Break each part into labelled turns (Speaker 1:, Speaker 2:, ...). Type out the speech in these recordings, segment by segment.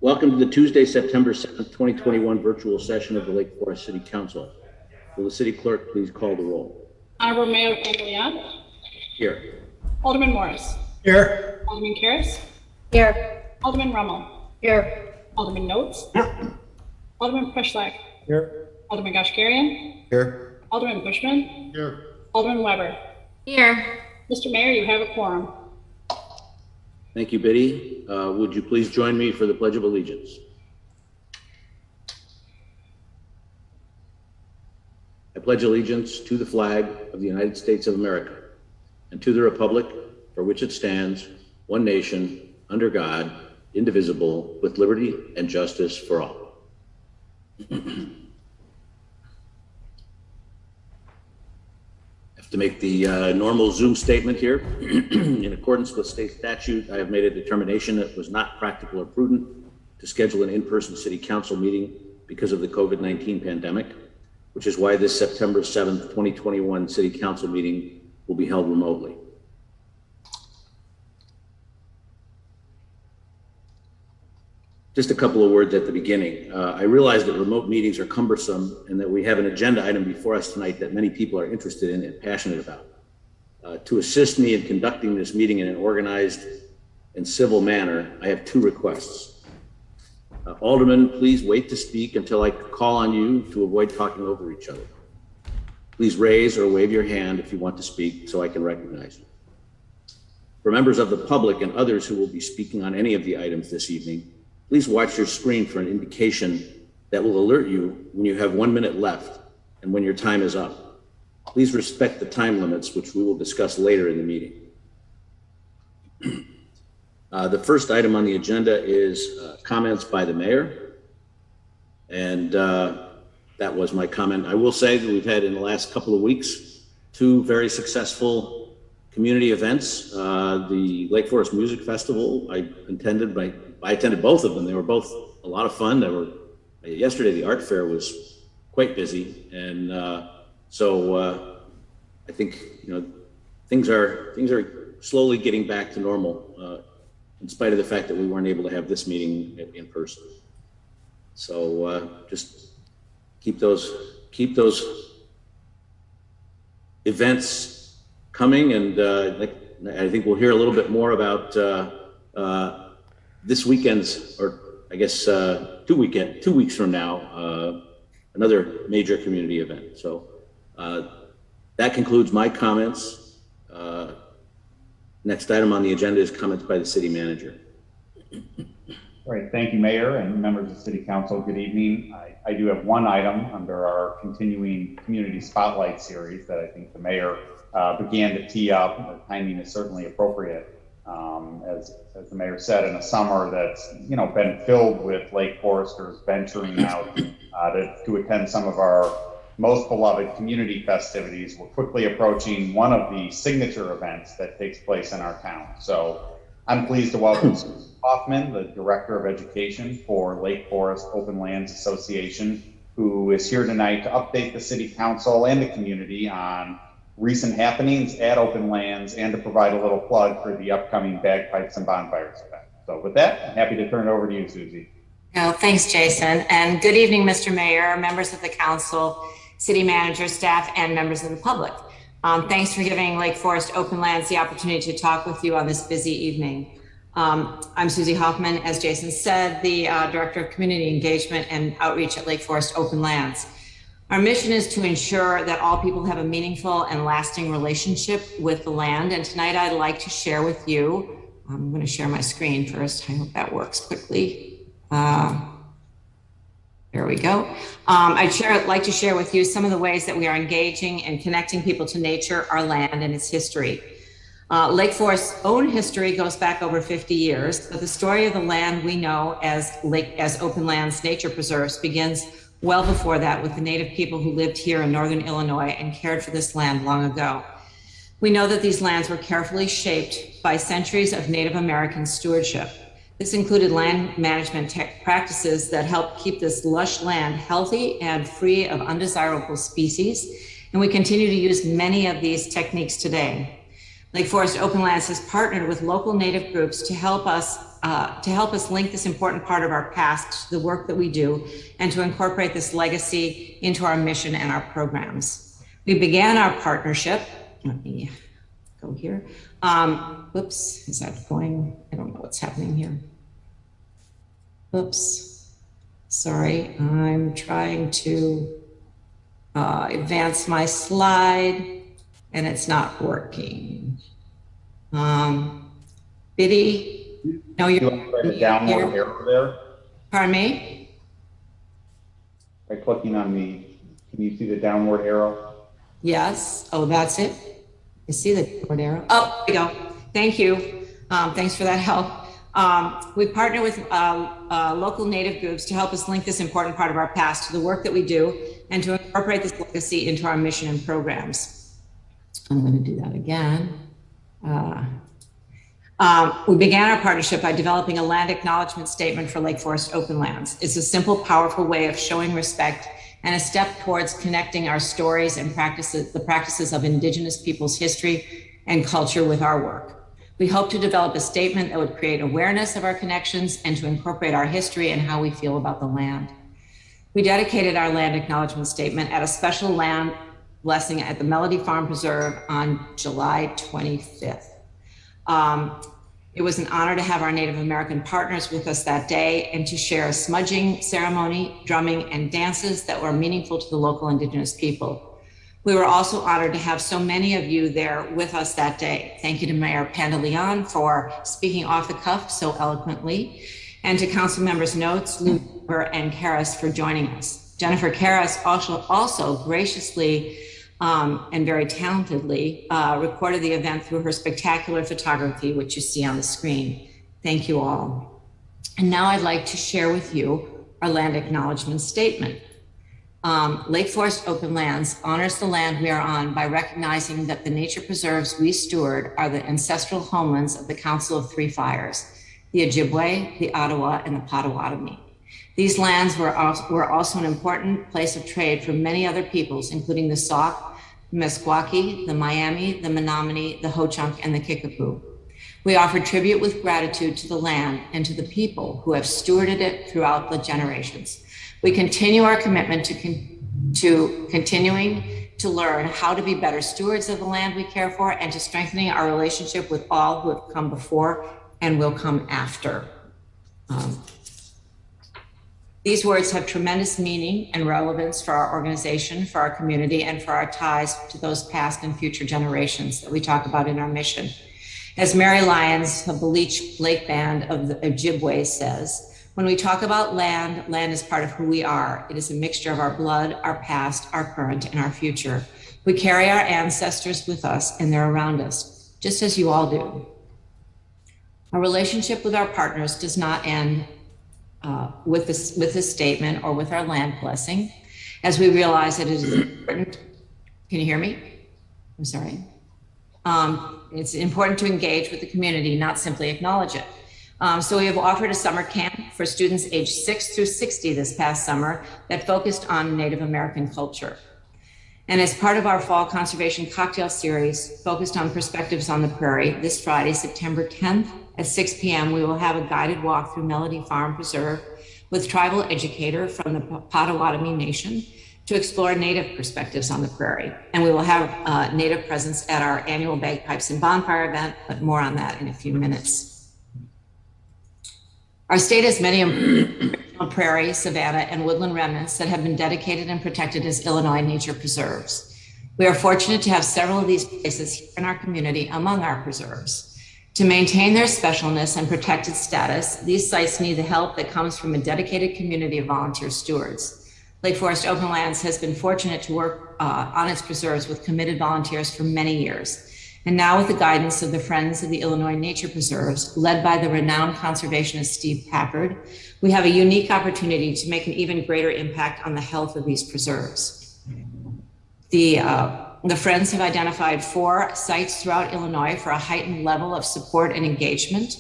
Speaker 1: Welcome to the Tuesday, September 7th, 2021 virtual session of the Lake Forest City Council. Will the city clerk please call the roll?
Speaker 2: Honorable Mayor Mckinley.
Speaker 1: Here.
Speaker 2: Alderman Morris.
Speaker 3: Here.
Speaker 2: Alderman Karras.
Speaker 4: Here.
Speaker 2: Alderman Rummel.
Speaker 4: Here.
Speaker 2: Alderman Notes.
Speaker 3: Here.
Speaker 2: Alderman Preschlack.
Speaker 3: Here.
Speaker 2: Alderman Goshgarian.
Speaker 3: Here.
Speaker 2: Alderman Bushman.
Speaker 3: Here.
Speaker 2: Alderman Weber.
Speaker 4: Here.
Speaker 2: Mr. Mayor, you have a quorum.
Speaker 1: Thank you, Biddy. Would you please join me for the Pledge of Allegiance? I pledge allegiance to the flag of the United States of America and to the republic for which it stands, one nation, under God, indivisible, with liberty and justice for all. To make the normal Zoom statement here. In accordance with state statute, I have made a determination that it was not practical or prudent to schedule an in-person city council meeting because of the COVID-19 pandemic, which is why this September 7th, 2021 city council meeting will be held remotely. Just a couple of words at the beginning. I realize that remote meetings are cumbersome and that we have an agenda item before us tonight that many people are interested in and passionate about. To assist me in conducting this meeting in an organized and civil manner, I have two requests. Alderman, please wait to speak until I call on you to avoid talking over each other. Please raise or wave your hand if you want to speak so I can recognize you. For members of the public and others who will be speaking on any of the items this evening, please watch your screen for an indication that will alert you when you have 1 minute left and when your time is up. Please respect the time limits, which we will discuss later in the meeting. The first item on the agenda is comments by the mayor. And that was my comment. I will say that we've had in the last couple of weeks, two very successful community events. The Lake Forest Music Festival, I attended both of them. They were both a lot of fun. Yesterday, the art fair was quite busy. And so I think, things are slowly getting back to normal in spite of the fact that we weren't able to have this meeting in person. So just keep those events coming. And I think we'll hear a little bit more about this weekend's, or I guess 2 weeks from now, another major community event. So that concludes my comments. Next item on the agenda is comments by the city manager.
Speaker 5: Great, thank you, Mayor and members of City Council. Good evening. I do have one item under our continuing community spotlight series that I think the mayor began to tee up. The timing is certainly appropriate. As the mayor said, in a summer that's been filled with Lake Foresters venturing out to attend some of our most beloved community festivities. We're quickly approaching one of the signature events that takes place in our town. So I'm pleased to welcome Susan Hoffman, the Director of Education for Lake Forest Open Lands Association, who is here tonight to update the City Council and the community on recent happenings at Open Lands and to provide a little plug for the upcoming Bagpipes and Bonfires event. So with that, I'm happy to turn it over to you, Susie.
Speaker 4: Thanks, Jason. And good evening, Mr. Mayor, members of the council, city manager, staff, and members of the public. Thanks for giving Lake Forest Open Lands the opportunity to talk with you on this busy evening. I'm Susie Hoffman, as Jason said, the Director of Community Engagement and Outreach at Lake Forest Open Lands. Our mission is to ensure that all people have a meaningful and lasting relationship with the land. And tonight I'd like to share with you, I'm going to share my screen first. I hope that works quickly. There we go. I'd like to share with you some of the ways that we are engaging and connecting people to nature, our land, and its history. Lake Forest's own history goes back over 50 years, but the story of the land we know as Open Lands Nature Preserves begins well before that with the native people who lived here in northern Illinois and cared for this land long ago. We know that these lands were carefully shaped by centuries of Native American stewardship. This included land management practices that helped keep this lush land healthy and free of undesirable species, and we continue to use many of these techniques today. Lake Forest Openlands has partnered with local Native groups to help us link this important part of our past to the work that we do and to incorporate this legacy into our mission and our programs. We began our partnership, let me go here. Whoops, is that going? I don't know what's happening here. Oops, sorry, I'm trying to advance my slide and it's not working. Biddy, no, you're
Speaker 5: the downward arrow there.
Speaker 4: Pardon me?
Speaker 5: By clicking on the, can you see the downward arrow?
Speaker 4: Yes. Oh, that's it. I see the downward arrow. Oh, there we go. Thank you. Thanks for that help. We partner with local Native groups to help us link this important part of our past to the work that we do and to incorporate this legacy into our mission and programs. I'm going to do that again. We began our partnership by developing a land acknowledgement statement for Lake Forest Openlands. It's a simple, powerful way of showing respect and a step towards connecting our stories and the practices of Indigenous peoples' history and culture with our work. We hope to develop a statement that would create awareness of our connections and to incorporate our history and how we feel about the land. We dedicated our land acknowledgement statement at a special land blessing at the Melody Farm Preserve on July 25th. It was an honor to have our Native American partners with us that day and to share a smudging ceremony, drumming, and dances that were meaningful to the local Indigenous people. We were also honored to have so many of you there with us that day. Thank you to Mayor Pandeleon for speaking off the cuff so eloquently, and to Council Members Notes, Luber, and Karras for joining us. Jennifer Karras also graciously and very talentedly recorded the event through her spectacular photography, which you see on the screen. Thank you all. And now I'd like to share with you our land acknowledgement statement. Lake Forest Openlands honors the land we are on by recognizing that the nature preserves we steward are the ancestral homelands of the Council of Three Fires, the Ojibwe, the Ottawa, and the Potawatomi. These lands were also an important place of trade for many other peoples, including the Sauk, the Meskwaki, the Miami, the Menominee, the Ho-Chunk, and the Kickapoo. We offer tribute with gratitude to the land and to the people who have stewarded it throughout the generations. We continue our commitment to continuing to learn how to be better stewards of the land we care for and to strengthening our relationship with all who have come before and will come after. These words have tremendous meaning and relevance for our organization, for our community, and for our ties to those past and future generations that we talk about in our mission. As Mary Lyons of the Leech Lake Band of the Ojibwe says, when we talk about land, land is part of who we are. It is a mixture of our blood, our past, our current, and our future. We carry our ancestors with us and they're around us, just as you all do. Our relationship with our partners does not end with this statement or with our land blessing, as we realize that it is important. Can you hear me? I'm sorry. It's important to engage with the community, not simply acknowledge it. So we have offered a summer camp for students aged 6 through 60 this past summer that focused on Native American culture. And as part of our fall conservation cocktail series focused on perspectives on the prairie, this Friday, September 10th at 6 p.m., we will have a guided walk through Melody Farm Preserve with tribal educator from the Potawatomi Nation to explore Native perspectives on the prairie. And we will have Native presence at our annual Bagpipes and Bonfire event, but more on that in a few minutes. Our state has many original prairie, savanna, and woodland remnants that have been dedicated and protected as Illinois nature preserves. We are fortunate to have several of these places here in our community among our preserves. To maintain their specialness and protected status, these sites need the help that comes from a dedicated community of volunteer stewards. Lake Forest Openlands has been fortunate to work on its preserves with committed volunteers for many years. And now with the guidance of the Friends of the Illinois Nature Preserves, led by the renowned conservationist Steve Packard, we have a unique opportunity to make an even greater impact on the health of these preserves. The Friends have identified 4 sites throughout Illinois for a heightened level of support and engagement.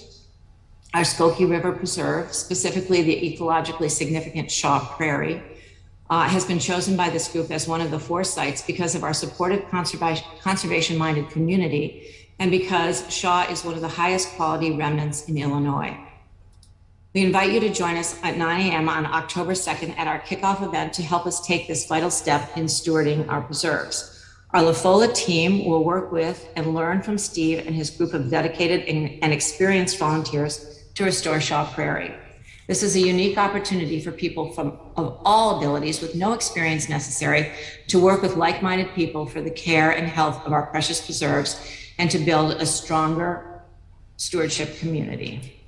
Speaker 4: Our Skokie River Preserve, specifically the ecologically significant Shaw Prairie, has been chosen by this group as one of the 4 sites because of our supportive conservation-minded community and because Shaw is one of the highest quality remnants in Illinois. We invite you to join us at 9 a.m. on October 2nd at our kickoff event to help us take this vital step in stewarding our preserves. Our La Folla team will work with and learn from Steve and his group of dedicated and experienced volunteers to restore Shaw Prairie. This is a unique opportunity for people of all abilities with no experience necessary to work with like-minded people for the care and health of our precious preserves and to build a stronger stewardship community.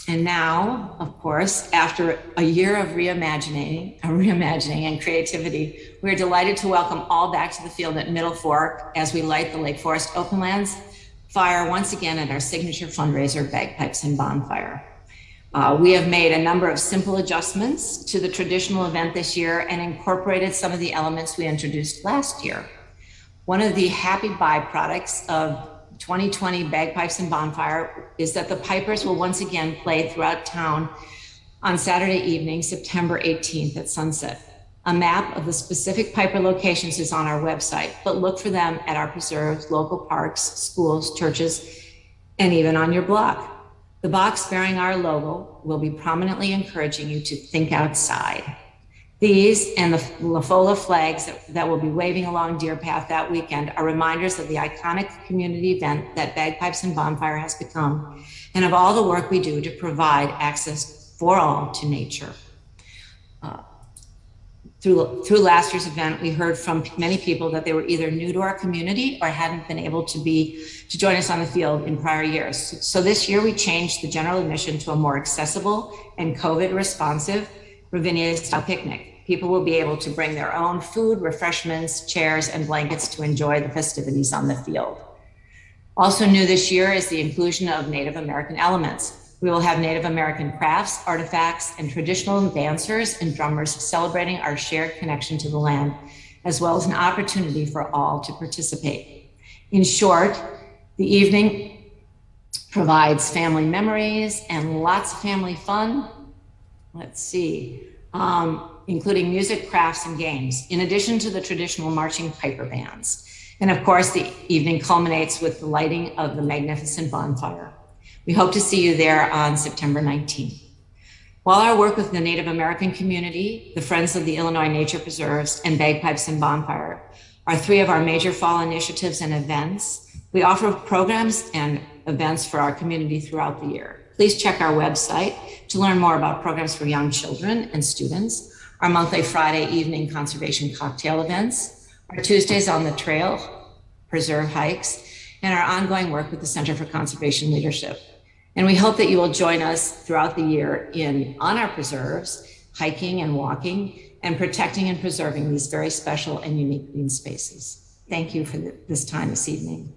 Speaker 4: And now, of course, after a year of reimagining and creativity, we're delighted to welcome all back to the field at Middle Fork as we light the Lake Forest Openlands fire once again at our signature fundraiser, Bagpipes and Bonfire. We have made a number of simple adjustments to the traditional event this year and incorporated some of the elements we introduced last year. One of the happy byproducts of 2020 Bagpipes and Bonfire is that the pipers will once again play throughout town on Saturday evening, September 18th at sunset. A map of the specific piper locations is on our website, but look for them at our preserves, local parks, schools, churches, and even on your block. The box bearing our logo will be prominently encouraging you to think outside. These and the La Folla flags that will be waving along Deer Path that weekend are reminders of the iconic community event that Bagpipes and Bonfire has become, and of all the work we do to provide access for all to nature. Through last year's event, we heard from many people that they were either new to our community or hadn't been able to join us on the field in prior years. So this year we changed the general admission to a more accessible and COVID responsive Ravinia style picnic. People will be able to bring their own food, refreshments, chairs, and blankets to enjoy the festivities on the field. Also new this year is the inclusion of Native American elements. We will have Native American crafts, artifacts, and traditional dancers and drummers celebrating our shared connection to the land, as well as an opportunity for all to participate. In short, the evening provides family memories and lots of family fun. Let's see, including music, crafts, and games, in addition to the traditional marching piper bands. And of course, the evening culminates with the lighting of the magnificent bonfire. We hope to see you there on September 19th. While our work with the Native American community, the Friends of the Illinois Nature Preserves, and Bagpipes and Bonfire are three of our major fall initiatives and events, we offer programs and events for our community throughout the year. Please check our website to learn more about programs for young children and students, our monthly Friday evening conservation cocktail events, our Tuesdays on the Trail preserve hikes, and our ongoing work with the Center for Conservation Leadership. And we hope that you will join us throughout the year on our preserves, hiking and walking, and protecting and preserving these very special and unique green spaces. Thank you for this time this evening.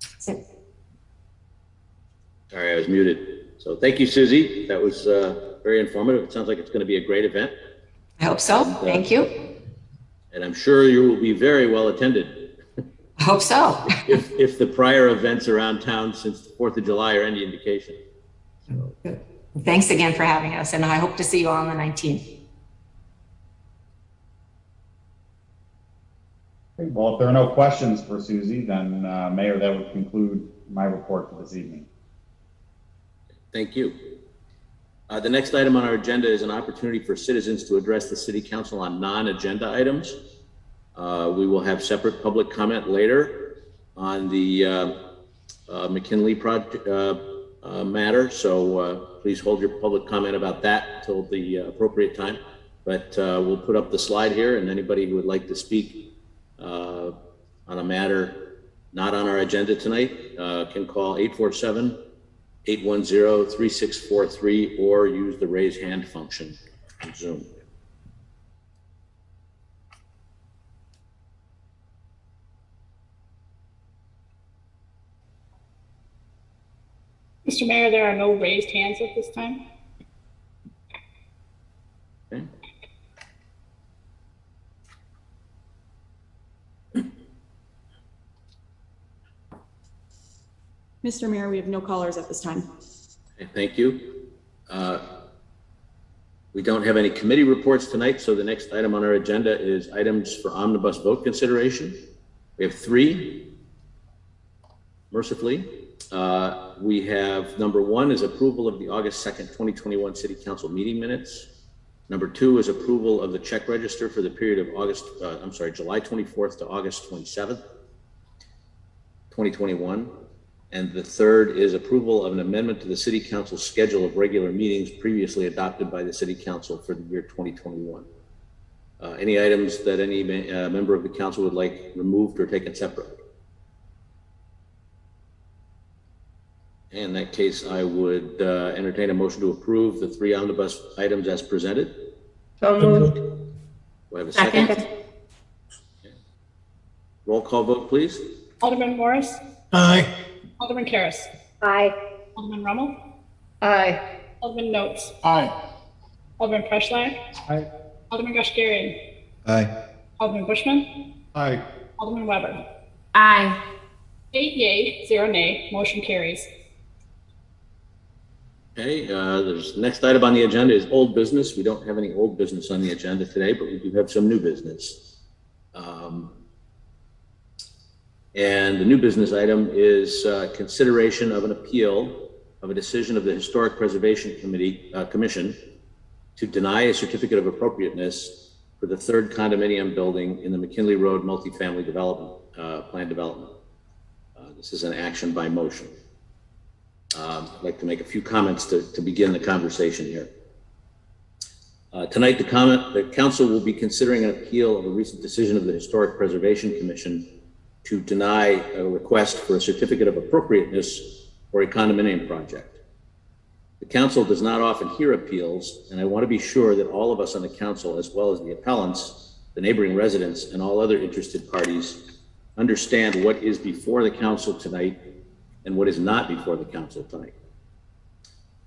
Speaker 4: That's it.
Speaker 1: Sorry, I was muted. So thank you, Susie. That was very informative. It sounds like it's going to be a great event.
Speaker 4: I hope so. Thank you.
Speaker 1: And I'm sure you will be very well attended.
Speaker 4: I hope so.
Speaker 1: if the prior events around town since the 4th of July are any indication. So.
Speaker 4: Good. Thanks again for having us, and I hope to see you all on the 19th.
Speaker 5: Okay, well, if there are no questions for Susie, then Mayor, that would conclude my report for this evening.
Speaker 1: Thank you. The next item on our agenda is an opportunity for citizens to address the City Council on non-agenda items. We will have separate public comment later on the Mckinley project matter. So please hold your public comment about that until the appropriate time. But we'll put up the slide here, and anybody who would like to speak on a matter not on our agenda tonight can call 847-810-3643 or use the raise hand function on Zoom.
Speaker 2: Mr. Mayor, there are no raised hands at this time.
Speaker 1: Okay.
Speaker 3: Mr. Mayor, we have no callers at this time.
Speaker 1: Okay, thank you. We don't have any committee reports tonight, so the next item on our agenda is items for omnibus vote consideration. We have 3, mercifully. We have number 1 is approval of the August 2nd, 2021 City Council meeting minutes. Number 2 is approval of the check register for the period of July 24th to August 27th, 2021. And the third is approval of an amendment to the City Council schedule of regular meetings previously adopted by the City Council for the year 2021. Any items that any member of the council would like removed or taken separately? In that case, I would entertain a motion to approve the 3 omnibus items as presented.
Speaker 3: So moved.
Speaker 1: Do I have a second? Okay. Roll call vote, please.
Speaker 2: Alderman Morris?
Speaker 6: Aye.
Speaker 2: Alderman Karas?
Speaker 3: Aye.
Speaker 2: Alderman Rummel?
Speaker 3: Aye.
Speaker 2: Alderman Notes?
Speaker 6: Aye.
Speaker 2: Alderman Preschlack?
Speaker 6: Aye.
Speaker 2: Alderman Goshgarian?
Speaker 6: Aye.
Speaker 2: Alderman Bushman?
Speaker 6: Aye.
Speaker 2: Alderman Weber?
Speaker 3: Aye.
Speaker 2: 8 yea, 0 nay, motion carries.
Speaker 1: Okay, the next item on the agenda is old business. We don't have any old business on the agenda today, but we do have some new business. And the new business item is consideration of an appeal of a decision of the Historic Preservation Commission to deny a certificate of appropriateness for the 3rd condominium building in the McKinley Road multifamily development plan development. This is an action by motion. I'd like to make a few comments to begin the conversation here. Tonight, the council will be considering an appeal of a recent decision of the Historic Preservation Commission to deny a request for a certificate of appropriateness for a condominium project. The council does not often hear appeals, and I want to be sure that all of us on the council, as well as the appellants, the neighboring residents, and all other interested parties, understand what is before the council tonight and what is not before the council tonight.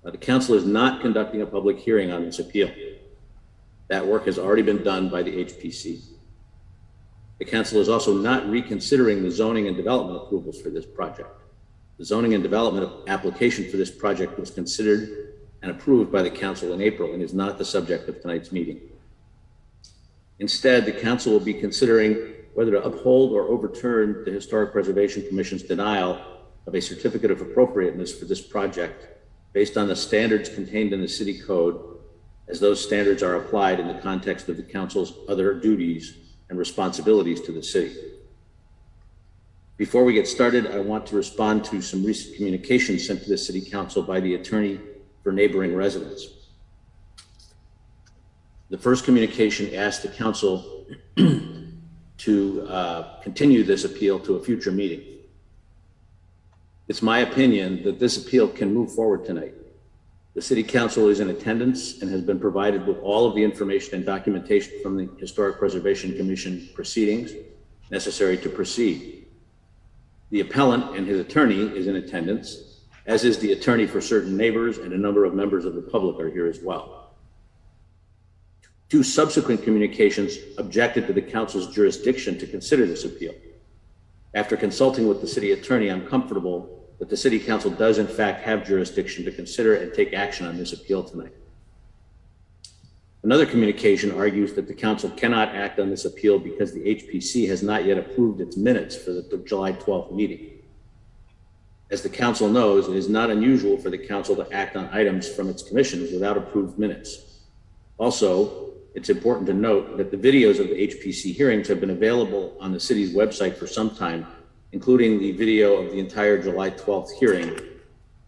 Speaker 1: The council is not conducting a public hearing on this appeal. That work has already been done by the HPC. The council is also not reconsidering the zoning and development approvals for this project. The zoning and development application for this project was considered and approved by the council in April and is not the subject of tonight's meeting. Instead, the council will be considering whether to uphold or overturn the Historic Preservation Commission's denial of a certificate of appropriateness for this project based on the standards contained in the city code, as those standards are applied in the context of the council's other duties and responsibilities to the city. Before we get started, I want to respond to some recent communications sent to the City Council by the attorney for neighboring residents. The first communication asked the council to continue this appeal to a future meeting. It's my opinion that this appeal can move forward tonight. The City Council is in attendance and has been provided with all of the information and documentation from the Historic Preservation Commission proceedings necessary to proceed. The appellant and his attorney is in attendance, as is the attorney for certain neighbors, and a number of members of the public are here as well. 2 subsequent communications objected to the council's jurisdiction to consider this appeal. After consulting with the city attorney, I'm comfortable that the City Council does in fact have jurisdiction to consider and take action on this appeal tonight. Another communication argues that the council cannot act on this appeal because the HPC has not yet approved its minutes for the July 12th meeting. As the council knows, it is not unusual for the council to act on items from its commissions without approved minutes. Also, it's important to note that the videos of the HPC hearings have been available on the city's website for some time, including the video of the entire July 12th hearing,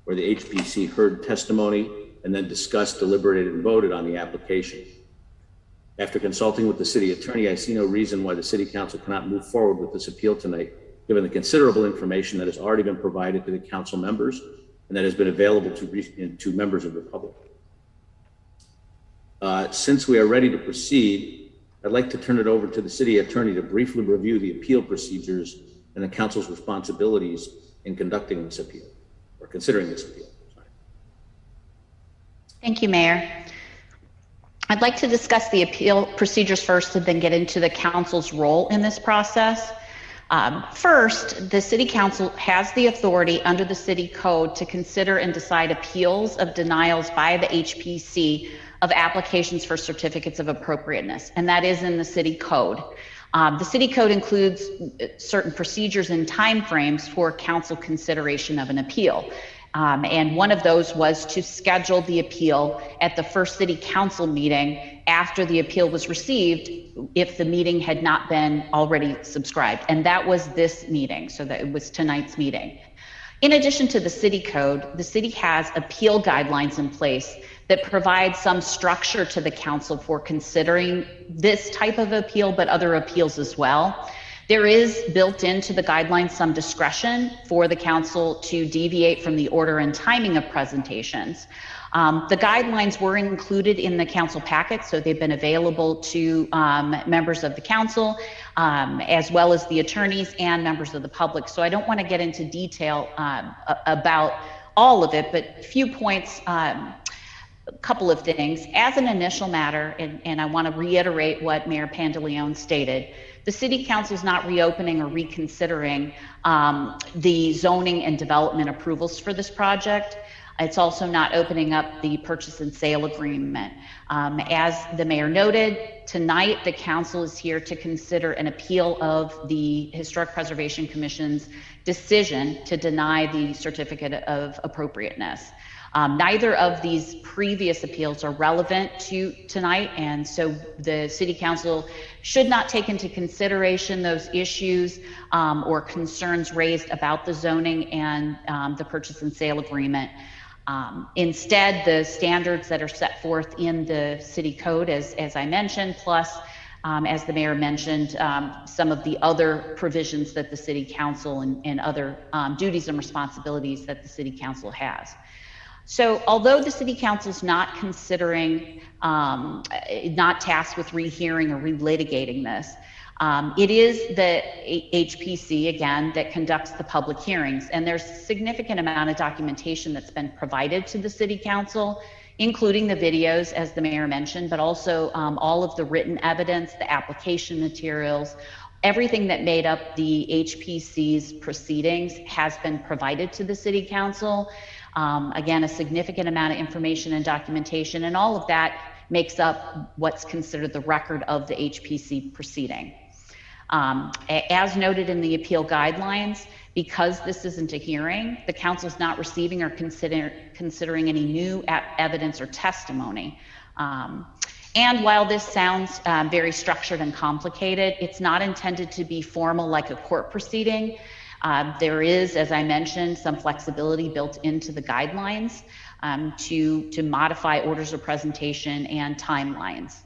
Speaker 1: where the HPC heard testimony and then discussed, deliberated, and voted on the application. After consulting with the city attorney, I see no reason why the City Council cannot move forward with this appeal tonight, given the considerable information that has already been provided to the council members and that has been available to members of the public. Since we are ready to proceed, I'd like to turn it over to the city attorney to briefly review the appeal procedures and the council's responsibilities in conducting this appeal, or considering this appeal. Sorry.
Speaker 7: Thank you, Mayor. I'd like to discuss the appeal procedures first and then get into the council's role in this process. First, the City Council has the authority under the City Code to consider and decide appeals of denials by the HPC of applications for certificates of appropriateness, and that is in the city code. The city code includes certain procedures and timeframes for council consideration of an appeal. And one of those was to schedule the appeal at the first city council meeting after the appeal was received, if the meeting had not been already subscribed. And that was this meeting, so that it was tonight's meeting. In addition to the city code, the city has appeal guidelines in place that provide some structure to the council for considering this type of appeal, but other appeals as well. There is built into the guidelines some discretion for the council to deviate from the order and timing of presentations. The guidelines were included in the council packet, so they've been available to members of the council, as well as the attorneys and members of the public. So I don't want to get into detail about all of it, but a few points, a couple of things. As an initial matter, and I want to reiterate what Mayor Pandeleon stated, the city council is not reopening or reconsidering the zoning and development approvals for this project. It's also not opening up the purchase and sale agreement. As the mayor noted, tonight the council is here to consider an appeal of the Historic Preservation Commission's decision to deny the certificate of appropriateness. Neither of these previous appeals are relevant to tonight, and so the city council should not take into consideration those issues or concerns raised about the zoning and the purchase and sale agreement. Instead, the standards that are set forth in the city code, as I mentioned, plus as the mayor mentioned, some of the other provisions that the city council and other duties and responsibilities that the city council has. So although the city council is not considering, not tasked with rehearing or relitigating this, it is the HPC, again, that conducts the public hearings. And there's a significant amount of documentation that's been provided to the city council, including the videos, as the mayor mentioned, but also all of the written evidence, the application materials, everything that made up the HPC's proceedings has been provided to the city council. Again, a significant amount of information and documentation, and all of that makes up what's considered the record of the HPC proceeding. As noted in the appeal guidelines, because this isn't a hearing, the council is not receiving or considering any new evidence or testimony. And while this sounds very structured and complicated, it's not intended to be formal like a court proceeding. There is, as I mentioned, some flexibility built into the guidelines to modify orders of presentation and timelines.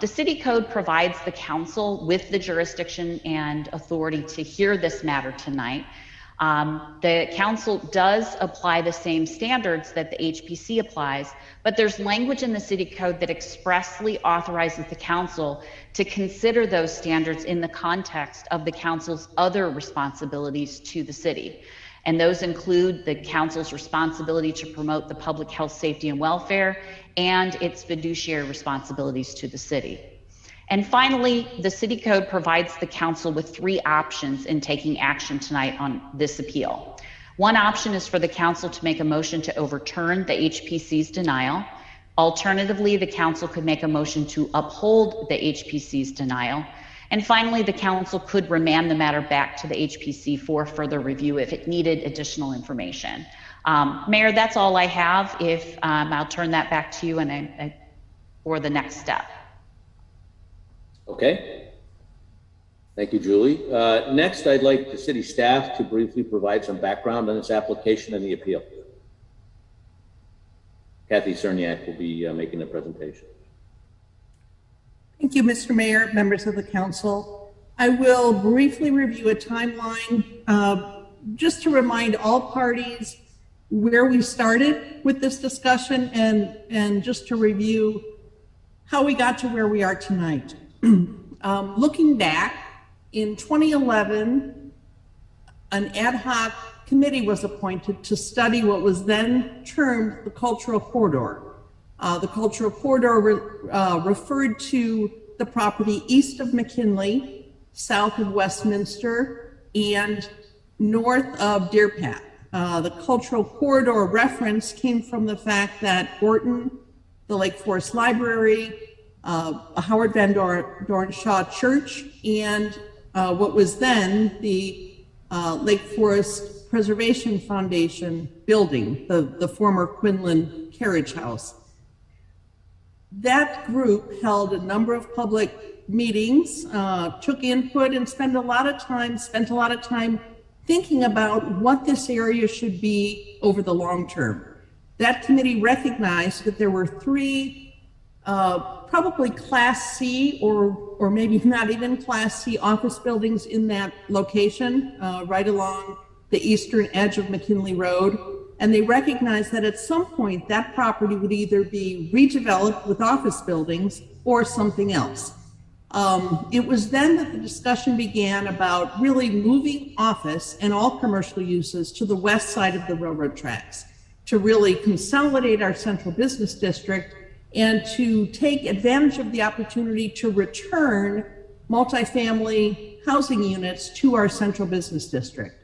Speaker 7: The city code provides the council with the jurisdiction and authority to hear this matter tonight. The council does apply the same standards that the HPC applies, but there's language in the city code that expressly authorizes the council to consider those standards in the context of the council's other responsibilities to the city. And those include the council's responsibility to promote the public health, safety, and welfare, and its fiduciary responsibilities to the city. And finally, the city code provides the council with 3 options in taking action tonight on this appeal. One option is for the council to make a motion to overturn the HPC's denial. Alternatively, the council could make a motion to uphold the HPC's denial. And finally, the council could remand the matter back to the HPC for further review if it needed additional information. Mayor, that's all I have. If I'll turn that back to you and for the next step.
Speaker 1: Okay. Thank you, Julie. Next, I'd like the city staff to briefly provide some background on this application and the appeal. Kathy Cerniak will be making the presentation.
Speaker 6: Thank you, Mr. Mayor, members of the council. I will briefly review a timeline just to remind all parties where we started with this discussion and just to review how we got to where we are tonight. Looking back, in 2011, an ad hoc committee was appointed to study what was then termed the cultural corridor. The cultural corridor referred to the property east of McKinley, south of Westminster, and north of Deer Path. The cultural corridor reference came from the fact that Orton, the Lake Forest Library, a Howard Van Doren Shaw Church, and what was then the Lake Forest Preservation Foundation building, the former Quinlan Carriage House. That group held a number of public meetings, took input, and spent a lot of time thinking about what this area should be over the long term. That committee recognized that there were three probably Class C or maybe not even Class C office buildings in that location, right along the eastern edge of McKinley Road. And they recognized that at some point that property would either be redeveloped with office buildings or something else. It was then that the discussion began about really moving office and all commercial uses to the west side of the railroad tracks to really consolidate our central business district and to take advantage of the opportunity to return multifamily housing units to our central business district.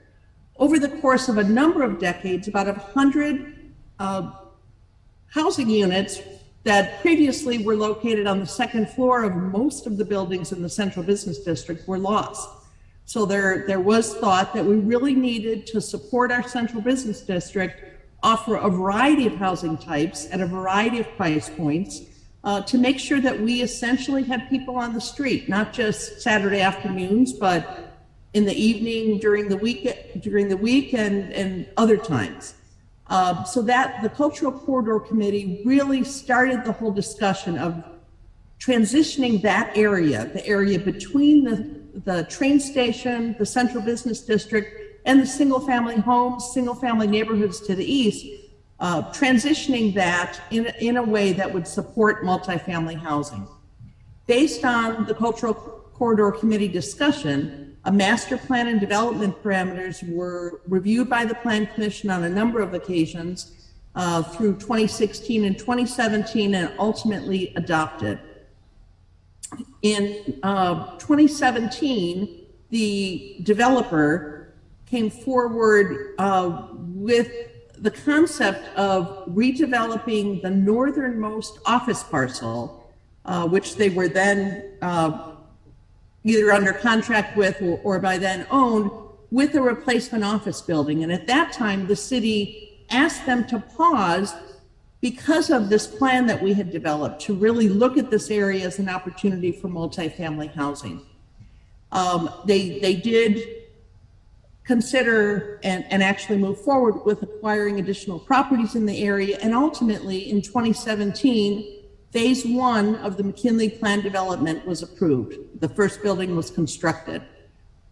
Speaker 6: Over the course of a number of decades, about 100 housing units that previously were located on the second floor of most of the buildings in the central business district were lost. So there was thought that we really needed to support our central business district, offer a variety of housing types at a variety of price points, to make sure that we essentially had people on the street, not just Saturday afternoons, but in the evening, during the week, and other times. So that the Cultural Corridor Committee really started the whole discussion of transitioning that area, the area between the train station, the central business district, and the single-family homes, single-family neighborhoods to the east, transitioning that in a way that would support multifamily housing. Based on the Cultural Corridor Committee discussion, a master plan and development parameters were reviewed by the Plan Commission on a number of occasions through 2016 and 2017 and ultimately adopted. In 2017, the developer came forward with the concept of redeveloping the northernmost office parcel, which they were then either under contract with or by then owned, with a replacement office building. And at that time, the city asked them to pause because of this plan that we had developed to really look at this area as an opportunity for multifamily housing. They did consider and actually move forward with acquiring additional properties in the area. And ultimately in 2017, Phase 1 of the McKinley plan development was approved. The first building was constructed.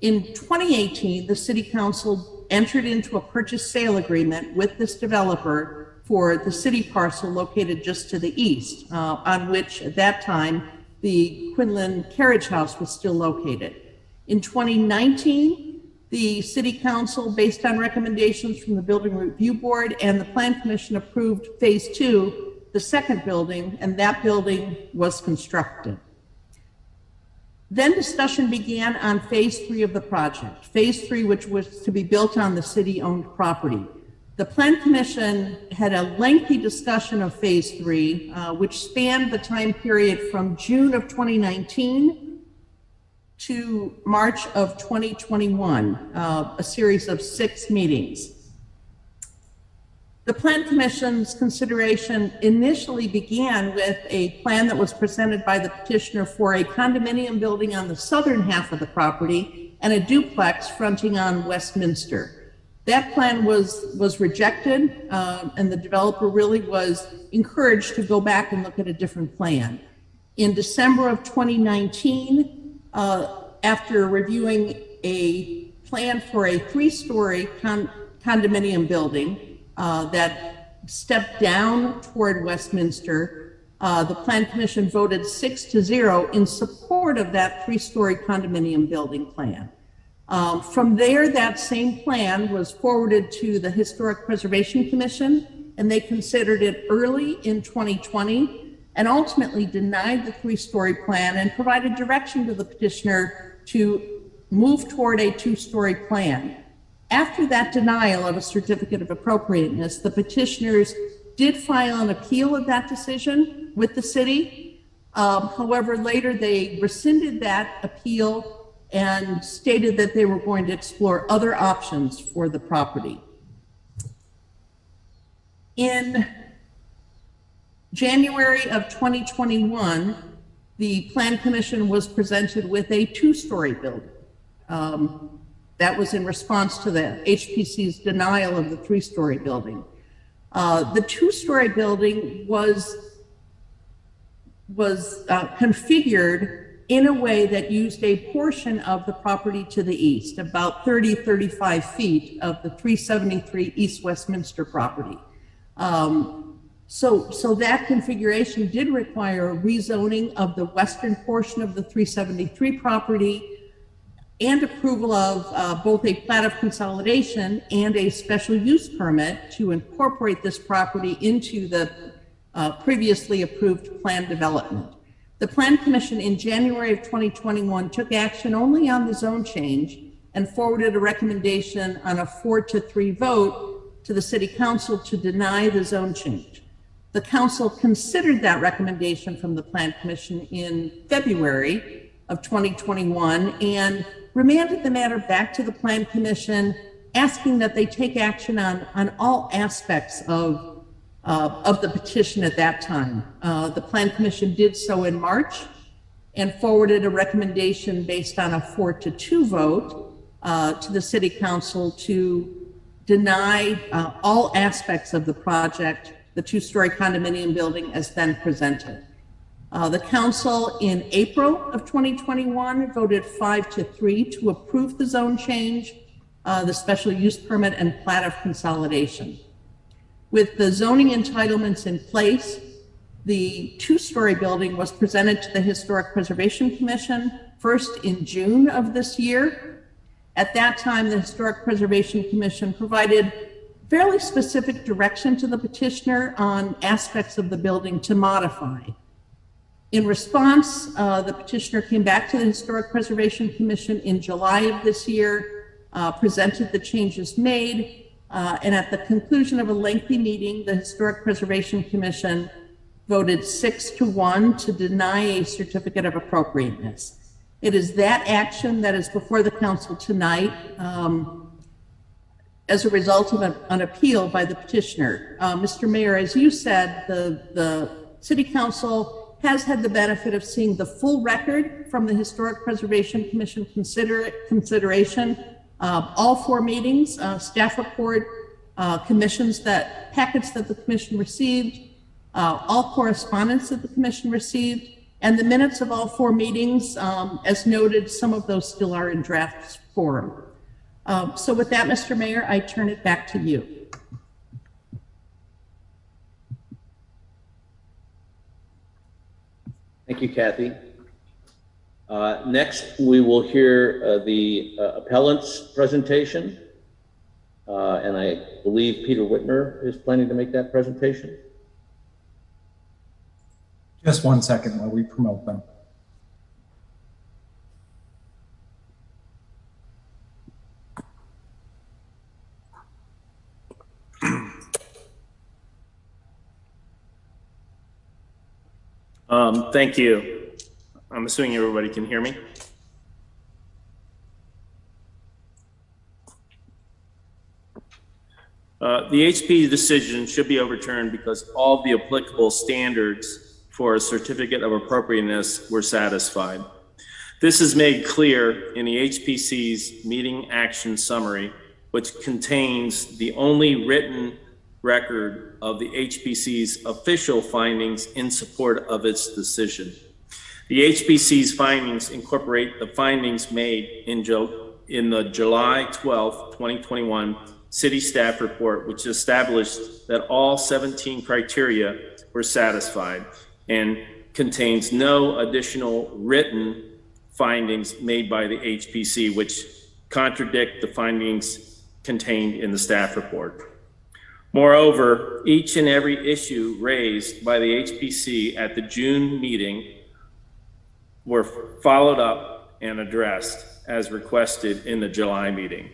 Speaker 6: In 2018, the City Council entered into a purchase sale agreement with this developer for the city parcel located just to the east, on which at that time the Quinlan Carriage House was still located. In 2019, the City Council, based on recommendations from the Building Review Board and the Plan Commission, approved Phase 2, the second building, and that building was constructed. Then discussion began on Phase 3 of the project, Phase 3, which was to be built on the city-owned property. The Plan Commission had a lengthy discussion of Phase 3, which spanned the time period from June of 2019 to March of 2021, a series of 6 meetings. The Plan Commission's consideration initially began with a plan that was presented by the petitioner for a condominium building on the southern half of the property and a duplex fronting on Westminster. That plan was rejected, and the developer really was encouraged to go back and look at a different plan. In December of 2019, after reviewing a plan for a 3-story condominium building, that stepped down toward Westminster, the Plan Commission voted 6-0 in support of that 3-story condominium building plan. From there, that same plan was forwarded to the Historic Preservation Commission, and they considered it early in 2020 and ultimately denied the 3-story plan and provided direction to the petitioner to move toward a 2-story plan. After that denial of a certificate of appropriateness, the petitioners did file an appeal of that decision, with the city. However, later they rescinded that appeal and stated that they were going to explore other options for the property. In January of 2021, the Plan Commission was presented with a two-story building. That was in response to the HPC's denial of the three-story building. The two-story building was configured in a way that used a portion of the property to the east, about 35 feet of the 373 East Westminster property. So that configuration did require a rezoning of the western portion of the 373 property and approval of both a plat of consolidation and a special use permit to incorporate this property into the previously approved plan development. The Plan Commission in January of 2021 took action only on the zone change and forwarded a recommendation on a 4-3 vote to the City Council to deny the zone change. The Council considered that recommendation from the Plan Commission in February of 2021 and remanded the matter back to the Plan Commission, asking that they take action on all aspects of the petition at that time. The Plan Commission did so in March and forwarded a recommendation based on a 4-2 vote to the City Council to deny all aspects of the project, the two-story condominium building as then presented. The Council in April of 2021 voted 5-3 to approve the zone change, the special use permit and plat of consolidation. With the zoning entitlements in place, the two-story building was presented to the Historic Preservation Commission first in June of this year. At that time, the Historic Preservation Commission provided fairly specific direction to the petitioner on aspects of the building to modify. In response, the petitioner came back to the Historic Preservation Commission in July of this year, presented the changes made, and at the conclusion of a lengthy meeting, the Historic Preservation Commission voted 6-1 to deny a certificate of appropriateness. It is that action that is before the Council tonight as a result of an appeal by the petitioner. Mr. Mayor, as you said, the City Council has had the benefit of seeing the full record from the Historic Preservation Commission consideration. All four meetings, staff report, packets that the Commission received, all correspondence that the Commission received, and the minutes of all four meetings. As noted, some of those still are in draft form. So with that, Mr. Mayor, I turn it back to you.
Speaker 1: Thank you, Kathy. Next, we will hear the appellant's presentation. And I believe Peter Whitmer is planning to make that presentation.
Speaker 8: Just 1 second while we promote them.
Speaker 9: Thank you. I'm assuming everybody can hear me. The HP decision should be overturned because all the applicable standards for a certificate of appropriateness were satisfied. This is made clear in the HPC's meeting action summary, which contains the only written record of the HPC's official findings in support of its decision. The HPC's findings incorporate the findings made in the July 12, 2021 City Staff Report, which established that all 17 criteria were satisfied and contains no additional written findings made by the HPC, which contradict the findings contained in the staff report. Moreover, each and every issue raised by the HPC at the June meeting were followed up and addressed as requested in the July meeting.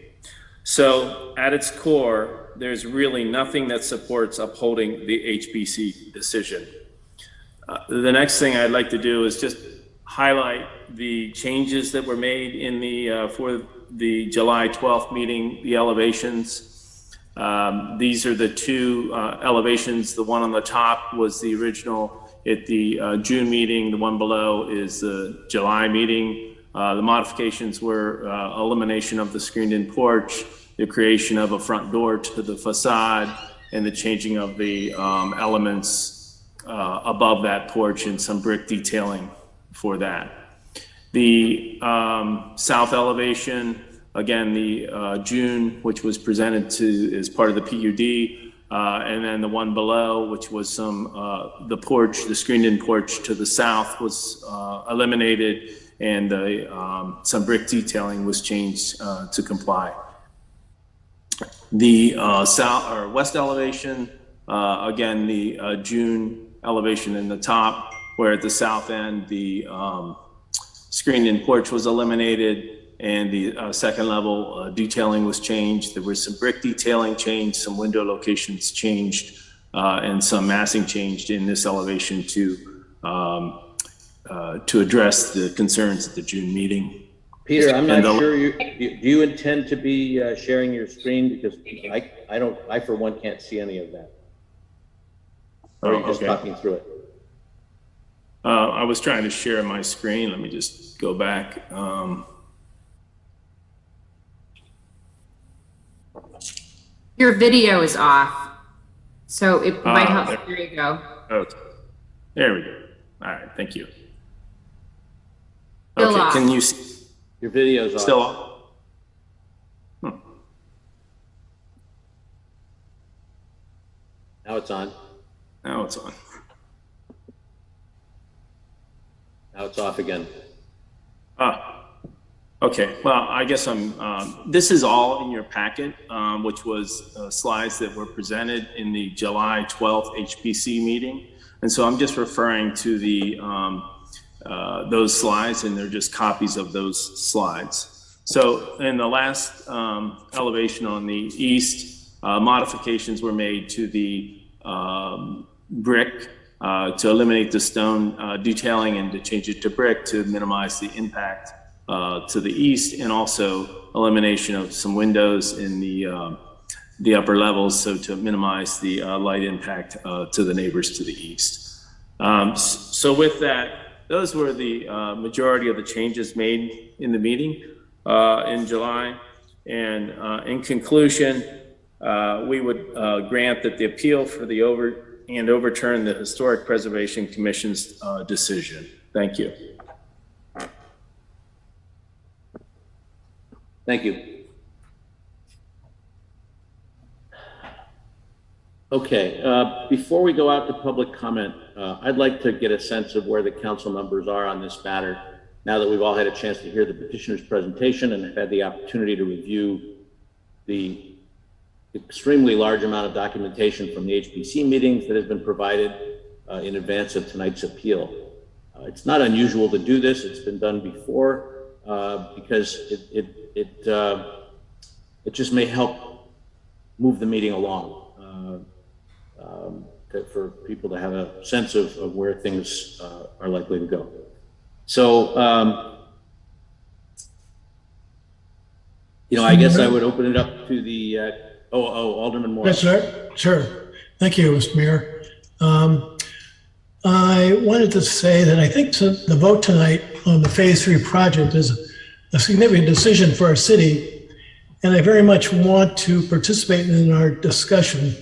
Speaker 9: So at its core, there's really nothing that supports upholding the HPC decision. The next thing I'd like to do is just highlight the changes that were made in the for the July 12th meeting, the elevations. These are the two elevations. The one on the top was the original at the June meeting. The one below is the July meeting. The modifications were elimination of the screened-in porch, the creation of a front door to the facade, and the changing of the elements above that porch and some brick detailing for that. The south elevation, again, the June, which was presented to as part of the PUD, and then the one below, which was some, the porch, the screened-in porch to the south was eliminated, and the, some brick detailing was changed to comply. The south or west elevation, again, the June elevation in the top, where at the south end, the screened-in porch was eliminated, and the second level detailing was changed. There was some brick detailing changed, some window locations changed, and some massing changed in this elevation to address the concerns at the June meeting.
Speaker 1: Peter, I'm not sure do you intend to be sharing your screen, because I for one can't see any of that. Or are you just talking through it?
Speaker 9: I was trying to share my screen. Let me just go back.
Speaker 3: Your video is off, so it might help. There you go.
Speaker 9: Oh, there we go. All right, thank you.
Speaker 3: Still
Speaker 9: Okay,
Speaker 3: off.
Speaker 9: can you see?
Speaker 1: Your video's off.
Speaker 9: Still off?
Speaker 1: Now it's on.
Speaker 9: Now it's on.
Speaker 1: Now it's off again.
Speaker 9: Okay, well, I guess this is all in your packet, which was slides that were presented in the July 12th HPC meeting. And so I'm just referring to the those slides, and they're just copies of those slides. So in the last elevation on the east, modifications were made to the brick to eliminate the stone detailing and to change it to brick to minimize the impact to the east, and also elimination of some windows in the upper levels, so to minimize the light impact to the neighbors to the east. So with that, those were the majority of the changes made in the meeting in July. And in conclusion, we would grant that the appeal for the overturn the Historic Preservation Commission's decision. Thank you.
Speaker 1: Thank you. Okay, before we go out to public comment, I'd like to get a sense of where the council members are on this matter, now that we've all had a chance to hear the petitioner's presentation and have had the opportunity to review the extremely large amount of documentation from the HPC meetings that has been provided in advance of tonight's appeal. It's not unusual to do this. It's been done before because it just may help move the meeting along for people to have a sense of where things are likely to go. So, you know, I guess I would open it up to the, Alderman Moore.
Speaker 10: Yes, sir. Sure. Thank you, Mr. Mayor. I wanted to say that I think the vote tonight on the Phase 3 project is a significant decision for our city, and I very much want to participate in our discussion,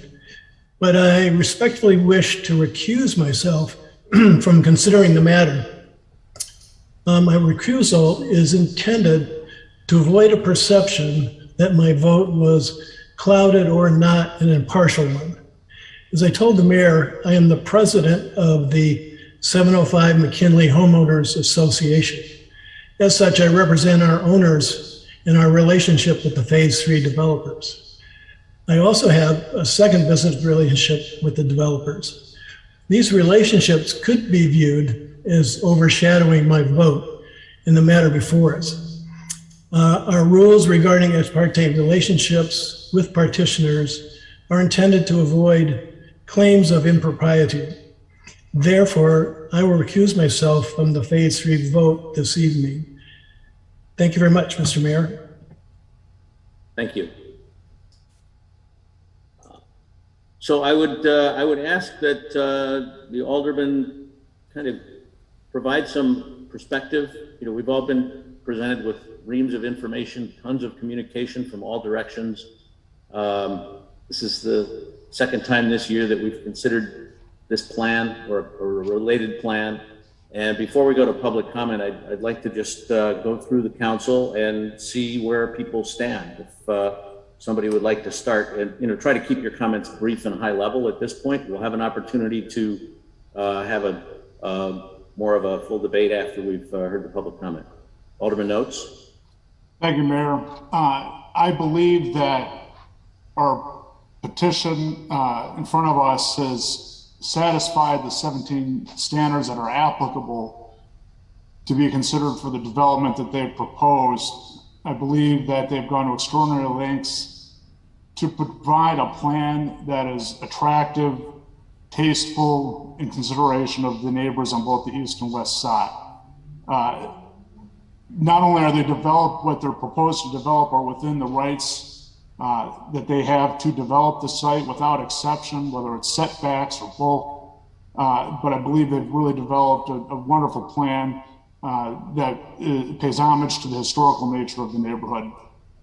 Speaker 10: but I respectfully wish to recuse myself from considering the matter. My recusal is intended to avoid a perception that my vote was clouded or not an impartial one. As I told the mayor, I am the president of the 705 Mckinley Homeowners Association. As such, I represent our owners in our relationship with the Phase 3 developers. I also have a second business relationship with the developers. These relationships could be viewed as overshadowing my vote in the matter before us. Our rules regarding ex parte relationships with partitioners are intended to avoid claims of impropriety. Therefore, I will recuse myself from the Phase 3 vote this evening. Thank you very much, Mr. Mayor.
Speaker 1: Thank you. So I would ask that the alderman kind of provide some perspective. You know, we've all been presented with reams of information, tons of communication from all directions. This is the second time this year that we've considered this plan or a related plan. And before we go to public comment, I'd like to just go through the council and see where people stand. If somebody would like to start, and try to keep your comments brief and high level at this point. We'll have an opportunity to have a more of a full debate after we've heard the public comment. Alderman Notes.
Speaker 11: Thank you, Mayor. I believe that our petition in front of us has satisfied the 17 standards that are applicable to be considered for the development that they've proposed. I believe that they've gone to extraordinary lengths to provide a plan that is attractive, tasteful, in consideration of the neighbors on both the east and west side. Not only are they developed, what they're proposed to develop are within the rights that they have to develop the site without exception, whether it's setbacks or bulk. But I believe they've really developed a wonderful plan that pays homage to the historical nature of the neighborhood.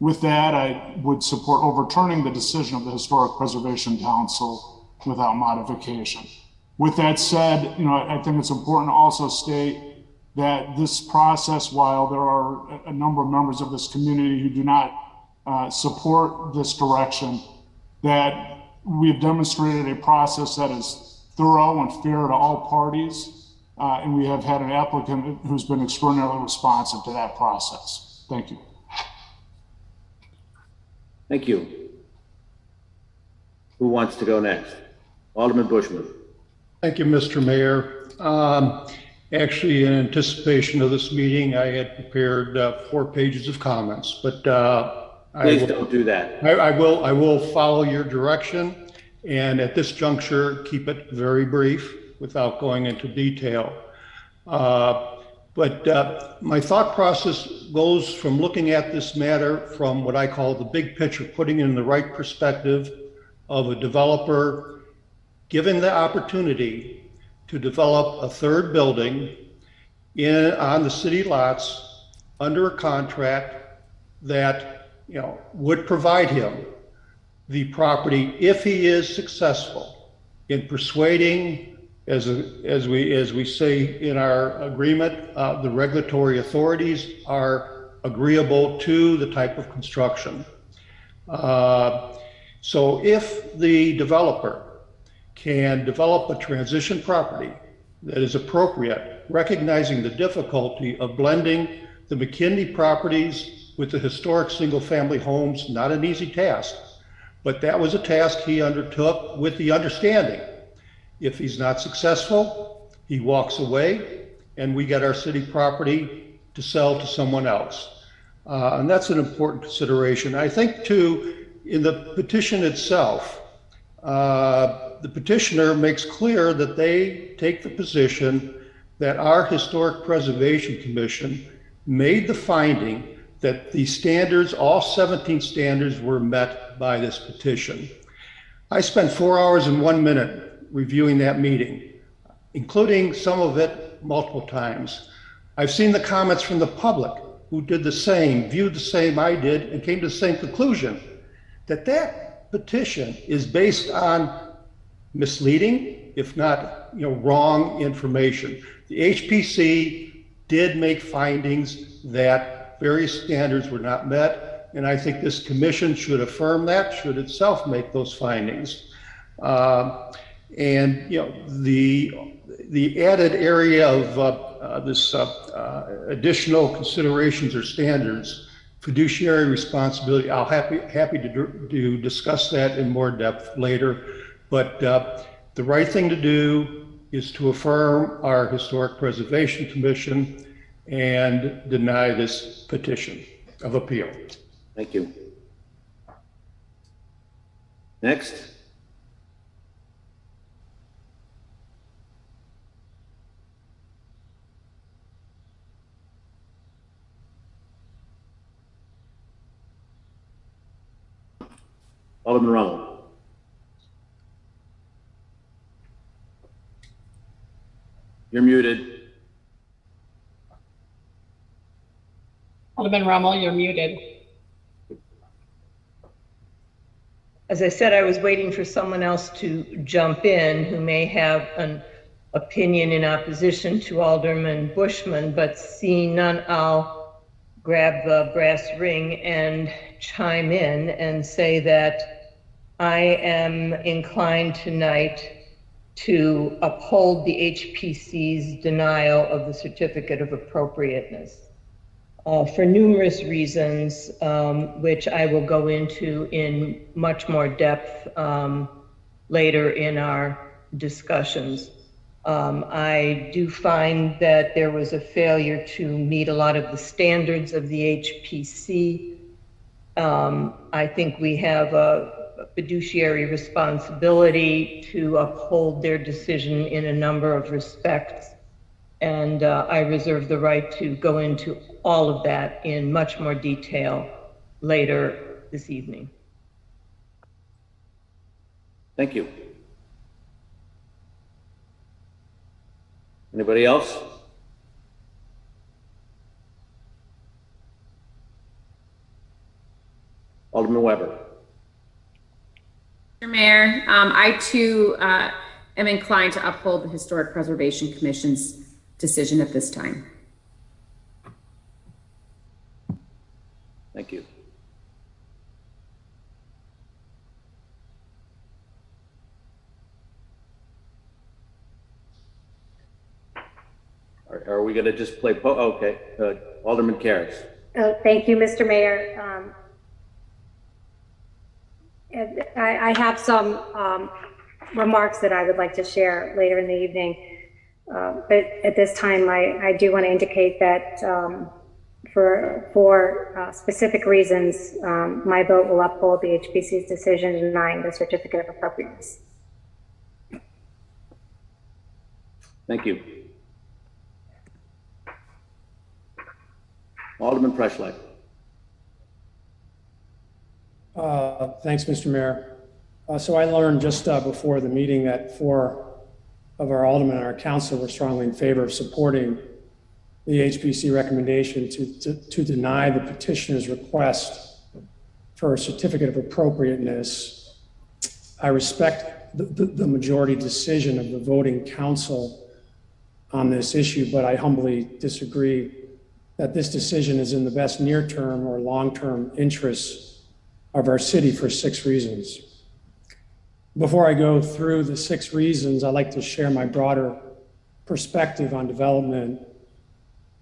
Speaker 11: With that, I would support overturning the decision of the Historic Preservation Council without modification. With that said, I think it's important to also state that this process, while there are a number of members of this community who do not support this direction, that we've demonstrated a process that is thorough and fair to all parties, and we have had an applicant who's been extraordinarily responsive to that process. Thank you.
Speaker 1: Thank you. Who wants to go next? Alderman Bushman. Thank
Speaker 12: you, Mr. Mayor. Actually, in anticipation of this meeting, I had prepared 4 pages of comments, but
Speaker 1: please don't do that.
Speaker 12: I will follow your direction, and at this juncture, keep it very brief without going into detail. But my thought process goes from looking at this matter from what I call the big picture, putting it in the right perspective of a developer given the opportunity to develop a third building on the city lots under a contract that would provide him the property if he is successful in persuading, as we say in our agreement, the regulatory authorities are agreeable to the type of construction. So if the developer can develop a transition property that is appropriate, recognizing the difficulty of blending the McKinley properties with the historic single-family homes, not an easy task, but that was a task he undertook with the understanding. If he's not successful, he walks away and we get our city property to sell to someone else. And that's an important consideration. I think too, in the petition itself, the petitioner makes clear that they take the position that our Historic Preservation Commission made the finding that the standards, all 17 standards, were met by this petition. I spent 4 hours and 1 minute reviewing that meeting, including some of it multiple times. I've seen the comments from the public who did the same, viewed the same I did, and came to the same conclusion, that that petition is based on misleading, if not wrong information. The HPC did make findings that various standards were not met, and I think this commission should affirm that, should itself make those findings. And the added area of this additional considerations or standards, fiduciary responsibility, I'll happy to discuss that in more depth later. But the right thing to do is to affirm our Historic Preservation Commission and deny this petition of appeal.
Speaker 1: Thank you. Next. Alderman Rummel. You're muted.
Speaker 2: Alderman Rummel, you're muted.
Speaker 13: As I said, I was waiting for someone else to jump in who may have an opinion in opposition to Alderman Bushman, but seeing none, I'll grab the brass ring and chime in and say that I am inclined tonight to uphold the HPC's denial of the certificate of appropriateness. For numerous reasons, which I will go into in much more depth later in our discussions. I do find that there was a failure to meet a lot of the standards of the HPC. I think we have a fiduciary responsibility to uphold their decision in a number of respects. And I reserve the right to go into all of that in much more detail later this evening.
Speaker 1: Thank you. Anybody else? Alderman Weber.
Speaker 3: Mr. Mayor, I too am inclined to uphold the Historic Preservation Commission's decision at this time.
Speaker 1: Thank you. Are we going to just play okay. Alderman Karras.
Speaker 14: Oh, thank you, Mr. Mayor. I have some remarks that I would like to share later in the evening. But at this time, I do want to indicate that for specific reasons, my vote will uphold the HPC's decision denying the certificate of appropriateness.
Speaker 1: Thank you. Alderman Preschleck.
Speaker 8: Thanks, Mr. Mayor. So I learned just before the meeting that 4 of our aldermen and our council were strongly in favor of supporting the HPC recommendation to deny the petitioner's request for a certificate of appropriateness. I respect the majority decision of the voting council on this issue, but I humbly disagree that this decision is in the best near-term or long-term interests of our city for 6 reasons. Before I go through the 6 reasons, I'd like to share my broader perspective on development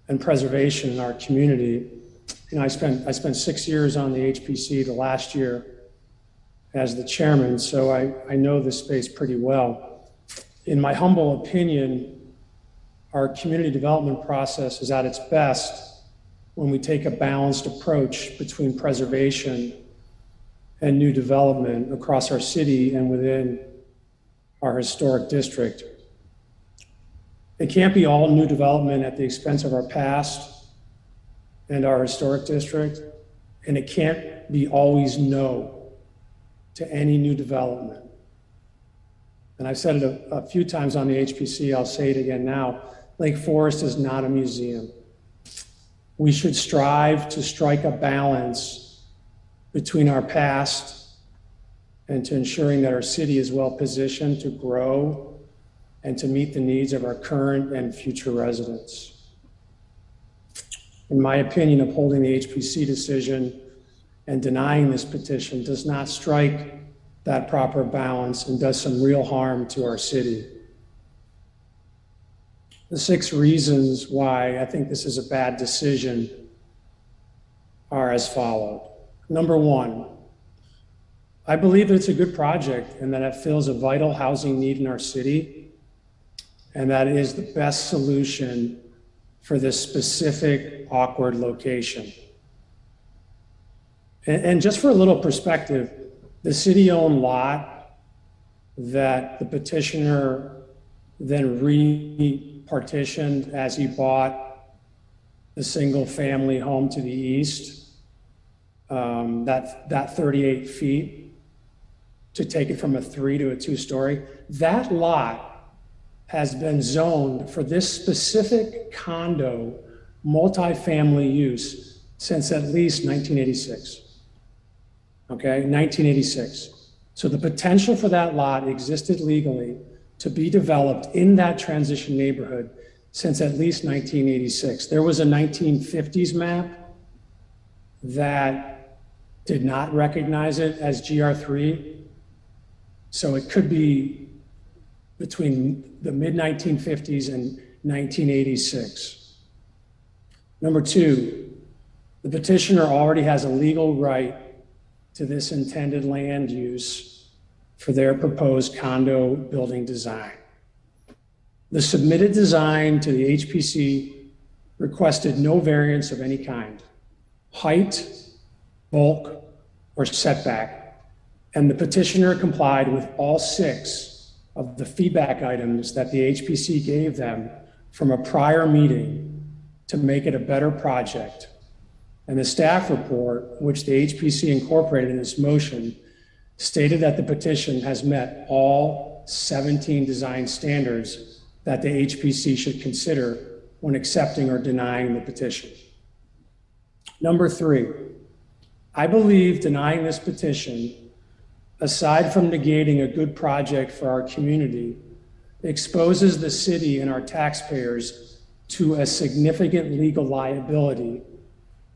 Speaker 8: and preservation in our community. You know, I spent 6 years on the HPC, the last year as the chairman, so I know this space pretty well. In my humble opinion, our community development process is at its best when we take a balanced approach between preservation and new development across our city and within our historic district. It can't be all new development at the expense of our past and our historic district, and it can't be always no to any new development. And I've said it a few times on the HPC, I'll say it again now, Lake Forest is not a museum. We should strive to strike a balance between our past and to ensuring that our city is well positioned to grow and to meet the needs of our current and future residents. In my opinion, upholding the HPC decision and denying this petition does not strike that proper balance and does some real harm to our city. The 6 reasons why I think this is a bad decision are as follows. Number 1, I believe that it's a good project and that it fills a vital housing need in our city, and that is the best solution for this specific awkward location. And just for a little perspective, the city-owned lot that the petitioner then re-partitioned as he bought the single-family home to the east, that 38 feet, to take it from a 3 to a 2-story. That lot has been zoned for this specific condo multifamily use since at least 1986. Okay, 1986. So the potential for that lot existed legally to be developed in that transition neighborhood since at least 1986. There was a 1950s map that did not recognize it as GR3. So it could be between the mid-1950s and 1986. Number two, the petitioner already has a legal right to this intended land use for their proposed condo building design. The submitted design to the HPC requested no variance of any kind, height, bulk, or setback, and the petitioner complied with all 6 of the feedback items that the HPC gave them from a prior meeting to make it a better project. And the staff report, which the HPC incorporated in its motion, stated that the petition has met all 17 design standards that the HPC should consider when accepting or denying the petition. Number 3, I believe denying this petition, aside from negating a good project for our community, exposes the city and our taxpayers to a significant legal liability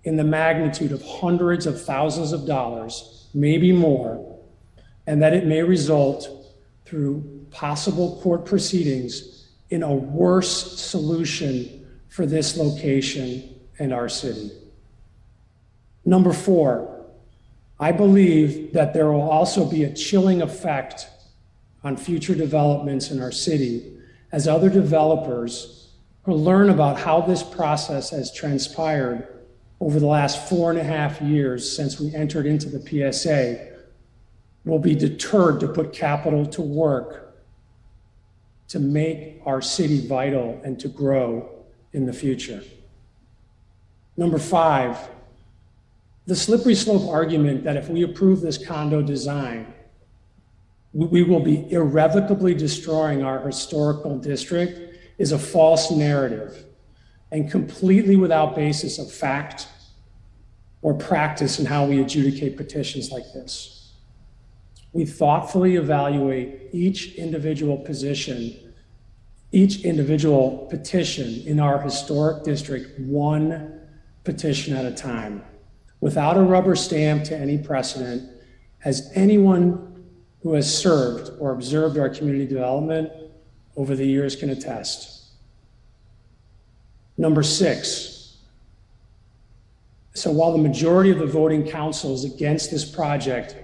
Speaker 8: in the magnitude of hundreds of thousands of dollars, maybe more, and that it may result through possible court proceedings in a worse solution for this location and our city. Number 4, I believe that there will also be a chilling effect on future developments in our city as other developers who learn about how this process has transpired over the last 4.5 years since we entered into the PSA will be deterred to put capital to work to make our city vital and to grow in the future. Number 5, the slippery slope argument that if we approve this condo design, we will be irrevocably destroying our historical district is a false narrative and completely without basis of fact or practice in how we adjudicate petitions like this. We thoughtfully evaluate each individual petition in our historic district, one petition at a time, without a rubber stamp to any precedent, as anyone who has served or observed our community development over the years can attest. Number 6, so while the majority of the voting council is against this project,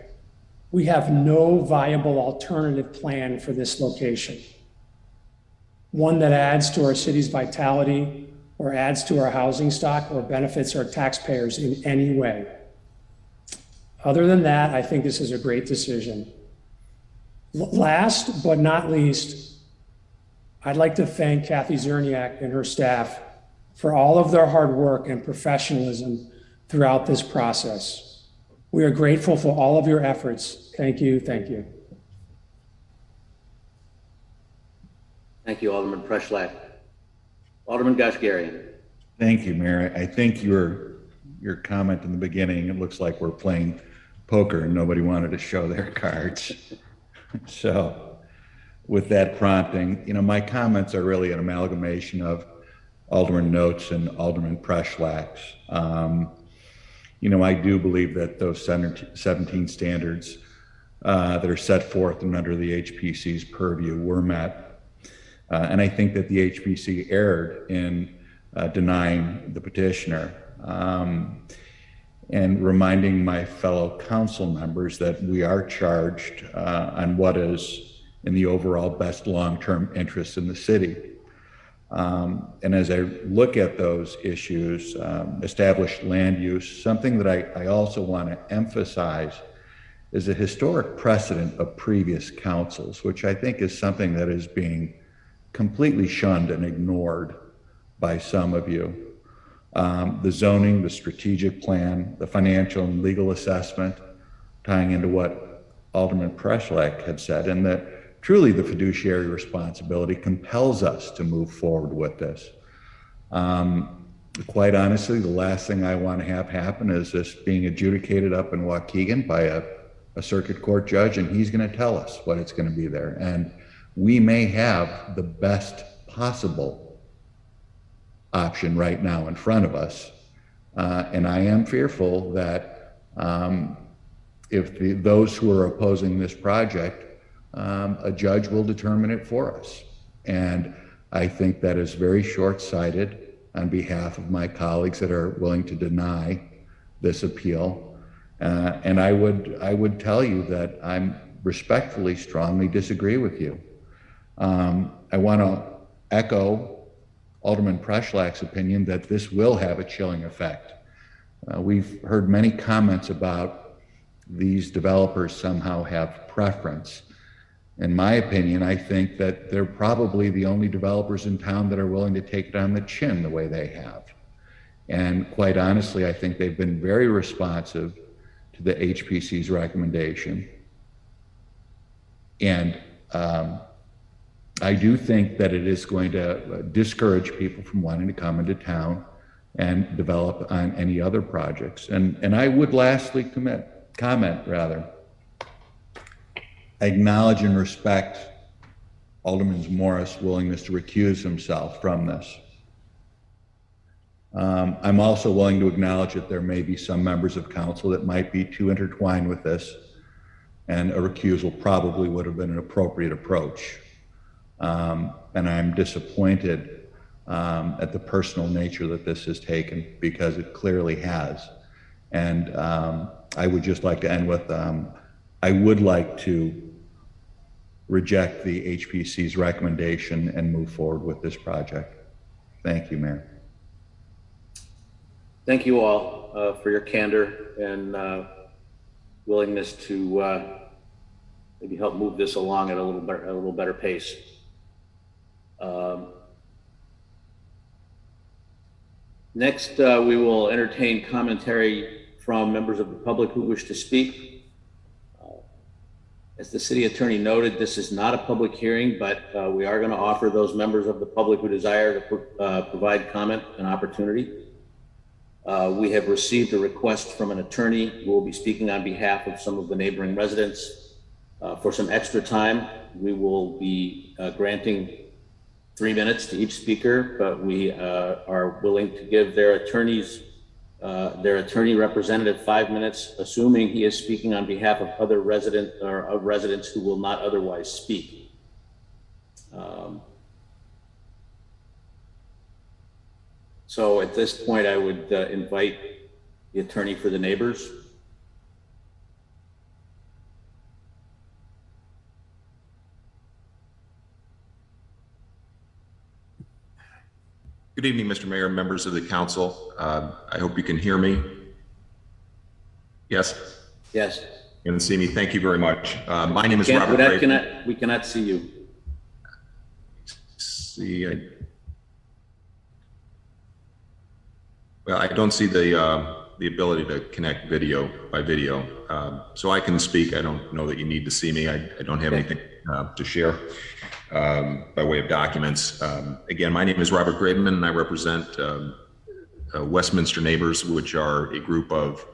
Speaker 8: we have no viable alternative plan for this location. One that adds to our city's vitality or adds to our housing stock or benefits our taxpayers in any way. Other than that, I think this is a great decision. Last but not least, I'd like to thank Kathy Zerniak and her staff for all of their hard work and professionalism throughout this process. We are grateful for all of your efforts. Thank you, thank you.
Speaker 1: Thank you, Alderman Preschlack. Alderman Goshgarian.
Speaker 15: Thank you, Mayor. I think your comment in the beginning, it looks like we're playing poker and nobody wanted to show their cards. So with that prompting, my comments are really an amalgamation of Alderman Notes and Alderman Preschlack's. I do believe that those 17 standards that are set forth and under the HPC's purview were met. And I think that the HPC erred in denying the petitioner and reminding my fellow council members that we are charged on what is in the overall best long-term interest in the city. And as I look at those issues, established land use, something that I also want to emphasize is a historic precedent of previous councils, which I think is something that is being completely shunned and ignored by some of you. The zoning, the strategic plan, the financial and legal assessment, tying into what Alderman Preslak had said, and that truly the fiduciary responsibility compels us to move forward with this. Quite honestly, the last thing I want to have happen is this being adjudicated up in Waukegan by a circuit court judge, and he's going to tell us what it's going to be there. And we may have the best possible option right now in front of us. And I am fearful that if those who are opposing this project, a judge will determine it for us. And I think that is very short-sighted on behalf of my colleagues that are willing to deny this appeal. And I would tell you that I'm respectfully, strongly disagree with you. I want to echo Alderman Preslak's opinion that this will have a chilling effect. We've heard many comments about these developers somehow have preference. In my opinion, I think that they're probably the only developers in town that are willing to take it on the chin the way they have. And quite honestly, I think they've been very responsive to the HPC's recommendation. And I do think that it is going to discourage people from wanting to come into town and develop on any other projects. And I would lastly comment, acknowledge and respect Alderman Morris' willingness to recuse himself from this. I'm also willing to acknowledge that there may be some members of council that might be too intertwined with this, and a recusal probably would have been an appropriate approach. And I'm disappointed at the personal nature that this has taken, because it clearly has. And I would just like to end with, I would like to reject the HPC's recommendation and move forward with this project. Thank you, Mayor.
Speaker 1: Thank you all for your candor and willingness to maybe help move this along at a little better pace. Next, we will entertain commentary from members of the public who wish to speak. As the city attorney noted, this is not a public hearing, but we are going to offer those members of the public who desire to provide comment an opportunity. We have received a request from an attorney who will be speaking on behalf of some of the neighboring residents. For some extra time, we will be granting 3 minutes to each speaker, but we are willing to give their attorney representative 5 minutes, assuming he is speaking on behalf of other residents who will not otherwise speak. So at this point, I would invite the attorney for the neighbors.
Speaker 16: Good evening, Mr. Mayor, members of the council. I hope you can hear me. Yes?
Speaker 1: Yes.
Speaker 16: You can see me. Thank you very much. My name is Robert.
Speaker 1: We cannot see you.
Speaker 16: Well, I don't see the ability to connect video by video. So I can speak. I don't know that you need to see me. I don't have anything to share by way of documents. Again, my name is Robert Graveman, and I represent Westminster Neighbors, which are a group of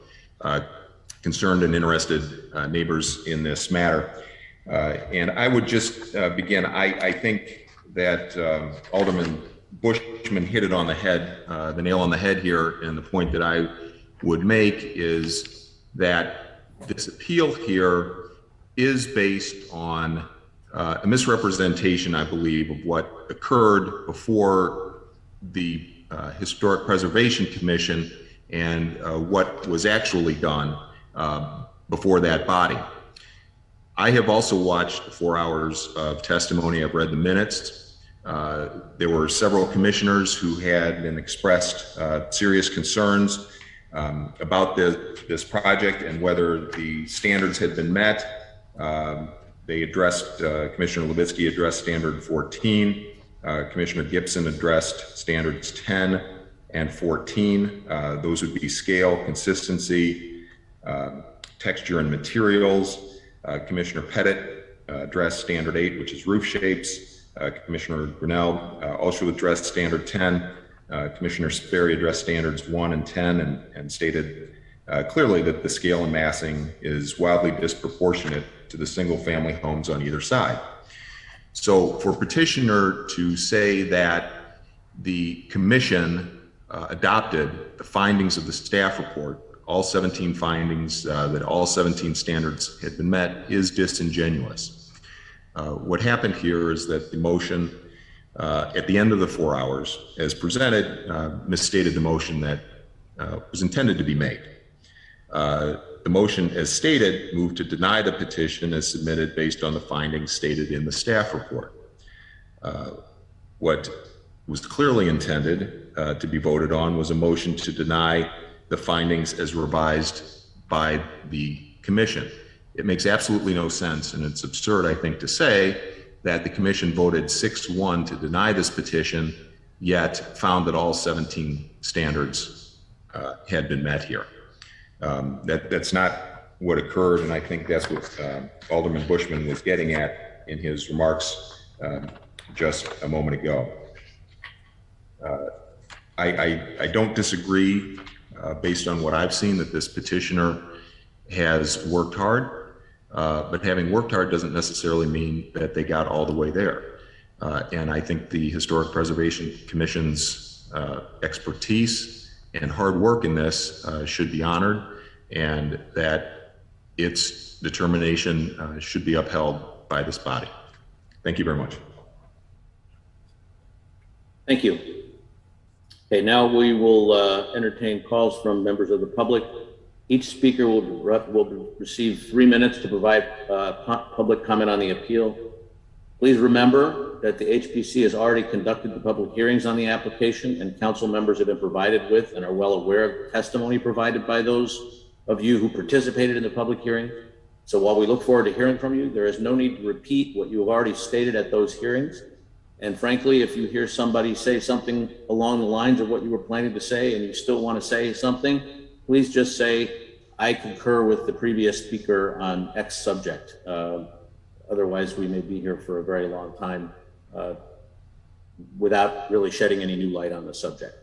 Speaker 16: concerned and interested neighbors in this matter. And I would just begin. I think that Alderman Bushman hit it on the head, the nail on the head here. And the point that I would make is that this appeal here is based on a misrepresentation, I believe, of what occurred before the Historic Preservation Commission and what was actually done before that body. I have also watched 4 hours of testimony. I've read the minutes. There were several commissioners who had and expressed serious concerns about this project and whether the standards had been met. They addressed, Commissioner Levitsky addressed standard 14, Commissioner Gibson addressed standards 10 and 14. Those would be scale, consistency, texture and materials. Commissioner Pettit addressed standard 8, which is roof shapes. Commissioner Grinnell also addressed standard 10. Commissioner Sperry addressed standards 1 and 10 and stated clearly that the scale and massing is wildly disproportionate to the single family homes on either side. So for petitioner to say that the commission adopted the findings of the staff report, all 17 findings, that all 17 standards had been met, is disingenuous. What happened here is that the motion at the end of the 4 hours, as presented, misstated the motion that was intended to be made. The motion, as stated, moved to deny the petition as submitted based on the findings stated in the staff report. What was clearly intended to be voted on was a motion to deny the findings as revised by the commission. It makes absolutely no sense, and it's absurd, I think, to say that the commission voted 6-1 to deny this petition, yet found that all 17 standards had been met here. That's not what occurred, and I think that's what Alderman Bushman was getting at in his remarks just a moment ago. I don't disagree, based on what I've seen, that this petitioner has worked hard, but having worked hard doesn't necessarily mean that they got all the way there. And I think the Historic Preservation Commission's expertise and hard work in this should be honored, and that its determination should be upheld by this body. Thank you very much.
Speaker 1: Thank you. Okay, now we will entertain calls from members of the public. Each speaker will receive 3 minutes to provide public comment on the appeal. Please remember that the HPC has already conducted the public hearings on the application, and council members have been provided with and are well aware of the testimony provided by those of you who participated in the public hearing. So while we look forward to hearing from you, there is no need to repeat what you have already stated at those hearings. And frankly, if you hear somebody say something along the lines of what you were planning to say and you still want to say something, please just say, I concur with the previous speaker on X subject. Otherwise, we may be here for a very long time without really shedding any new light on the subject.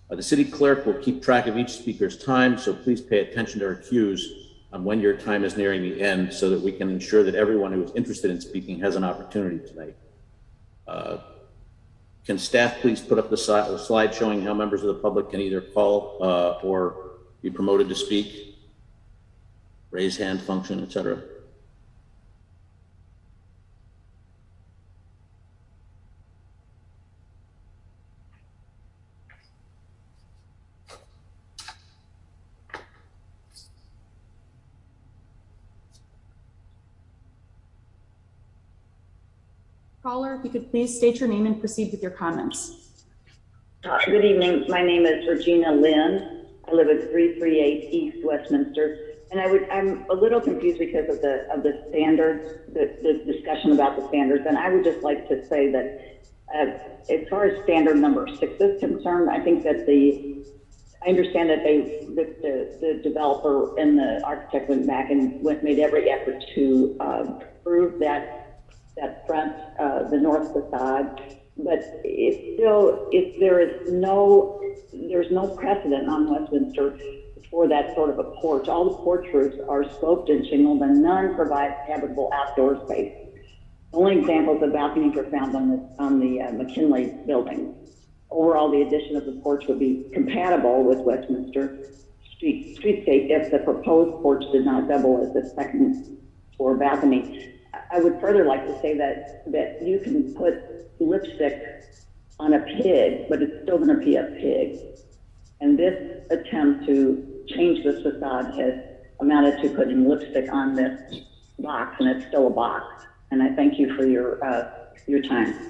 Speaker 1: The city clerk will keep track of each speaker's time, so please pay attention to our cues on when your time is nearing the end so that we can ensure that everyone who is interested in speaking has an opportunity tonight. Can staff please put up the slide showing how members of the public can either call or be promoted to speak, raise hand function, etc.
Speaker 17: Caller, if you could please state your name and proceed with your comments.
Speaker 18: Good evening. My name is Regina Lynn. I live at 338 East Westminster, and I'm a little confused because of the standards, the discussion about the standards. And I would just like to say that as far as standard number 6 is concerned, I think that I understand that the developer and the architect went back and made every effort to prove that front, the north facade, but there's no precedent on Westminster for that sort of a porch. All the porch roofs are sloped and shingled, and none provide habitable outdoor space. The only examples of balconies are found on the Mckinley building. Overall, the addition of the porch would be compatible with Westminster streetscape if the proposed porch did not double as a second floor balcony. I would further like to say that you can put lipstick on a pig, but it's still going to be a pig. And this attempt to change this facade has amounted to putting lipstick on this box, and it's still a box. And I thank you for your time.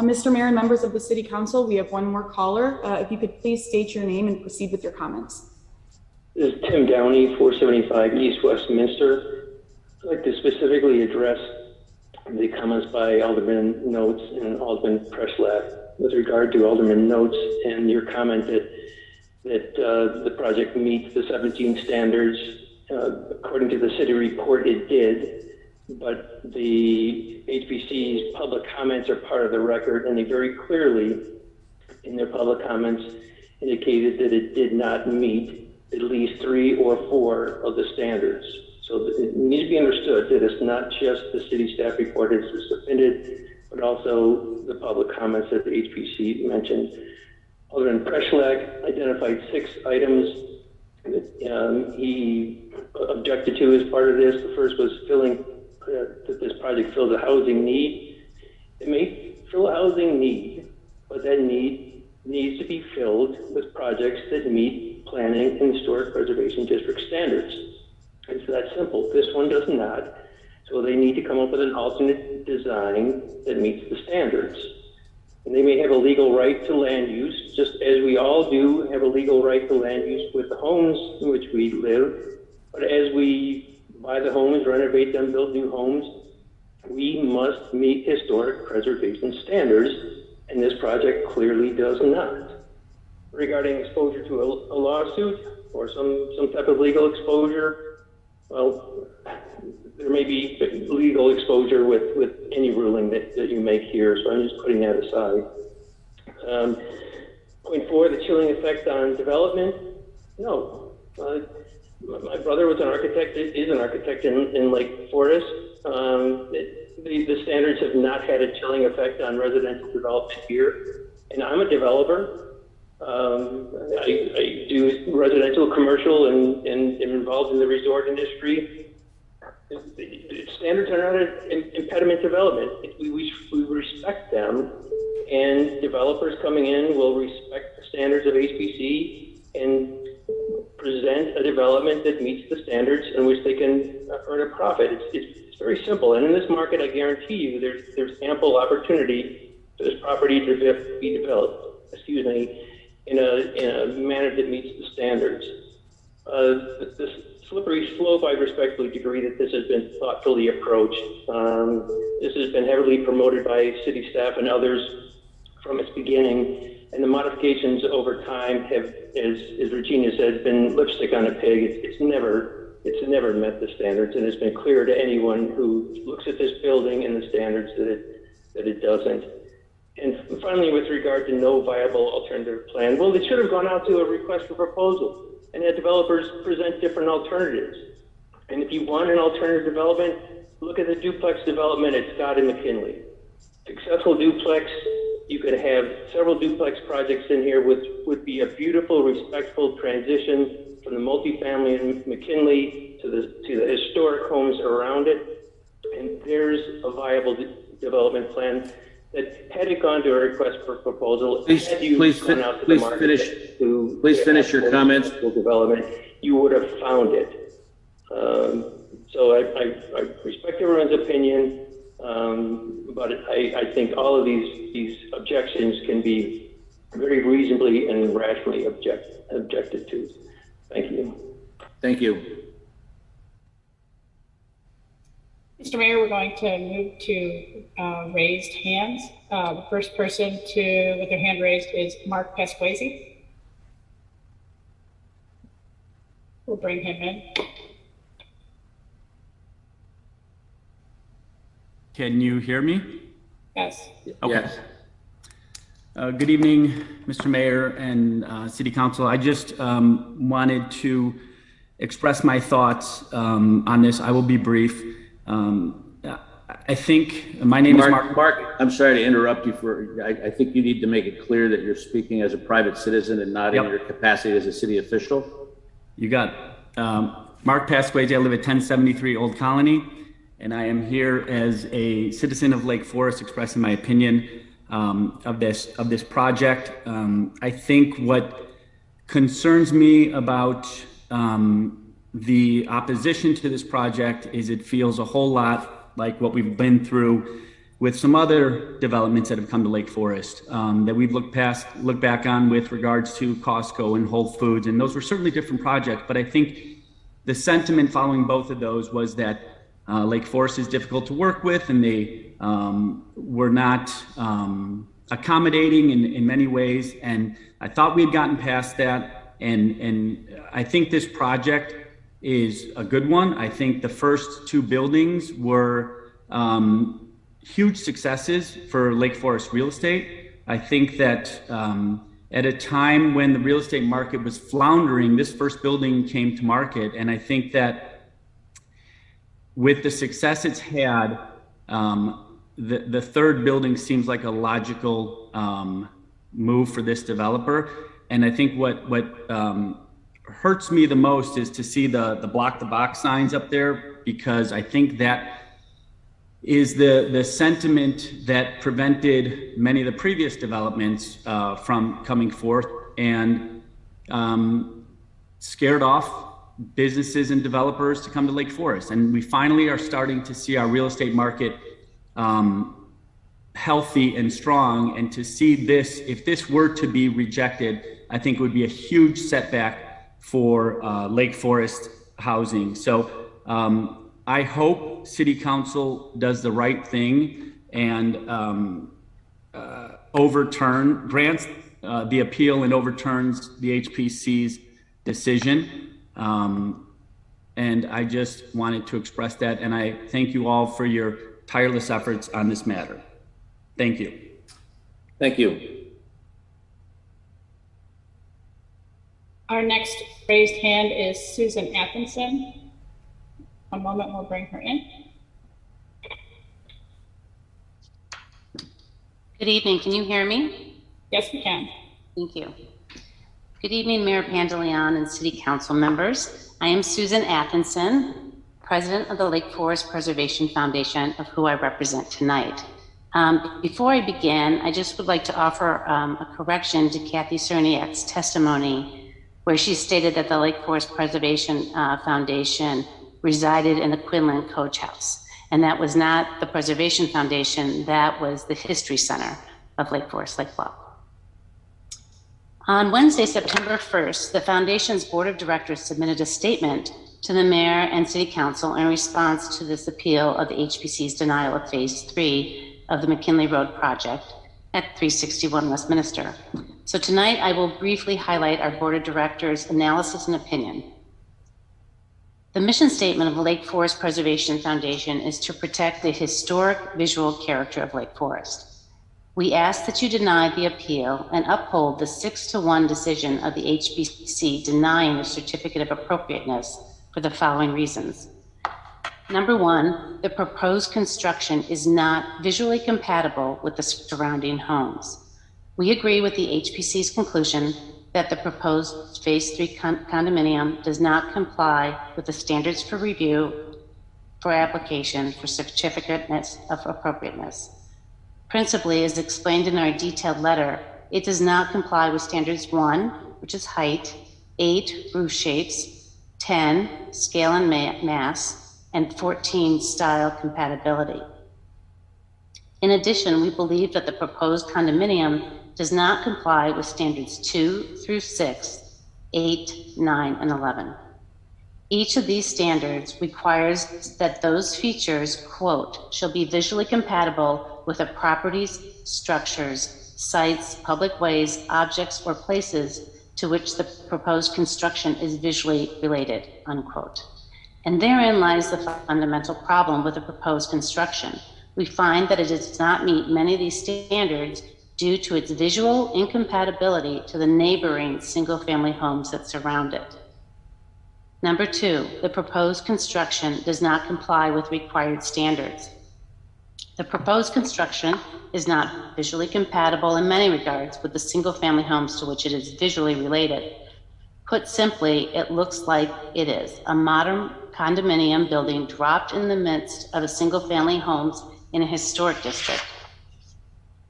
Speaker 17: Mr. Mayor and members of the City Council, we have one more caller. If you could please state your name and proceed with your comments.
Speaker 19: This is Tim Downey, 475 East Westminster. I'd like to specifically address the comments by Alderman Notes and Alderman Preschlack with regard to Alderman Notes and your comment that the project meets the 17 standards. According to the city report, it did, but the HPC's public comments are part of the record, and they very clearly, in their public comments, indicated that it did not meet at least 3 or 4 of the standards. So it needs to be understood that it's not just the city staff report is submitted, but also the public comments that the HPC mentioned. Alderman Preschlack identified 6 items that he objected to as part of this. The first was that this project fills a housing need. It may fill a housing need, but that need needs to be filled with projects that meet planning and historic preservation district standards. It's that simple. This one does not. So they need to come up with an alternate design that meets the standards. And they may have a legal right to land use, just as we all do have a legal right to land use with the homes in which we live. But as we buy the homes, renovate them, build new homes, we must meet historic preservation standards, and this project clearly does not. Regarding exposure to a lawsuit or some type of legal exposure, well, there may be legal exposure with any ruling that you make here, so I'm just putting that aside. Point 4, the chilling effect on development. No, my brother was an architect, is an architect in Lake Forest. The standards have not had a chilling effect on residential development here, and I'm a developer. I do residential, commercial, and am involved in the resort industry. The standards are not an impediment to development. We respect them, and developers coming in will respect the standards of HPC and present a development that meets the standards in which they can earn a profit. It's very simple, and in this market, I guarantee you, there's ample opportunity for this property to be developed. Excuse me. In a manner that meets the standards. The slippery slope, I respectfully agree that this has been thoughtfully approached. This has been heavily promoted by city staff and others from its beginning, and the modifications over time have, as Regina said, been lipstick on a pig. It's never met the standards, and it's been clear to anyone who looks at this building and the standards that it doesn't. And finally, with regard to no viable alternative plan, well, it should have gone out to a request for proposal and had developers present different alternatives. And if you want an alternative development, look at the duplex development at Scott and McKinley. Successful duplex, you could have several duplex projects in here, which would be a beautiful, respectful transition from the multifamily in McKinley to the historic homes around it. And there's a viable development plan that had it gone to a request for proposal,
Speaker 1: please finish your comments.
Speaker 19: Development, you would have found it. So I respect everyone's opinion, but I think all of these objections can be very reasonably and rationally objected to. Thank you.
Speaker 1: Thank you.
Speaker 2: Mr. Mayor, we're going to move to raised hands. The first person with their hand raised is Mark Pasquesi. We'll bring him in.
Speaker 20: Can you hear me?
Speaker 2: Yes.
Speaker 20: Okay.
Speaker 1: Yes.
Speaker 20: Good evening, Mr. Mayor and City Council. I just wanted to express my thoughts on this. I will be brief. I think my name is Mark.
Speaker 1: Mark, I'm sorry to interrupt you I think you need to make it clear that you're speaking as a private citizen and not in your capacity as a city official.
Speaker 20: You got it. Mark Pasquesi. I live at 1073 Old Colony, and I am here as a citizen of Lake Forest expressing my opinion of this project. I think what concerns me about the opposition to this project is it feels a whole lot like what we've been through with some other developments that have come to Lake Forest that we've looked back on with regards to Costco and Whole Foods, and those were certainly different projects. But I think the sentiment following both of those was that Lake Forest is difficult to work with, and they were not accommodating in many ways. And I thought we had gotten past that, and I think this project is a good one. I think the first two buildings were huge successes for Lake Forest real estate. I think that at a time when the real estate market was floundering, this first building came to market. And I think that with the success it's had, the third building seems like a logical move for this developer. And I think what hurts me the most is to see the block the box signs up there, because I think that is the sentiment that prevented many of the previous developments from coming forth, and scared off businesses and developers to come to Lake Forest. And we finally are starting to see our real estate market healthy and strong. And to see this, if this were to be rejected, I think it would be a huge setback for Lake Forest housing. So I hope City Council does the right thing and grants the appeal and overturns the HPC's decision. And I just wanted to express that. And I thank you all for your tireless efforts on this matter. Thank you.
Speaker 1: Thank you.
Speaker 2: Our next raised hand is Susan Athensen. One moment, we'll bring her in.
Speaker 21: Good evening, can you hear me?
Speaker 2: Yes, we can.
Speaker 21: Thank you. Good evening, Mayor Pandeleon and City Council members. I am Susan Athensen, President of the Lake Forest Preservation Foundation, of who I represent tonight. Before I begin, I just would like to offer a correction to Kathy Cerniak's testimony, where she stated that the Lake Forest Preservation Foundation resided in the Quinlan Coach House. And that was not the Preservation Foundation, that was the History Center of Lake Forest, Lake Bluff. On Wednesday, September 1st, the Foundation's Board of Directors submitted a statement to the Mayor and City Council in response to this appeal of the HPC's denial of Phase 3 of the McKinley Road project at 361 Westminster. So tonight I will briefly highlight our Board of Directors' analysis and opinion. The mission statement of the Lake Forest Preservation Foundation is to protect the historic visual character of Lake Forest. We ask that you deny the appeal and uphold the 6-1 decision of the HBC denying the certificate of appropriateness for the following reasons. Number one, the proposed construction is not visually compatible with the surrounding homes. We agree with the HPC's conclusion that the proposed Phase 3 condominium does not comply with the standards for review for application for certificate of appropriateness. Principally, as explained in our detailed letter, it does not comply with standards 1, which is height, 8, roof shapes, 10, scale and mass, and 14, style compatibility. In addition, we believe that the proposed condominium does not comply with standards 2 through 6, 8, 9, and 11. Each of these standards requires that those features, quote, shall be visually compatible with the properties, structures, sites, public ways, objects, or places to which the proposed construction is visually related, unquote. And therein lies the fundamental problem with the proposed construction. We find that it does not meet many of these standards due to its visual incompatibility to the neighboring single-family homes that surround it. Number two, the proposed construction does not comply with required standards. The proposed construction is not visually compatible in many regards with the single-family homes to which it is visually related. Put simply, it looks like it is a modern condominium building dropped in the midst of a single-family homes in a historic district.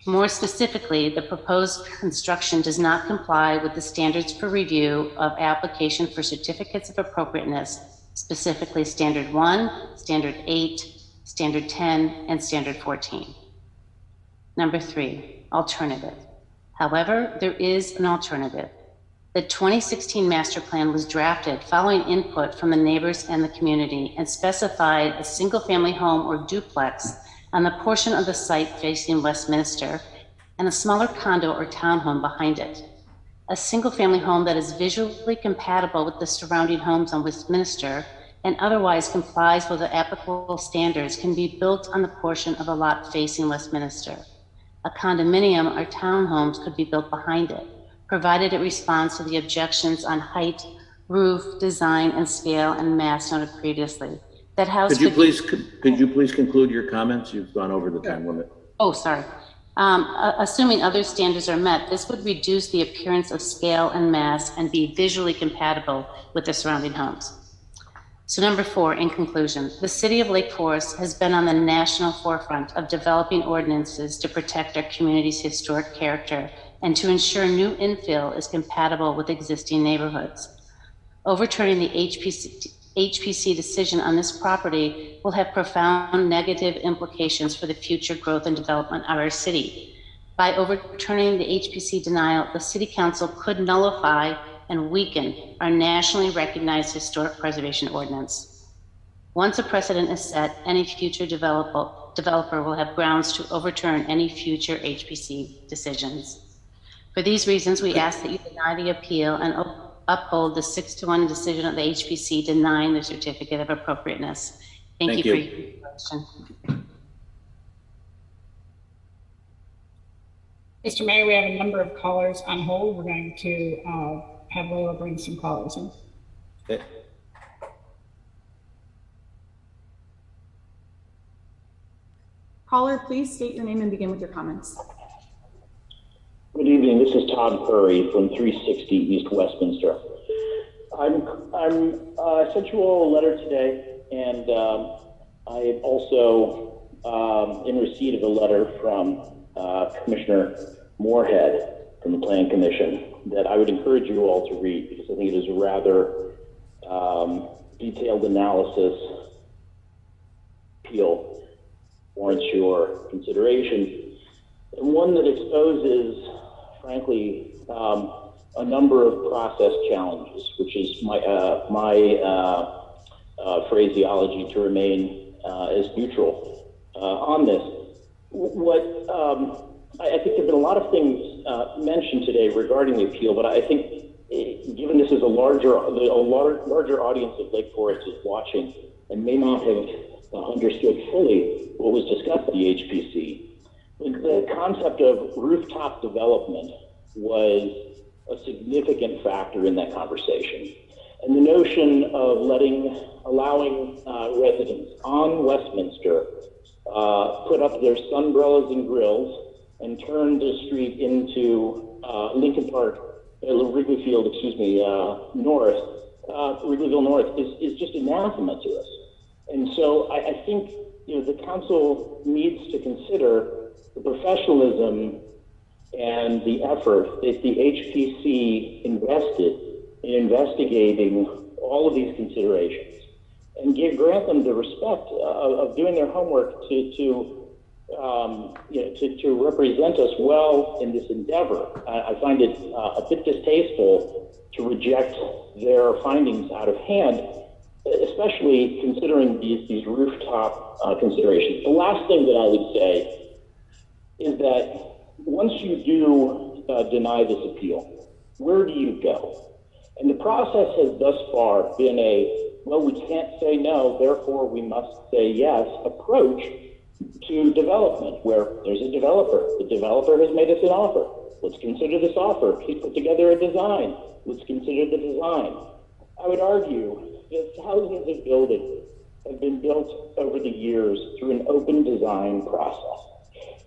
Speaker 21: More specifically, the proposed construction does not comply with the standards for review of application for certificates of appropriateness, specifically Standard 1, Standard 8, Standard 10, and Standard 14. Number 3, alternative. However, there is an alternative. The 2016 master plan was drafted following input from the neighbors and the community and specified a single-family home or duplex on the portion of the site facing Westminster and a smaller condo or townhome behind it. A single-family home that is visually compatible with the surrounding homes on Westminster and otherwise complies with the applicable standards can be built on the portion of a lot facing Westminster. A condominium or townhomes could be built behind it, provided it responds to the objections on height, roof, design, and scale and mass noted previously. That house
Speaker 1: could you please conclude your comments? You've gone over the time limit.
Speaker 21: Oh, sorry. Assuming other standards are met, this would reduce the appearance of scale and mass and be visually compatible with the surrounding homes. So number 4, in conclusion, the city of Lake Forest has been on the national forefront of developing ordinances to protect our community's historic character and to ensure new infill is compatible with existing neighborhoods. Overturning the HPC decision on this property will have profound negative implications for the future growth and development of our city. By overturning the HPC denial, the City Council could nullify and weaken our nationally recognized historic preservation ordinance. Once a precedent is set, any future developer will have grounds to overturn any future HPC decisions. For these reasons, we ask that you deny the appeal and uphold the 6-1 decision of the HPC denying the certificate of appropriateness. Thank you for your question.
Speaker 2: Mr. Mayor, we have a number of callers on hold. We're going to have Lola bring some callers in.
Speaker 1: Okay.
Speaker 17: Caller, please state your name and begin with your comments.
Speaker 4: Good evening. This is Todd Curry from 360 East Westminster. I sent you all a letter today, and I am also in receipt of a letter from Commissioner Moorhead from the Planning Commission that I would encourage you all to read, because I think it is a rather detailed analysis. Appeal warrants your consideration, and one that exposes, frankly, a number of process challenges, which is my phraseology to remain as neutral on this. I think there have been a lot of things mentioned today regarding the appeal, but I think, given this is a larger audience of Lake Forest is watching and may not have understood fully what was discussed at the HPC, the concept of rooftop development was a significant factor in that conversation. And the notion of allowing residents on Westminster put up their sunbrellas and grills and turn the street into Lincoln Park, Wrigleyville North is just anathema to us. And so I think the council needs to consider the professionalism and the effort that the HPC invested in investigating all of these considerations, and grant them the respect of doing their homework to represent us well in this endeavor. I find it a bit distasteful to reject their findings out of hand, especially considering these rooftop considerations. The last thing that I would say is that once you do deny this appeal, where do you go? And the process has thus far been we can't say no, therefore we must say yes approach to development, where there's a developer. The developer has made us an offer. Let's consider this offer. He's put together a design. Let's consider the design. I would argue that thousands of buildings have been built over the years through an open design process.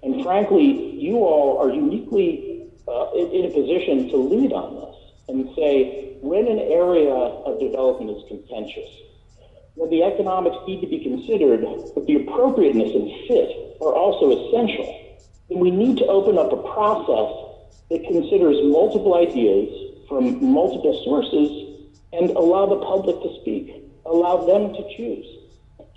Speaker 4: And frankly, you all are uniquely in a position to lead on this and say, when an area of development is contentious, when the economics need to be considered, but the appropriateness and fit are also essential, then we need to open up a process that considers multiple ideas from multiple sources and allow the public to speak, allow them to choose.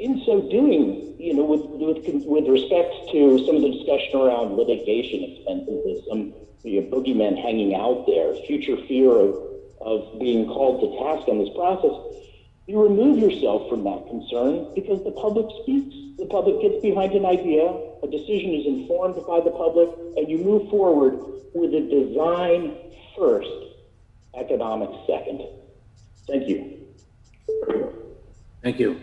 Speaker 4: in so doing, with respect to some of the discussion around litigation expenses, there's some boogeyman hanging out there, future fear of being called to task on this process, you remove yourself from that concern because the public speaks. The public gets behind an idea, a decision is informed by the public, and you move forward with a design first, economics second. Thank you.
Speaker 1: Thank you.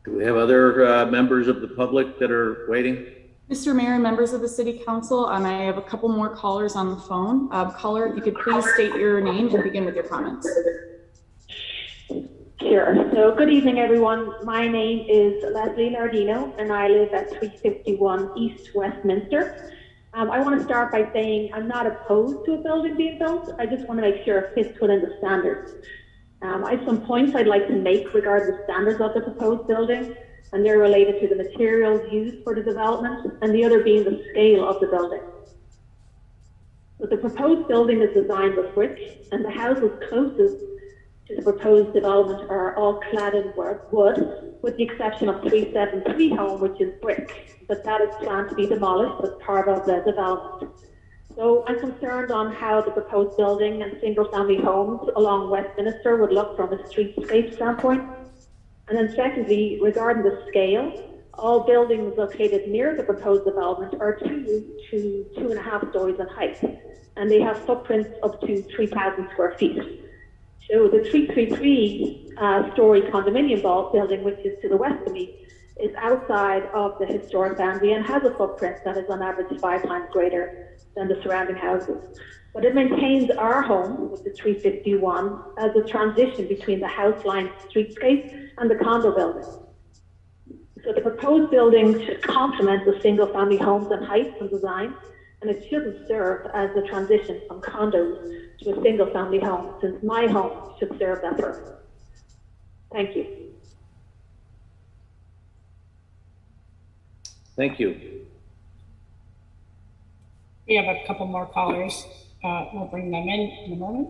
Speaker 1: Do we have other members of the public that are waiting?
Speaker 17: Mr. Mayor and members of the City Council, I have a couple more callers on the phone. Caller, if you could please state your name and begin with your comments.
Speaker 5: Sure. So good evening, everyone. My name is Leslie Nardino, and I live at 351 East Westminster. I want to start by saying I'm not opposed to a building being built. I just want to make sure it fits within the standards. I have some points I'd like to make regarding the standards of the proposed building, and they're related to the materials used for the development, and the other being the scale of the building. So the proposed building is designed with brick, and the houses closest to the proposed development are all clad in wood, with the exception of 373 home, which is brick, but that is planned to be demolished as part of the development. So I'm concerned on how the proposed building and single-family homes along Westminster would look from a streetscape standpoint. And then secondly, regarding the scale, all buildings located near the proposed development are 2 to 2.5 stories in height, and they have footprints up to 3,000 square feet. So the 333 story condominium building, which is to the west of me, is outside of the historic boundary and has a footprint that is on average 5 times greater than the surrounding houses. But it maintains our home, with the 351, as a transition between the house-lined streetscape and the condo building. So the proposed building should complement the single-family homes in height and design, and it shouldn't serve as a transition from condos to a single-family home, since my home should serve that purpose. Thank you.
Speaker 1: Thank you.
Speaker 2: We have a couple more callers. We'll bring them in a moment.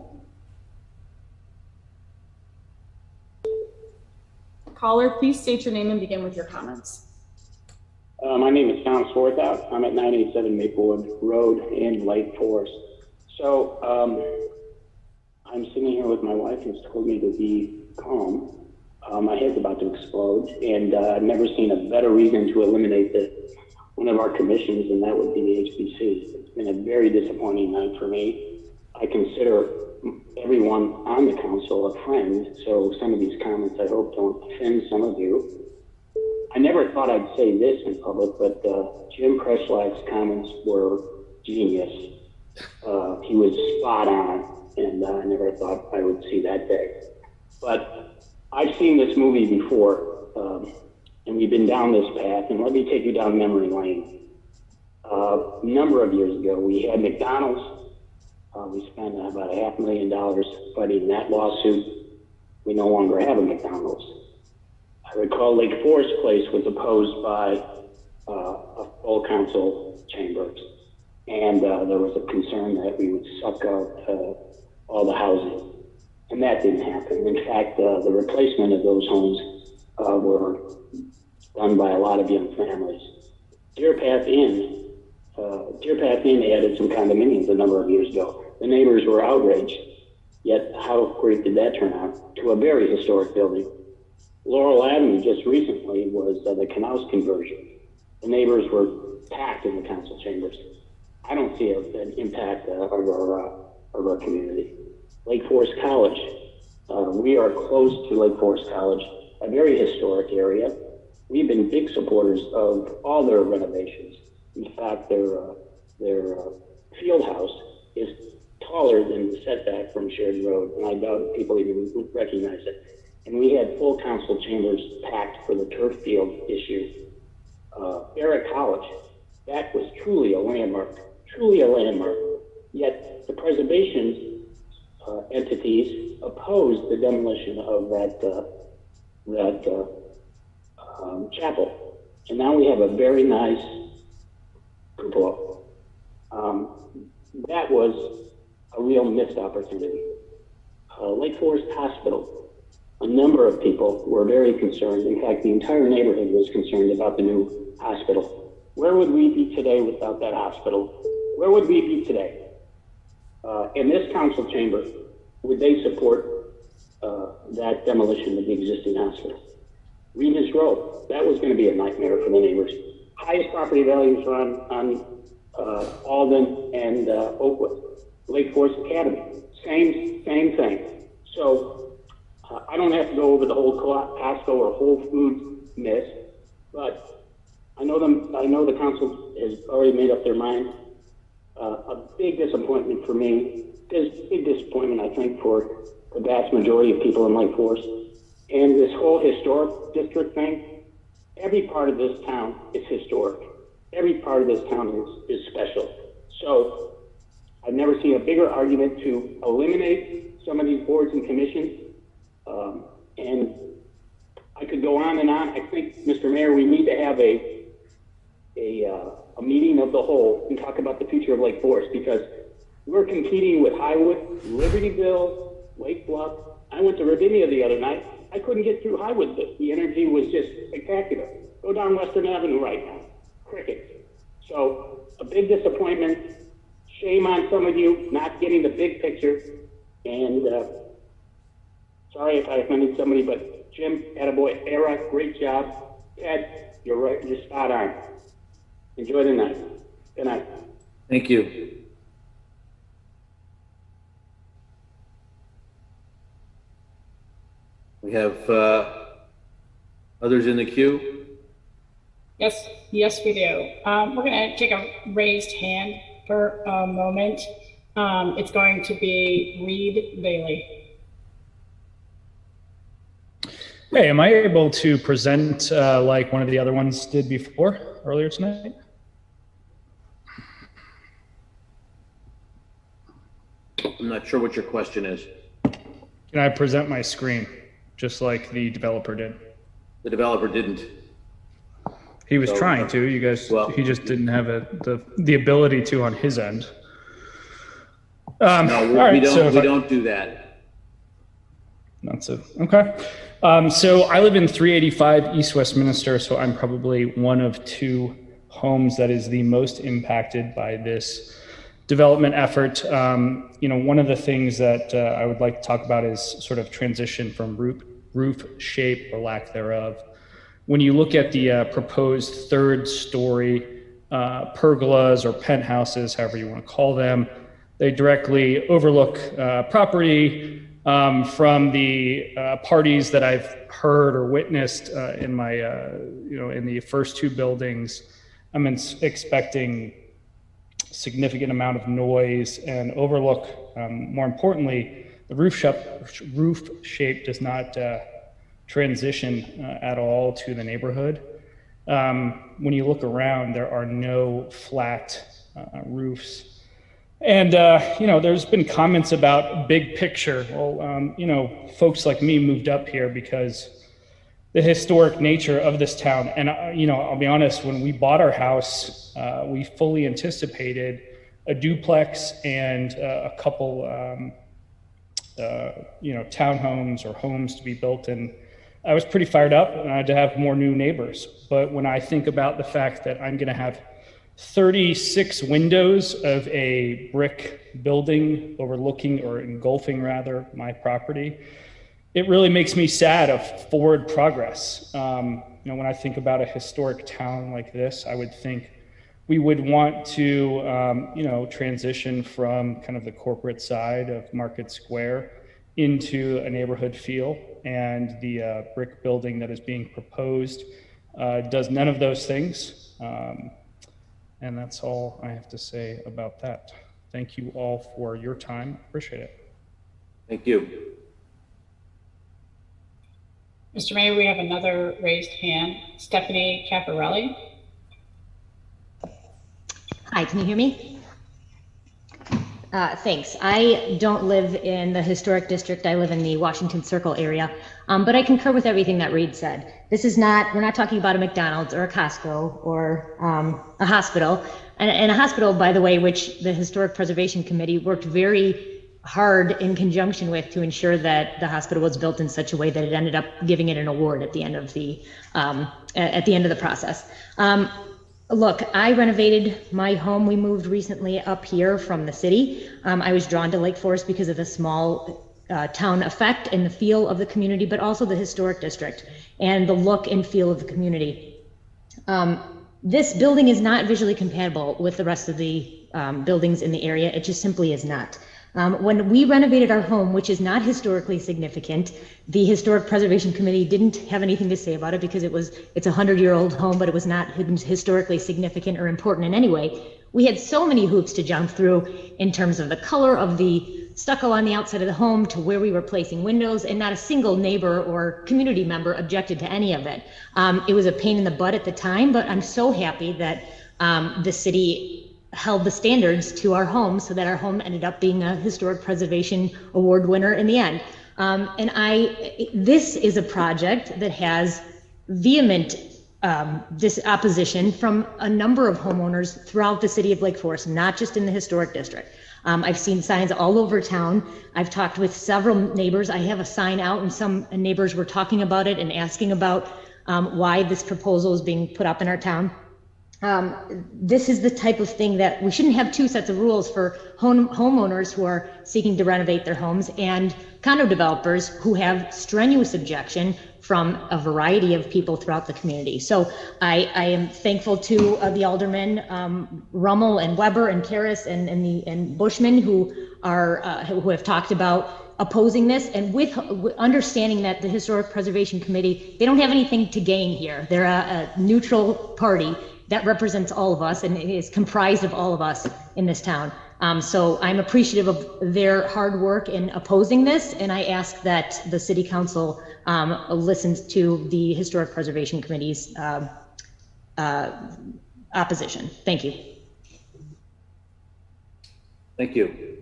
Speaker 17: Caller, please state your name and begin with your comments.
Speaker 22: My name is Tom Swarthout. I'm at 987 Maplewood Road in Lake Forest. So I'm sitting here with my wife, who's told me to be calm. My head's about to explode, and I've never seen a better reason to eliminate one of our commissions, and that would be the HPC. It's been a very disappointing night for me. I consider everyone on the council a friend, so some of these comments I hope don't offend some of you. I never thought I'd say this in public, but Jim Preslack's comments were genius. He was spot on, and I never thought I would see that day. But I've seen this movie before, and we've been down this path, and let me take you down memory lane. A number of years ago, we had McDonald's. We spent about $500,000 fighting that lawsuit. We no longer have a McDonald's. I recall Lake Forest Place was opposed by a full council chambers, and there was a concern that we would suck out all the housing, and that didn't happen. In fact, the replacement of those homes were done by a lot of young families. Deer Path Inn added some condominiums a number of years ago. The neighbors were outraged, yet how great did that turn out? To a very historic building. Laurel Avenue just recently was the canals conversion. The neighbors were packed in the council chambers. I don't see an impact of our community. Lake Forest College. We are close to Lake Forest College, a very historic area. We've been big supporters of all their renovations. In fact, their field house is taller than the setback from Sheridan Road, and I doubt people even recognize it. And we had full council chambers packed for the turf field issue. Barrett College, that was truly a landmark, yet the preservation entities opposed the demolition of that chapel. And now we have a very nice cupola. That was a real missed opportunity. Lake Forest Hospital, a number of people were very concerned. In fact, the entire neighborhood was concerned about the new hospital. Where would we be today without that hospital? Where would we be today? In this council chamber, would they support that demolition of the existing hospital? Regis Road, that was going to be a nightmare for the neighbors. Highest property values are on Alden and Oakwood. Lake Forest Academy, same thing. So I don't have to go over the whole Costco or Whole Foods miss, but I know the council has already made up their mind. A big disappointment for me. There's big disappointment, I think, for the vast majority of people in Lake Forest. And this whole historic district thing, every part of this town is historic. Every part of this town is special. So I've never seen a bigger argument to eliminate some of these boards and commissions. And I could go on and on. I think, Mr. Mayor, we need to have a meeting of the whole and talk about the future of Lake Forest, because we're competing with Highwood, Libertyville, Lake Bluff. I went to Ravinia the other night. I couldn't get through Highwood. The energy was just spectacular. Go down Western Avenue right now. Crickets. So a big disappointment. Shame on some of you not getting the big picture. And sorry if I offended somebody, but Jim, attaboy, Era, great job. Ted, you're right, you're spot on. Enjoy the night. Good night.
Speaker 1: Thank you. We have others in the queue.
Speaker 2: Yes, we do. We're going to take a raised hand for a moment. It's going to be Reed Bailey.
Speaker 6: Hey, am I able to present like one of the other ones did before, earlier tonight?
Speaker 1: I'm not sure what your question is.
Speaker 6: Can I present my screen, just like the developer did?
Speaker 1: The developer didn't.
Speaker 6: He was trying to. You guys, he just didn't have the ability to on his end.
Speaker 1: No, we don't do that.
Speaker 6: Not so. Okay. So I live in 385 East Westminster, so I'm probably one of two homes that is the most impacted by this development effort. One of the things that I would like to talk about is sort of transition from roof shape or lack thereof. When you look at the proposed third story pergolas or penthouses, however you want to call them, they directly overlook property. From the parties that I've heard or witnessed in my, in the first two buildings, I'm expecting significant amount of noise and overlook. More importantly, the roof shape does not transition at all to the neighborhood. When you look around, there are no flat roofs. And, there's been comments about big picture. Well, folks like me moved up here because the historic nature of this town. And, I'll be honest, when we bought our house, we fully anticipated a duplex and a couple, townhomes or homes to be built. And I was pretty fired up and I had to have more new neighbors. But when I think about the fact that I'm going to have 36 windows of a brick building overlooking or engulfing rather my property, it really makes me sad of forward progress. When I think about a historic town like this, I would think we would want to, transition from kind of the corporate side of Market Square into a neighborhood feel. And the brick building that is being proposed does none of those things. And that's all I have to say about that. Thank you all for your time. Appreciate it.
Speaker 1: Thank you.
Speaker 2: Mr. Mayor, we have another raised hand. Stephanie Caparelli.
Speaker 7: Hi, can you hear me? Thanks. I don't live in the historic district. I live in the Washington Circle area. But I concur with everything that Reed said. we're not talking about a McDonald's or a Costco or a hospital. And a hospital, by the way, which the Historic Preservation Committee worked very hard in conjunction with to ensure that the hospital was built in such a way that it ended up giving it an award at the end of the process. Look, I renovated my home. We moved recently up here from the city. I was drawn to Lake Forest because of the small town effect and the feel of the community, but also the historic district and the look and feel of the community. This building is not visually compatible with the rest of the buildings in the area. It just simply is not. When we renovated our home, which is not historically significant, the Historic Preservation Committee didn't have anything to say about it because it's a 100-year-old home, but it was not historically significant or important in any way. We had so many hoops to jump through in terms of the color of the stucco on the outside of the home to where we were placing windows, and not a single neighbor or community member objected to any of it. It was a pain in the butt at the time, but I'm so happy that the city held the standards to our home so that our home ended up being a Historic Preservation Award winner in the end. This is a project that has vehement opposition from a number of homeowners throughout the city of Lake Forest, not just in the historic district. I've seen signs all over town. I've talked with several neighbors. I have a sign out, and some neighbors were talking about it and asking about why this proposal is being put up in our town. This is the type of thing that we shouldn't have two sets of rules for homeowners who are seeking to renovate their homes and condo developers who have strenuous objection from a variety of people throughout the community. So I am thankful to the aldermen, Rummel and Weber and Karras and Bushman who have talked about opposing this, and with understanding that the Historic Preservation Committee, they don't have anything to gain here. They're a neutral party that represents all of us and is comprised of all of us in this town. So I'm appreciative of their hard work in opposing this, and I ask that the City Council listens to the Historic Preservation Committee's opposition. Thank you.
Speaker 1: Thank you.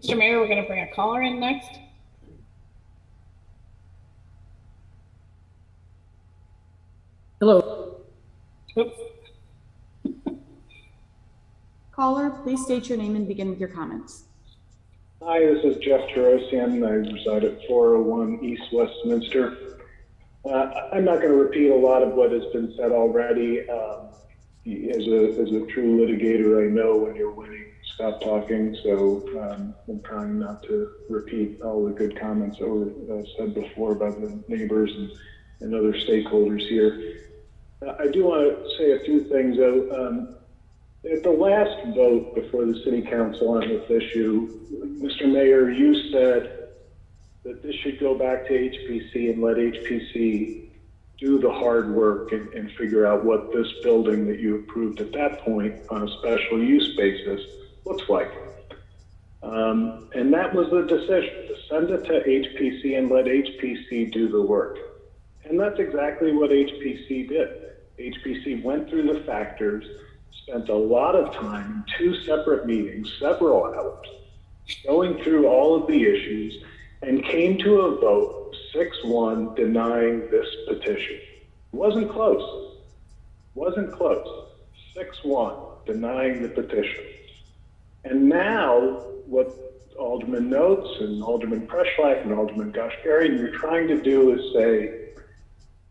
Speaker 2: Mr. Mayor, we're going to bring a caller in next.
Speaker 9: Hello.
Speaker 2: Oops.
Speaker 17: Caller, please state your name and begin with your comments.
Speaker 9: Hi, this is Jeff Terosian. I reside at 401 East Westminster. I'm not going to repeat a lot of what has been said already. As a true litigator, I know when you're winning, stop talking. So I'm trying not to repeat all the good comments that were said before by the neighbors and other stakeholders here. I do want to say a few things, though. At the last vote before the City Council on this issue, Mr. Mayor, you said that this should go back to HPC and let HPC do the hard work and figure out what this building that you approved at that point on a special use basis looks like. And that was the decision, to send it to HPC and let HPC do the work. And that's exactly what HPC did. HPC went through the factors, spent a lot of time in two separate meetings, several hours, going through all of the issues, and came to a vote 6-1 denying this petition. It wasn't close. Wasn't close. 6-1 denying the petition. And now what Alderman Notes and Alderman Preschlack and Alderman Goshgarian you're trying to do is say,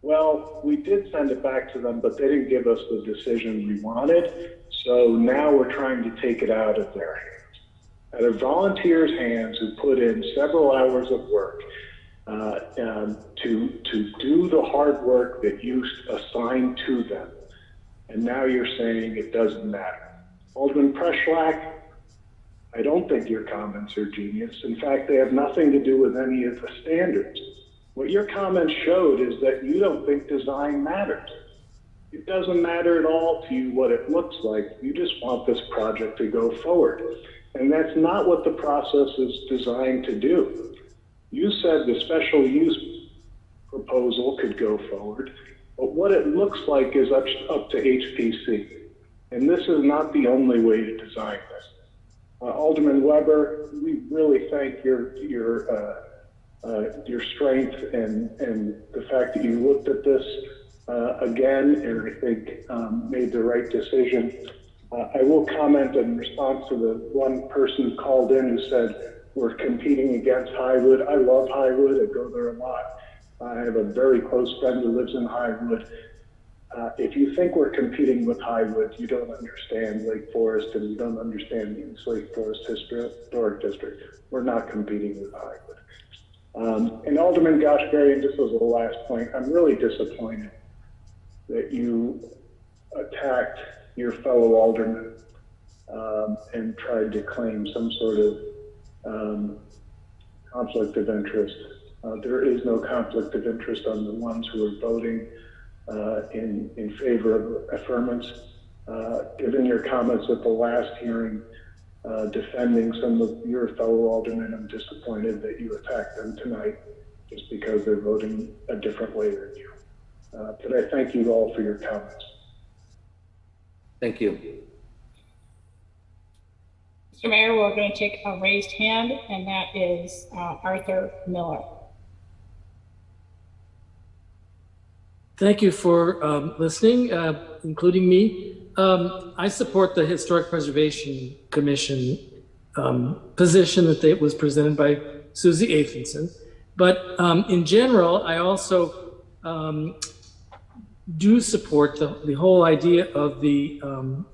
Speaker 9: well, we did send it back to them, but they didn't give us the decision we wanted. So now we're trying to take it out of their hands, out of volunteers' hands who put in several hours of work to do the hard work that you assigned to them. And now you're saying it doesn't matter. Alderman Preschlack, I don't think your comments are genius. In fact, they have nothing to do with any of the standards. What your comments showed is that you don't think design matters. It doesn't matter at all to you what it looks like. You just want this project to go forward. And that's not what the process is designed to do. You said the special use proposal could go forward, but what it looks like is up to HPC. And this is not the only way to design this. Alderman Weber, we really thank your strength and the fact that you looked at this again, and I think made the right decision. I will comment in response to the one person who called in who said we're competing against Highwood. I love Highwood. I go there a lot. I have a very close friend who lives in Highwood. If you think we're competing with Highwood, you don't understand Lake Forest and you don't understand the East Lake Forest Historic District. We're not competing with Highwood. And Alderman Goshberry, and this was the last point, I'm really disappointed that you attacked your fellow alderman and tried to claim some sort of conflict of interest. There is no conflict of interest on the ones who are voting in favor of affirmance. Given your comments at the last hearing, defending some of your fellow aldermen, I'm disappointed that you attacked them tonight just because they're voting a different way than you. But I thank you all for your comments.
Speaker 1: Thank you.
Speaker 2: Mr. Mayor, we're going to take a raised hand, and that is Arthur Miller.
Speaker 10: Thank you for listening, including me. I support the Historic Preservation Commission position that was presented by Susie Athensen. But in general, I also do support the whole idea of the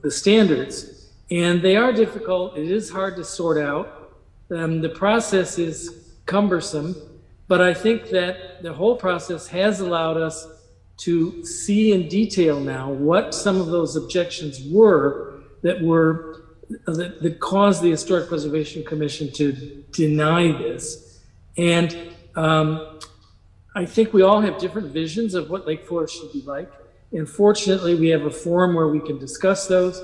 Speaker 10: standards. And they are difficult. It is hard to sort out. The process is cumbersome, but I think that the whole process has allowed us to see in detail now what some of those objections were that caused the Historic Preservation Commission to deny this. And I think we all have different visions of what Lake Forest should be like. And fortunately, we have a forum where we can discuss those.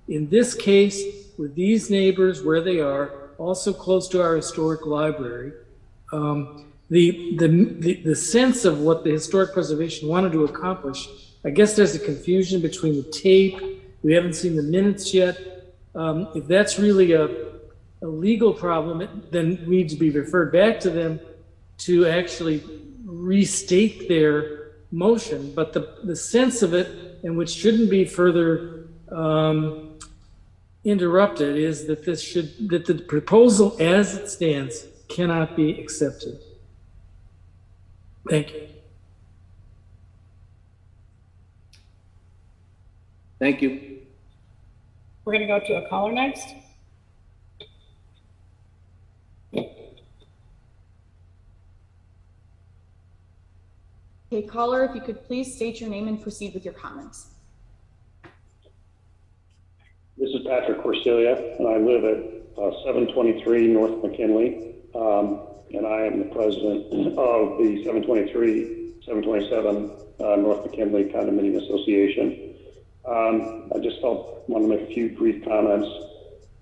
Speaker 10: In this case, with these neighbors where they are, also close to our historic library, the sense of what the Historic Preservation wanted to accomplish, I guess there's a confusion between the tape. We haven't seen the minutes yet. If that's really a legal problem, it then needs to be referred back to them to actually restate their motion. But the sense of it, and which shouldn't be further interrupted, is that that the proposal as it stands cannot be accepted. Thank you.
Speaker 1: Thank you.
Speaker 2: We're going to go to a caller next.
Speaker 17: Okay, caller, if you could please state your name and proceed with your comments.
Speaker 22: This is Patrick Corsilia, and I live at 723 North McKinley, and I am the president of the 727 North McKinley Condominium Association. I just want to make a few brief comments.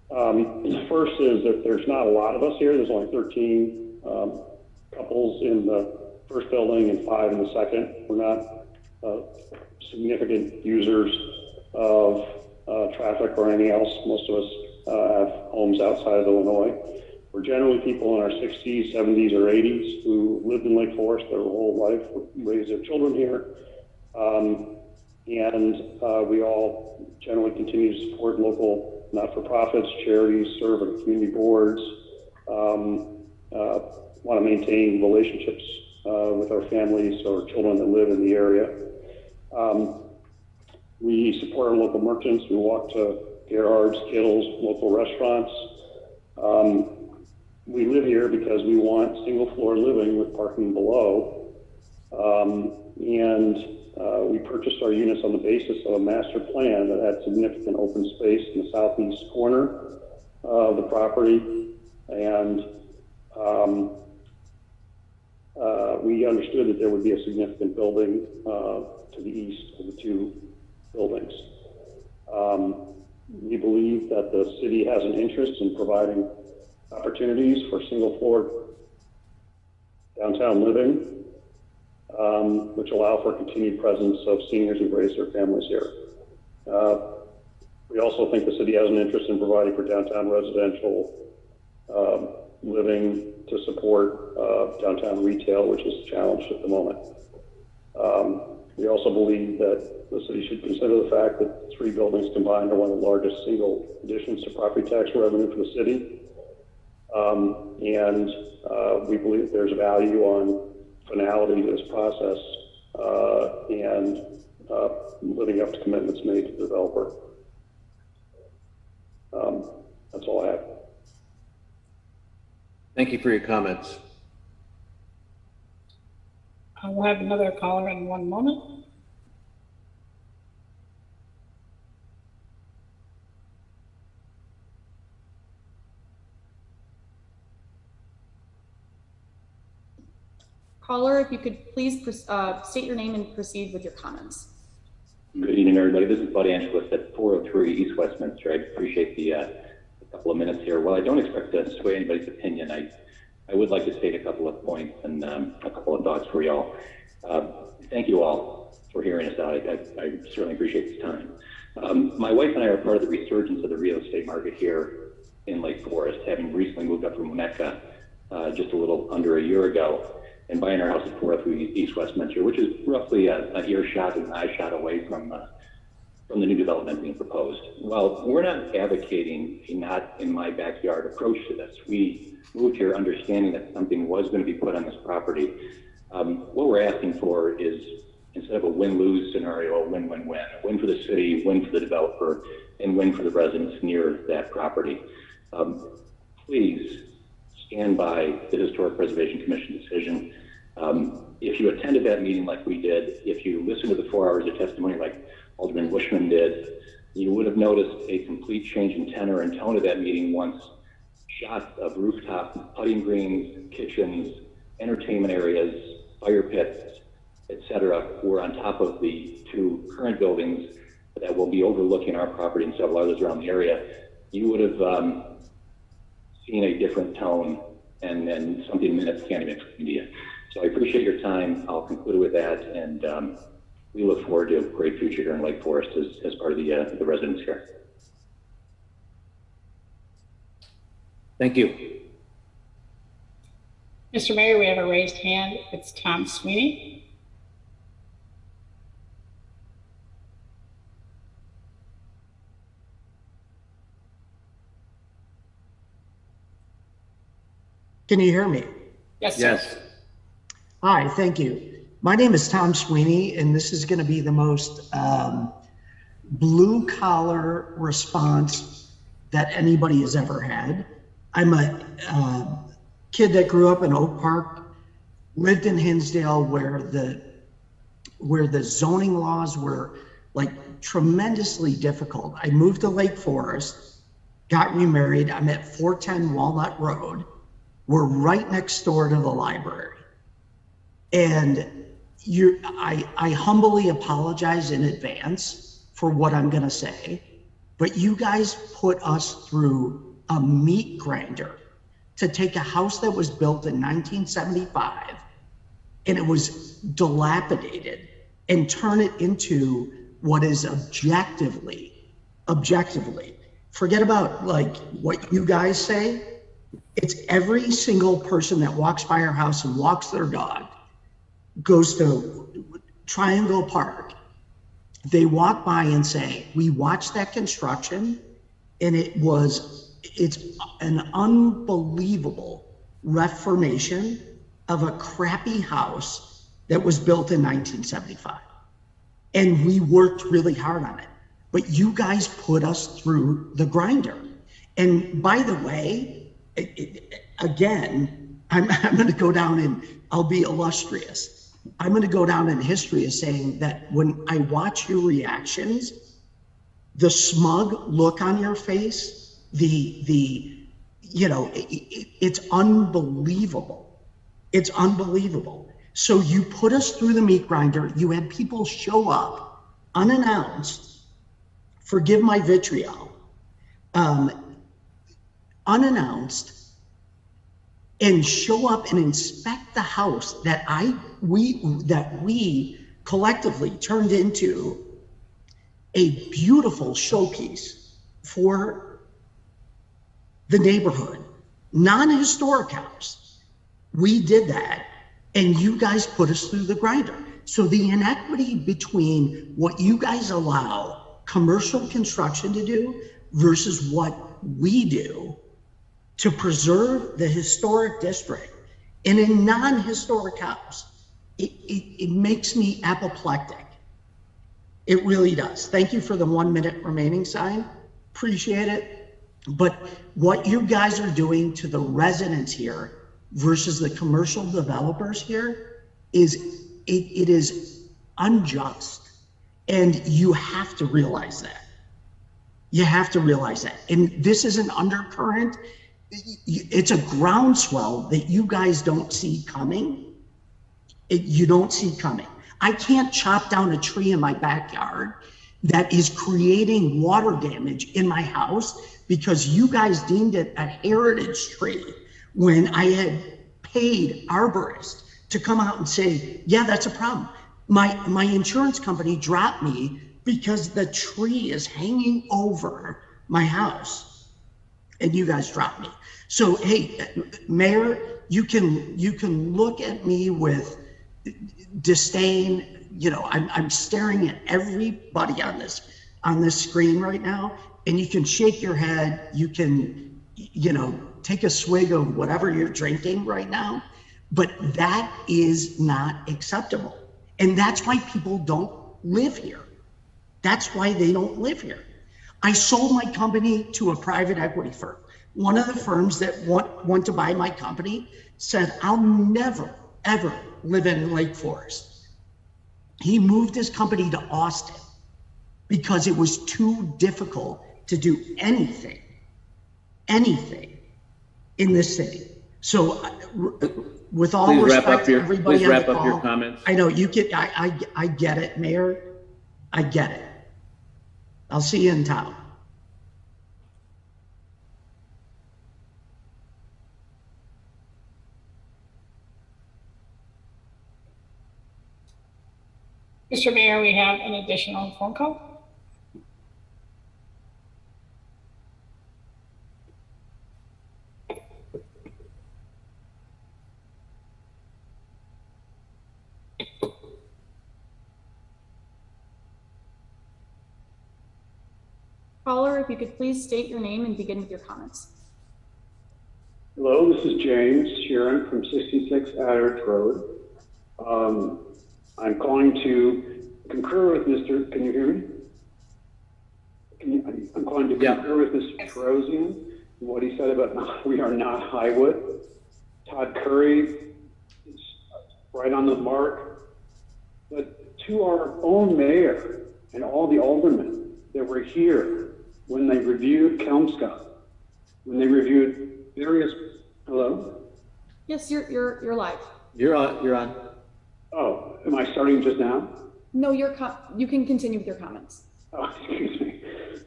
Speaker 22: The first is that there's not a lot of us here. There's only 13 couples in the first building and 5 in the second. We're not significant users of traffic or anything else. Most of us have homes outside of Illinois. We're generally people in our 60s, 70s, or 80s who lived in Lake Forest their whole life, raised their children here. We all generally continue to support local not-for-profits, charities, serve on community boards, want to maintain relationships with our families or children that live in the area. We support our local merchants. We walk to Gerhard's, Kittle's, local restaurants. We live here because we want single floor living with parking below. We purchased our units on the basis of a master plan that had significant open space in the southeast corner of the property. And we understood that there would be a significant building to the east of the two buildings. We believe that the city has an interest in providing opportunities for single floor downtown living, which allow for continued presence of seniors who raise their families here.
Speaker 11: We also think the city has an interest in providing for downtown residential living to support downtown retail, which is challenged at the moment. We also believe that the city should consider the fact that 3 buildings combined are one of the largest single additions to property tax revenue for the city. We believe there's value on finality to this process and living up to commitments made to the developer. That's all I have.
Speaker 1: Thank you for your comments.
Speaker 2: We'll have another caller in 1 moment.
Speaker 17: Caller, if you could please state your name and proceed with your comments.
Speaker 12: Good evening, everybody. This is Bud Angelis at 403 East Westminster. I appreciate the couple of minutes here. While I don't expect to sway anybody's opinion, I would like to state a couple of points and a couple of thoughts for y'all. Thank you all for hearing us out. I certainly appreciate this time. My wife and I are part of the resurgence of the real estate market here in Lake Forest, having recently moved up from Winnetka just a little under a year ago, and buying our house at 403 East Westminster, which is roughly an earshot and an eye shot away from the new development being proposed. Well, we're not advocating a not in my backyard approach to this. We moved here understanding that something was going to be put on this property. What we're asking for is, instead of a win-lose scenario, a win-win-win. A win for the city, win for the developer, and win for the residents near that property. Please stand by the Historic Preservation Commission decision. If you attended that meeting like we did, if you listened to the 4 hours of testimony like Alderman Bushman did, you would have noticed a complete change in tenor and tone of that meeting once shots of rooftop putting greens, kitchens, entertainment areas, fire pits, etc., were on top of the 2 current buildings that will be overlooking our property and several others around the area. You would have seen a different tone and something minutes can't even explain to you. So I appreciate your time. I'll conclude with that, and we look forward to a great future here in Lake Forest as part of the residents here.
Speaker 1: Thank you.
Speaker 2: Mr. Mayor, we have a raised hand. It's Tom Sweeney.
Speaker 23: Can you hear me?
Speaker 2: Yes.
Speaker 1: Yes.
Speaker 23: Hi, thank you. My name is Tom Sweeney, and this is going to be the most blue-collar response that anybody has ever had. I'm a kid that grew up in Oak Park, lived in Hinsdale, where the zoning laws were like tremendously difficult. I moved to Lake Forest, got remarried. I'm at 410 Walnut Road. We're right next door to the library. And I humbly apologize in advance for what I'm gonna say, but you guys put us through a meat grinder to take a house that was built in 1975 and it was dilapidated and turn it into what is objectively, forget about like what you guys say. It's every single person that walks by our house and walks their dog, goes to Triangle Park. They walk by and say, we watched that construction and it's an unbelievable reformation of a crappy house that was built in 1975. And we worked really hard on it, but you guys put us through the grinder. And by the way, again, I'm going to go down and I'll be illustrious. I'm going to go down in history as saying that when I watch your reactions, the smug look on your face, it's unbelievable. It's unbelievable. So you put us through the meat grinder. You had people show up unannounced, forgive my vitriol, unannounced, and show up and inspect the house that we collectively turned into a beautiful showpiece for the neighborhood, non-historic house. We did that, and you guys put us through the grinder. So the inequity between what you guys allow commercial construction to do versus what we do to preserve the historic district in a non-historic house, it makes me apoplectic. It really does. Thank you for the 1 minute remaining sign. Appreciate it. But what you guys are doing to the residents here versus the commercial developers here is, it is unjust. And you have to realize that. You have to realize that. And this is an undercurrent. It's a groundswell that you guys don't see coming. You don't see coming. I can't chop down a tree in my backyard that is creating water damage in my house because you guys deemed it a heritage tree when I had paid arborists to come out and say, yeah, that's a problem. My insurance company dropped me because the tree is hanging over my house and you guys dropped me. So, hey, Mayor, you can look at me with disdain. You know, I'm staring at everybody on this screen right now, and you can shake your head. You can, you know, take a swig of whatever you're drinking right now, but that is not acceptable. And that's why people don't live here. That's why they don't live here. I sold my company to a private equity firm. One of the firms that want to buy my company said, I'll never, ever live in Lake Forest. He moved his company to Austin because it was too difficult to do anything in this city. So with all
Speaker 1: Please
Speaker 23: respect to everybody on the call,
Speaker 1: your comments.
Speaker 23: I know you get, I get it, Mayor. I get it. I'll see you in town.
Speaker 2: Mr. Mayor, we have an additional phone call.
Speaker 17: Caller, if you could please state your name and begin with your comments.
Speaker 22: Hello, this is James Sheeran from 66 Adderch Road. I'm calling to concur with Mr. Can you hear me? I'm calling to concur with Mr. Terosian, what he said about we are not Highwood. Todd Curry is right on the mark. But to our own mayor and all the aldermen that were here when they reviewed Kelmscott, when they reviewed various, hello?
Speaker 17: Yes, you're live.
Speaker 1: You're on.
Speaker 22: Oh, am I starting just now?
Speaker 17: No, you can continue with your comments.
Speaker 22: Oh, excuse me.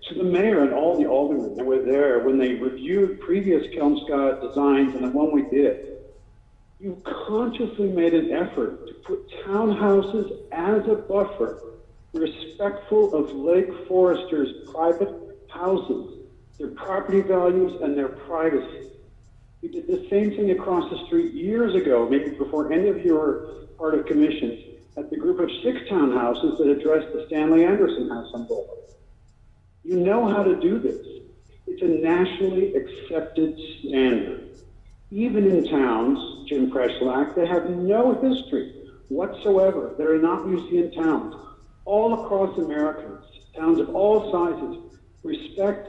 Speaker 22: So the mayor and all the aldermen that were there when they reviewed previous Kelmscott designs and the one we did, you consciously made an effort to put townhouses as a buffer, respectful of Lake Foresters' private houses, their property values, and their privacy. We did the same thing across the street years ago, maybe before any of you were part of commissions, at the group of 6 townhouses that addressed the Stanley Anderson house on Boulevard. You know how to do this. It's a nationally accepted standard. Even in towns, Jim Preslack, that have no history whatsoever, that are not museum towns, all across America, towns of all sizes, respect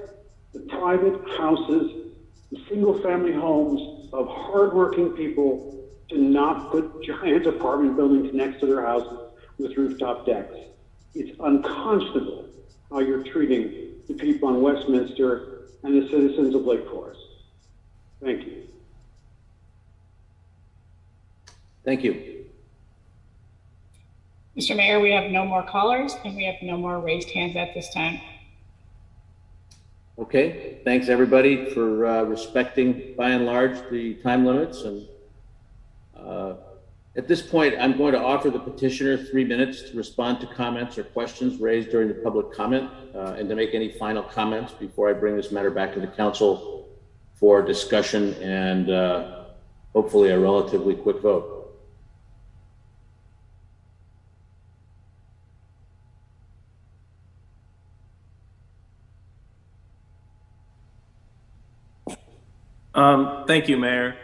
Speaker 22: the private houses, the single-family homes of hardworking people, to not put giant apartment buildings next to their houses with rooftop decks. It's unconscionable how you're treating the people on Westminster and the citizens of Lake Forest. Thank you.
Speaker 1: Thank you.
Speaker 2: Mr. Mayor, we have no more callers and we have no more raised hands at this time.
Speaker 1: Okay, thanks everybody for respecting, by and large, the time limits, and At this point, I'm going to offer the petitioner 3 minutes to respond to comments or questions raised during the public comment and to make any final comments before I bring this matter back to the council for discussion and hopefully a relatively quick vote.
Speaker 3: Thank you, Mayor.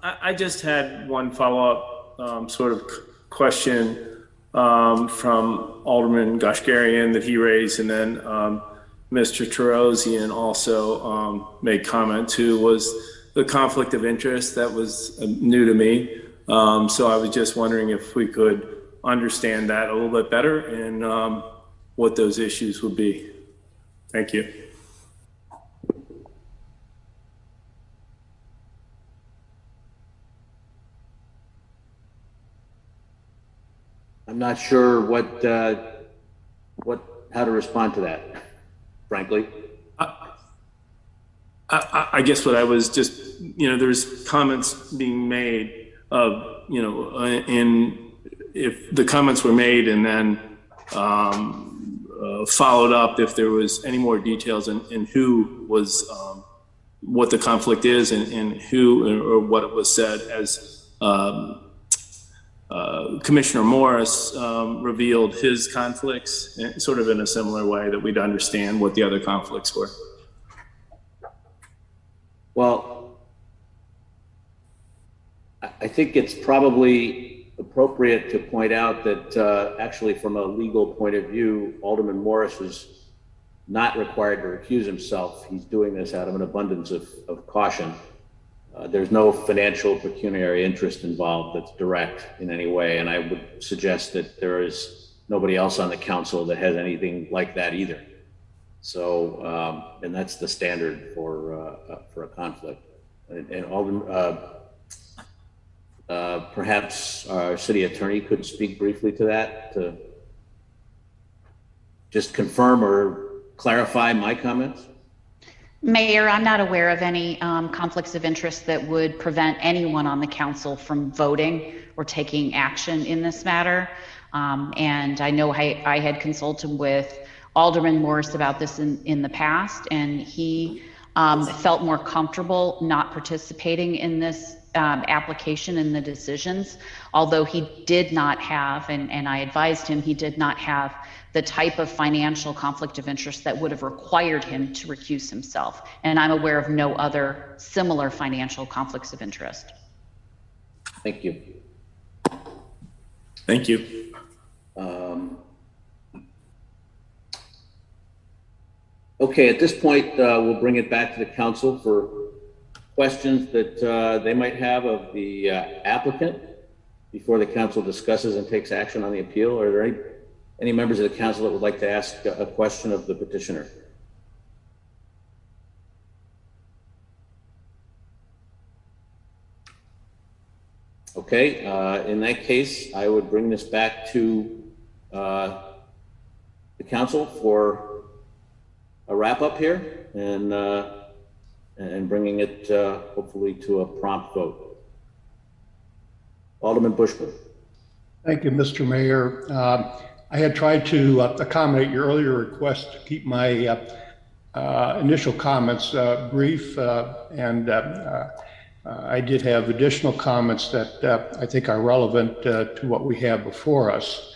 Speaker 3: I just had one follow-up sort of question from Alderman Goshgarian that he raised, and then Mr. Terosian also made comment to, was the conflict of interest that was new to me. So I was just wondering if we could understand that a little bit better and what those issues would be. Thank you.
Speaker 1: I'm not sure how to respond to that, frankly.
Speaker 3: I guess what I was just, there's comments being made of, and if the comments were made and then followed up, if there was any more details in who was, what the conflict is and who or what it was said, as Commissioner Morris revealed his conflicts sort of in a similar way that we'd understand what the other conflicts were.
Speaker 1: Well, I think it's probably appropriate to point out that actually from a legal point of view, Alderman Morris was not required to recuse himself. He's doing this out of an abundance of caution. There's no financial pecuniary interest involved that's direct in any way, and I would suggest that there is nobody else on the council that has anything like that either. So, and that's the standard for a conflict. And Alderman, perhaps our city attorney could speak briefly to that, to just confirm or clarify my comments.
Speaker 13: Mayor, I'm not aware of any conflicts of interest that would prevent anyone on the council from voting or taking action in this matter. And I know I had consulted with Alderman Morris about this in the past, and he felt more comfortable not participating in this application and the decisions, although he did not have, and I advised him, he did not have the type of financial conflict of interest that would have required him to recuse himself. And I'm aware of no other similar financial conflicts of interest.
Speaker 1: Thank you.
Speaker 3: Thank you.
Speaker 1: Okay, at this point, we'll bring it back to the council for questions that they might have of the applicant before the council discusses and takes action on the appeal. Are there any members of the council that would like to ask a question of the petitioner? Okay, in that case, I would bring this back to the council for a wrap up here and bringing it hopefully to a prompt vote. Alderman Bushman.
Speaker 14: Thank you, Mr. Mayor. I had tried to accommodate your earlier request to keep my initial comments brief, and I did have additional comments that I think are relevant to what we have before us.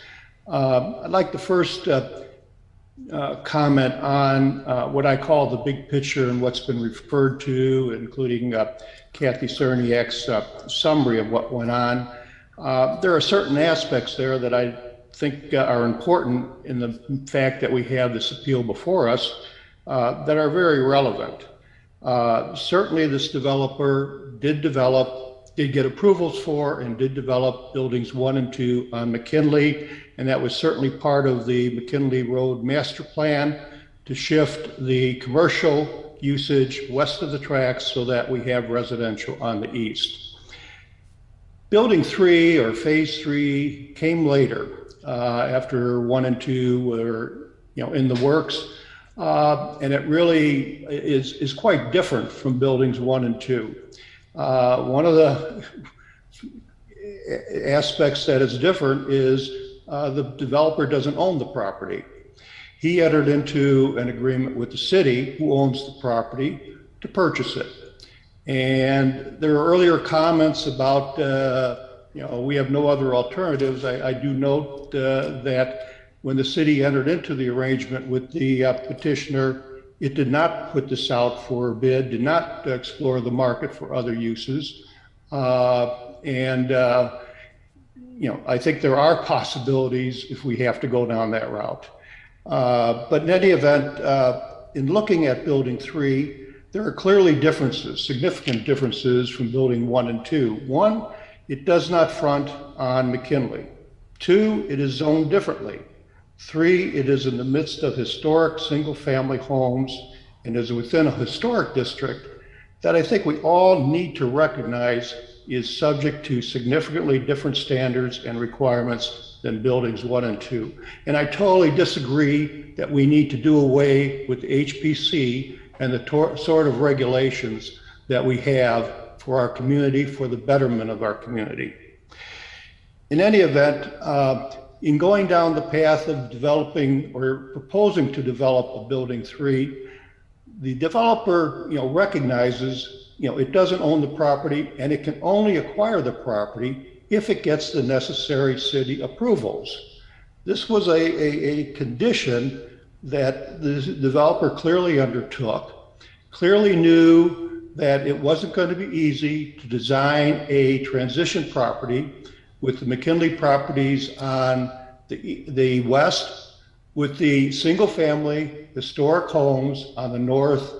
Speaker 14: I'd like to first comment on what I call the big picture and what's been referred to, including Kathy Cerniak's summary of what went on. There are certain aspects there that I think are important in the fact that we have this appeal before us that are very relevant. Certainly this developer did get approvals for and did develop buildings 1 and 2 on McKinley, and that was certainly part of the McKinley Road master plan to shift the commercial usage west of the tracks so that we have residential on the east. Building 3 or phase 3 came later after 1 and 2 were in the works, and it really is quite different from buildings 1 and 2. aspects that is different is the developer doesn't own the property. He entered into an agreement with the city, who owns the property, to purchase it. And there are earlier comments about, we have no other alternatives. I do note that when the city entered into the arrangement with the petitioner, it did not put this out for bid, did not explore the market for other uses. I think there are possibilities if we have to go down that route. But in any event, in looking at building 3, there are clearly differences, significant differences from building 1 and 2. 1, it does not front on McKinley. 2, it is zoned differently. 3, it is in the midst of historic single-family homes and is within a historic district that I think we all need to recognize is subject to significantly different standards and requirements than buildings 1 and 2. And I totally disagree that we need to do away with the HPC and the sort of regulations that we have for our community, for the betterment of our community. In any event, in going down the path of developing or proposing to develop a building 3, the developer, recognizes, it doesn't own the property and it can only acquire the property if it gets the necessary city approvals. This was a condition that the developer clearly undertook, clearly knew that it wasn't going to be easy to design a transition property with the McKinley properties on the west, with the single-family historic homes on the north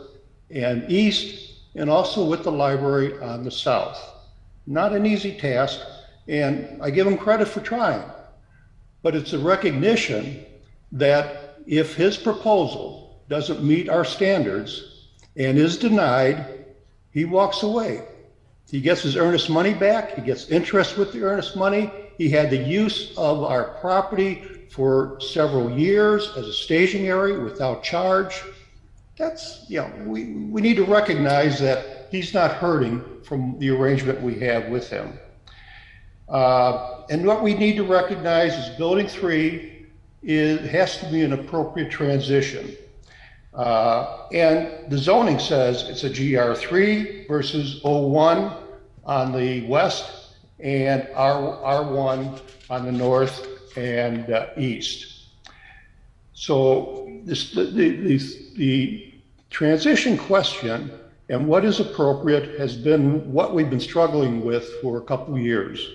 Speaker 14: and east, and also with the library on the south. Not an easy task, and I give him credit for trying, but it's a recognition that if his proposal doesn't meet our standards and is denied, he walks away. He gets his earnest money back, he gets interest with the earnest money. He had the use of our property for several years as a staging area without charge. That's, we need to recognize that he's not hurting from the arrangement we have with him. And what we need to recognize is building 3 has to be an appropriate transition. And the zoning says it's a GR3 versus O1 on the west and R1 on the north and east. So the transition question and what is appropriate has been what we've been struggling with for a couple of years.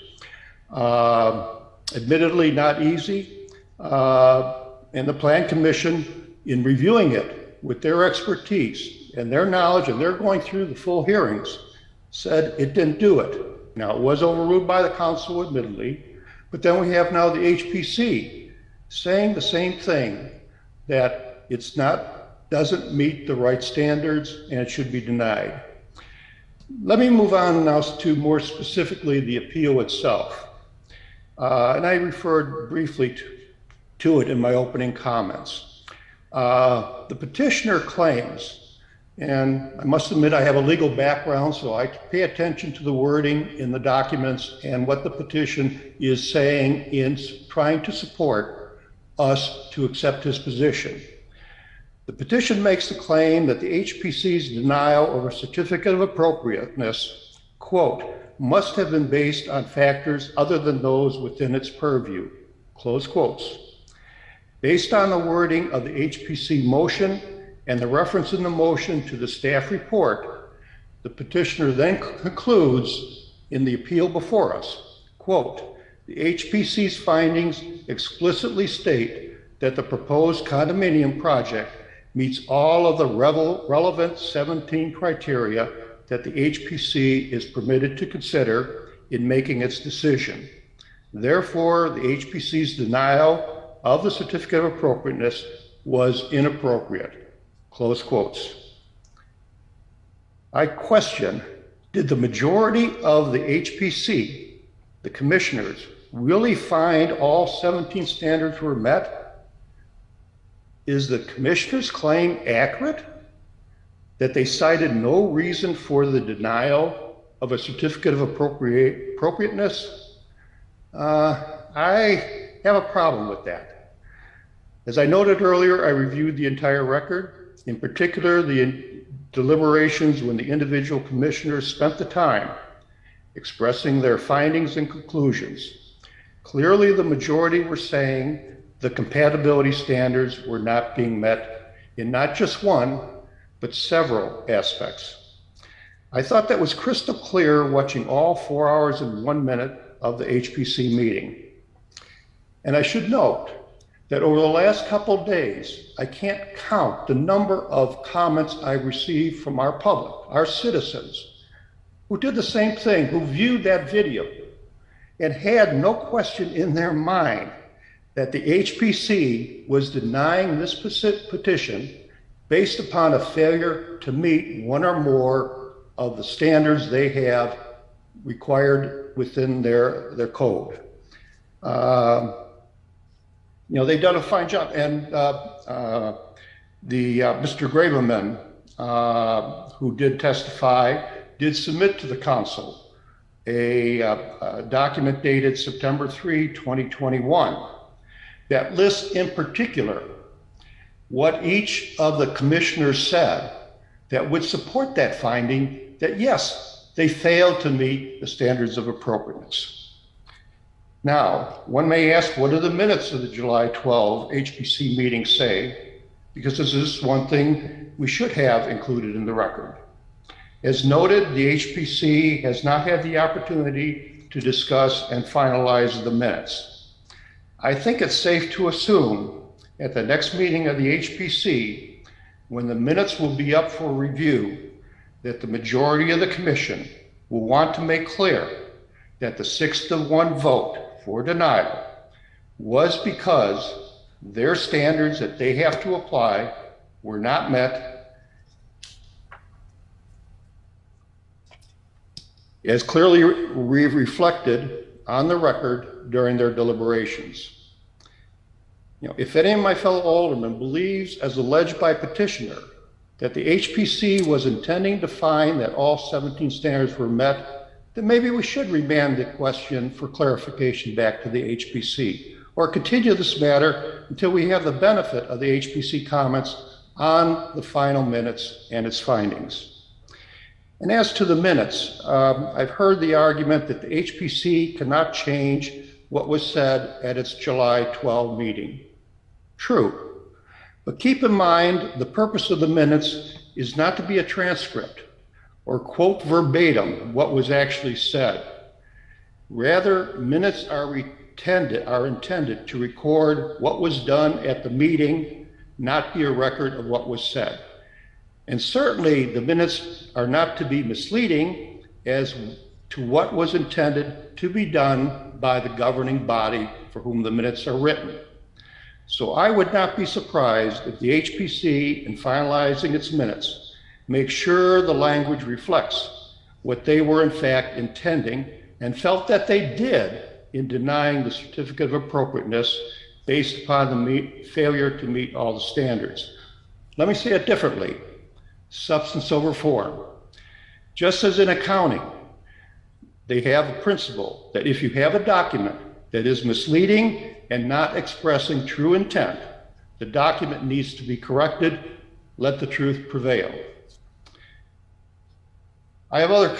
Speaker 14: Admittedly not easy. And the Plan Commission, in reviewing it with their expertise and their knowledge, and they're going through the full hearings, said it didn't do it. Now, it was overruled by the council, admittedly, but then we have now the HPC saying the same thing, that doesn't meet the right standards and it should be denied. Let me move on now to more specifically the appeal itself. And I referred briefly to it in my opening comments. The petitioner claims, and I must admit I have a legal background, so I pay attention to the wording in the documents and what the petition is saying in trying to support us to accept his position. The petition makes the claim that the HPC's denial of a certificate of appropriateness, quote, must have been based on factors other than those within its purview, close quotes. Based on the wording of the HPC motion and the reference in the motion to the staff report, the petitioner then concludes in the appeal before us, quote, the HPC's findings explicitly state that the proposed condominium project meets all of the relevant 17 criteria that the HPC is permitted to consider in making its decision. Therefore, the HPC's denial of the certificate of appropriateness was inappropriate, close quotes. I question, did the majority of the HPC, the commissioners, really find all 17 standards were met? Is the commissioner's claim accurate? That they cited no reason for the denial of a certificate of appropriateness? I have a problem with that. As I noted earlier, I reviewed the entire record, in particular the deliberations when the individual commissioners spent the time expressing their findings and conclusions. Clearly, the majority were saying the compatibility standards were not being met in not just one, but several aspects. I thought that was crystal clear watching all 4 hours and 1 minute of the HPC meeting. And I should note that over the last couple of days, I can't count the number of comments I received from our public, our citizens, who did the same thing, who viewed that video and had no question in their mind that the HPC was denying this petition based upon a failure to meet one or more of the standards they have required within their code. You know, they've done a fine job. And Mr. Graveman, who did testify, did submit to the council a document dated September 3, 2021, that lists in particular what each of the commissioners said that would support that finding, that yes, they failed to meet the standards of appropriateness. Now, one may ask, what do the minutes of the July 12 HPC meeting say? Because this is one thing we should have included in the record. As noted, the HPC has not had the opportunity to discuss and finalize the minutes. I think it's safe to assume at the next meeting of the HPC, when the minutes will be up for review, that the majority of the commission will want to make clear that the 6-1 vote for denial was because their standards that they have to apply were not met, as clearly reflected on the record during their deliberations. You know, if any of my fellow aldermen believes, as alleged by petitioner, that the HPC was intending to find that all 17 standards were met, then maybe we should remand the question for clarification back to the HPC, or continue this matter until we have the benefit of the HPC comments on the final minutes and its findings. And as to the minutes, I've heard the argument that the HPC cannot change what was said at its July 12 meeting. True, but keep in mind the purpose of the minutes is not to be a transcript or quote verbatim what was actually said. Rather, minutes are intended to record what was done at the meeting, not be a record of what was said. And certainly the minutes are not to be misleading as to what was intended to be done by the governing body for whom the minutes are written. So I would not be surprised if the HPC, in finalizing its minutes, make sure the language reflects what they were in fact intending and felt that they did in denying the certificate of appropriateness based upon the failure to meet all the standards. Let me say it differently, substance over form. Just as in accounting, they have a principle that if you have a document that is misleading and not expressing true intent, the document needs to be corrected, let the truth prevail. I have other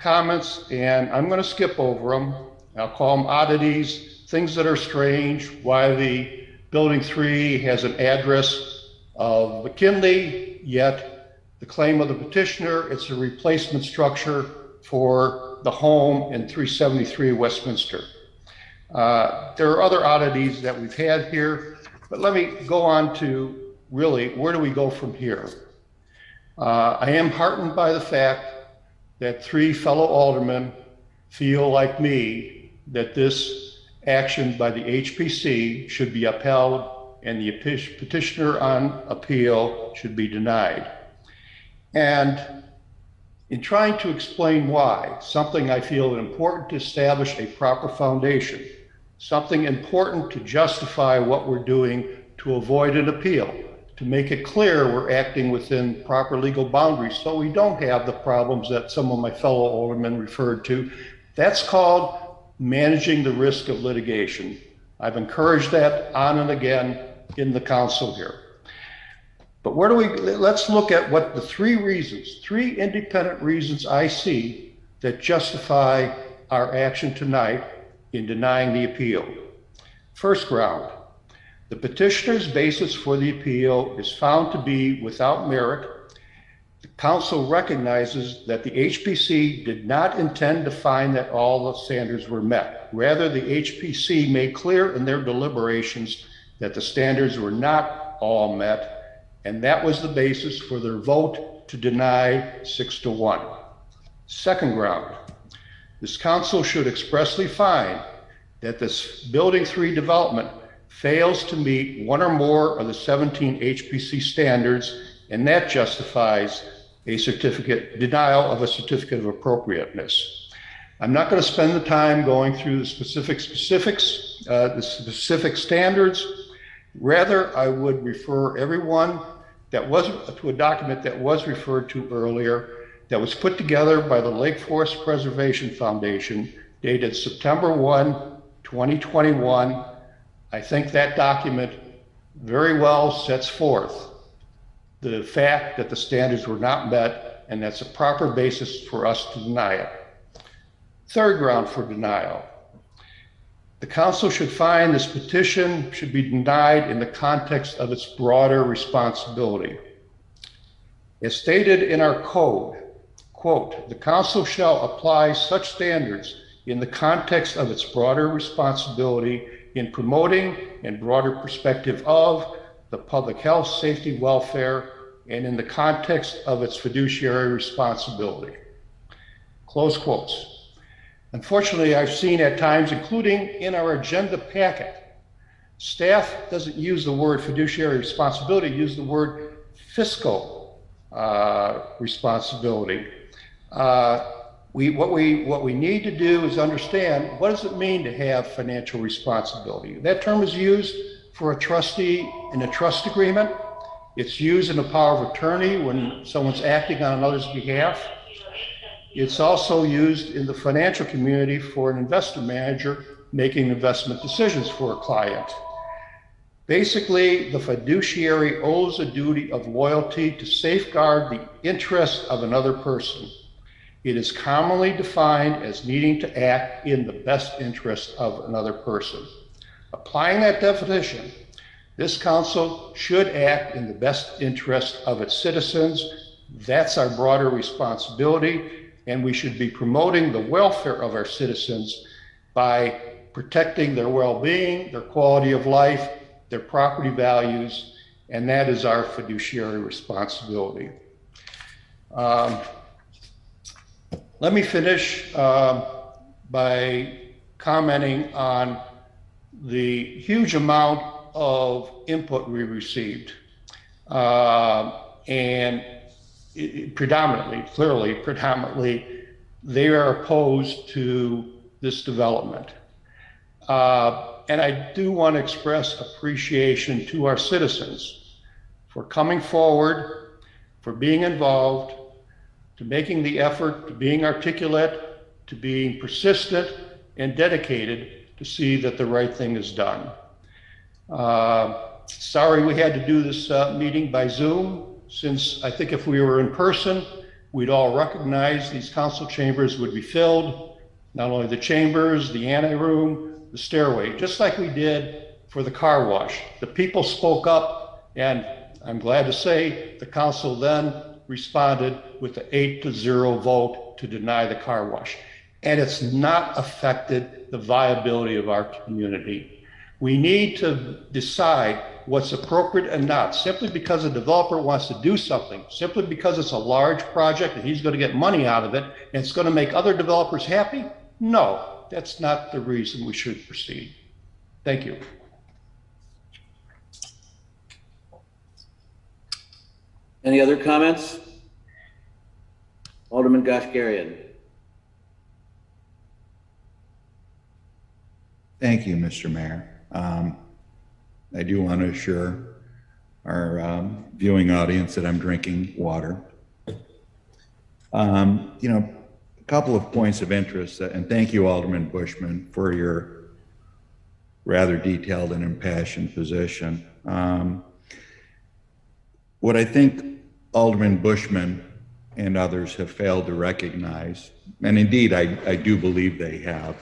Speaker 14: comments and I'm going to skip over them. I'll call them oddities, things that are strange, why the building 3 has an address of McKinley, yet the claim of the petitioner, it's a replacement structure for the home in 373 Westminster. There are other oddities that we've had here, but let me go on to really, where do we go from here? I am heartened by the fact that 3 fellow aldermen feel like me that this action by the HPC should be upheld and the petitioner on appeal should be denied. And in trying to explain why, something I feel important to establish a proper foundation, something important to justify what we're doing to avoid an appeal, to make it clear we're acting within proper legal boundaries so we don't have the problems that some of my fellow aldermen referred to. That's called managing the risk of litigation. I've encouraged that on and again in the council here. But let's look at what the three independent reasons I see that justify our action tonight in denying the appeal. First ground, the petitioner's basis for the appeal is found to be without merit. The council recognizes that the HPC did not intend to find that all the standards were met. Rather, the HPC made clear in their deliberations that the standards were not all met, and that was the basis for their vote to deny 6-1. Second ground, this council should expressly find that this Building 3 development fails to meet one or more of the 17 HPC standards, and that justifies a denial of a certificate of appropriateness. I'm not going to spend the time going through the specific standards. Rather, I would refer everyone to a document that was referred to earlier that was put together by the Lake Forest Preservation Foundation, dated September 1, 2021. I think that document very well sets forth the fact that the standards were not met, and that's a proper basis for us to deny it. Third ground for denial. The council should find this petition should be denied in the context of its broader responsibility. As stated in our code, quote, the council shall apply such standards in the context of its broader responsibility in promoting and broader perspective of the public health, safety, welfare, and in the context of its fiduciary responsibility. Close quotes. Unfortunately, I've seen at times, including in our agenda packet, staff doesn't use the word fiduciary responsibility, use the word fiscal responsibility. What we need to do is understand, what does it mean to have financial responsibility? That term is used for a trustee in a trust agreement. It's used in a power of attorney when someone's acting on another's behalf. It's also used in the financial community for an investor manager making investment decisions for a client. Basically, the fiduciary owes a duty of loyalty to safeguard the interests of another person. It is commonly defined as needing to act in the best interest of another person. Applying that definition, this council should act in the best interest of its citizens. That's our broader responsibility, and we should be promoting the welfare of our citizens by protecting their well-being, their quality of life, their property values, and that is our fiduciary responsibility. Let me finish by commenting on the huge amount of input we received. And predominantly, they are opposed to this development. And I do want to express appreciation to our citizens for coming forward, for being involved, to making the effort, to being articulate, to being persistent and dedicated to see that the right thing is done. Sorry we had to do this meeting by Zoom, since I think if we were in person, we'd all recognize these council chambers would be filled, not only the chambers, the anteroom, the stairway, just like we did for the car wash. The people spoke up, and I'm glad to say the council then responded with an 8-0 vote to deny the car wash. And it's not affected the viability of our community. We need to decide what's appropriate and not. Simply because a developer wants to do something, simply because it's a large project and he's going to get money out of it and it's going to make other developers happy? No, that's not the reason we should proceed. Thank you.
Speaker 1: Any other comments? Alderman Goshgarian.
Speaker 8: Thank you, Mr. Mayor. I do want to assure our viewing audience that I'm drinking water. You know, a couple of points of interest, and thank you, Alderman Bushman, for your rather detailed and impassioned position. What I think Alderman Bushman and others have failed to recognize, and indeed I do believe they have,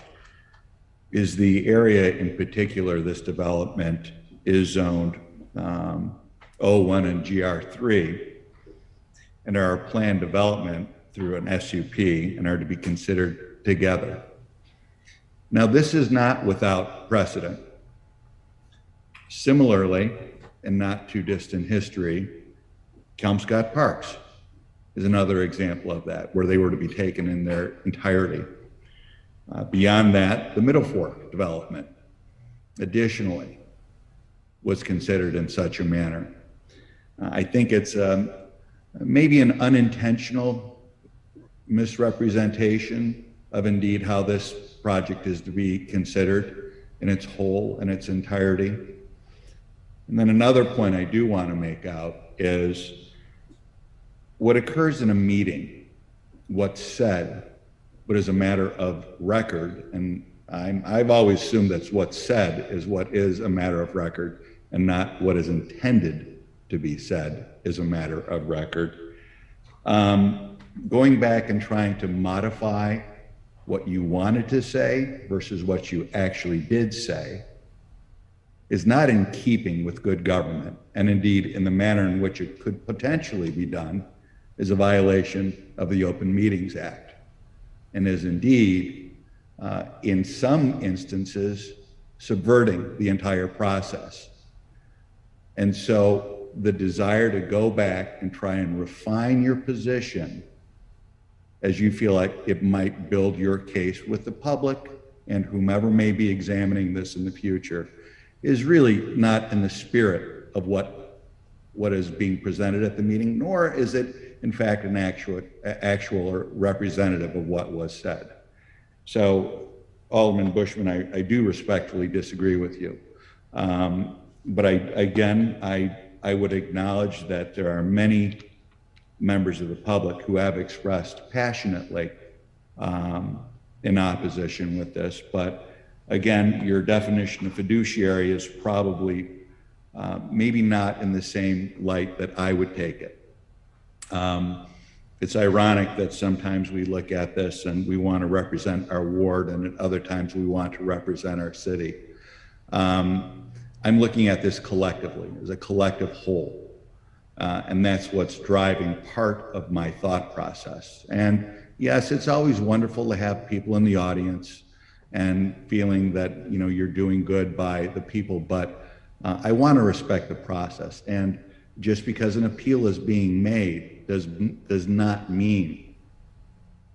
Speaker 8: is the area in particular this development is zoned O1 and GR3 and are a planned development through an SUP and are to be considered together. Now, this is not without precedent. Similarly, in not too distant history, Kelmscott Parks is another example of that, where they were to be taken in their entirety. Beyond that, the Middle Fork development, additionally, was considered in such a manner. I think it's maybe an unintentional misrepresentation of indeed how this project is to be considered in its whole and its entirety. And then another point I do want to make out is what occurs in a meeting, what's said, what is a matter of record, and I've always assumed that's what's said is what is a matter of record and not what is intended to be said is a matter of record. Going back and trying to modify what you wanted to say versus what you actually did say is not in keeping with good government, and indeed in the manner in which it could potentially be done is a violation of the Open Meetings Act, and is indeed, in some instances, subverting the entire process. And so the desire to go back and try and refine your position as you feel like it might build your case with the public and whomever may be examining this in the future is really not in the spirit of what is being presented at the meeting, nor is it in fact an actual or representative of what was said. So Alderman Bushman, I do respectfully disagree with you. But I would acknowledge that there are many members of the public who have expressed passionately in opposition with this. But again, your definition of fiduciary is probably maybe not in the same light that I would take it. It's ironic that sometimes we look at this and we want to represent our ward, and at other times we want to represent our city. I'm looking at this collectively, as a collective whole. And that's what's driving part of my thought process. And yes, it's always wonderful to have people in the audience and feeling that you're doing good by the people, but I want to respect the process. And just because an appeal is being made does not mean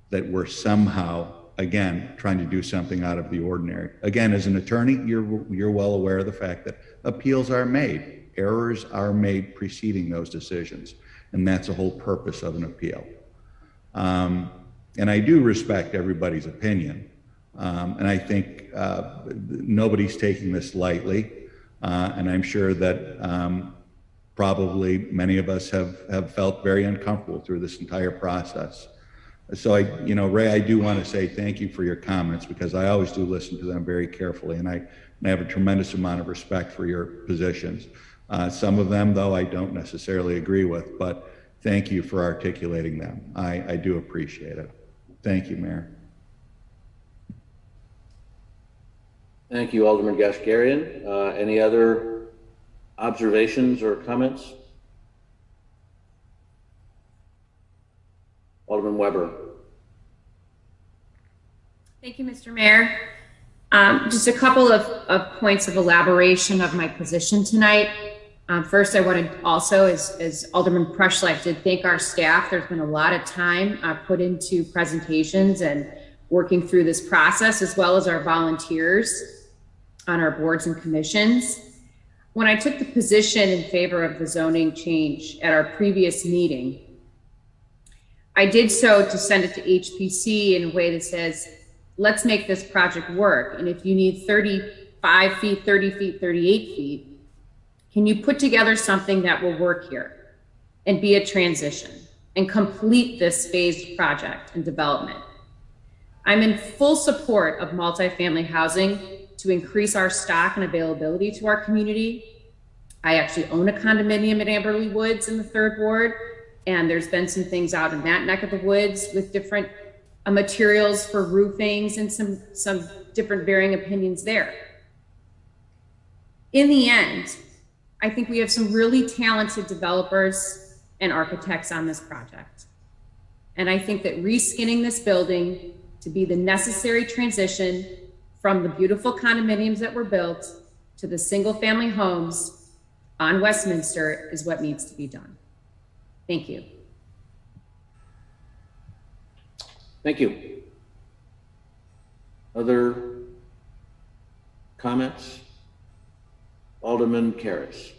Speaker 8: that we're somehow, again, trying to do something out of the ordinary. Again, as an attorney, you're well aware of the fact that appeals are made. Errors are made preceding those decisions, and that's the whole purpose of an appeal. And I do respect everybody's opinion, and I think nobody's taking this lightly, and I'm sure that probably many of us have felt very uncomfortable through this entire process. So Ray, I do want to say thank you for your comments, because I always do listen to them very carefully, and I have a tremendous amount of respect for your positions. Some of them, though, I don't necessarily agree with, but thank you for articulating them. I do appreciate it. Thank you, Mayor.
Speaker 1: Thank you, Alderman Gashgarian. Any other observations or comments? Alderman Weber.
Speaker 15: Thank you, Mr. Mayor. Just a couple of points of elaboration of my position tonight. First, I wanted also, as Alderman Preschleck did, thank our staff. There's been a lot of time put into presentations and working through this process, as well as our volunteers on our boards and commissions. When I took the position in favor of the zoning change at our previous meeting, I did so to send it to HPC in a way that says, let's make this project work. And if you need 35 feet, 30 feet, 38 feet, can you put together something that will work here and be a transition and complete this phased project and development? I'm in full support of multifamily housing to increase our stock and availability to our community. I actually own a condominium at Amberley Woods in the 3rd Ward, and there's been some things out in that neck of the woods with different materials for roofings and some different varying opinions there. In the end, I think we have some really talented developers and architects on this project. And I think that reskinning this building to be the necessary transition from the beautiful condominiums that were built to the single family homes on Westminster is what needs to be done. Thank you.
Speaker 1: Thank you. Other comments? Alderman Karas.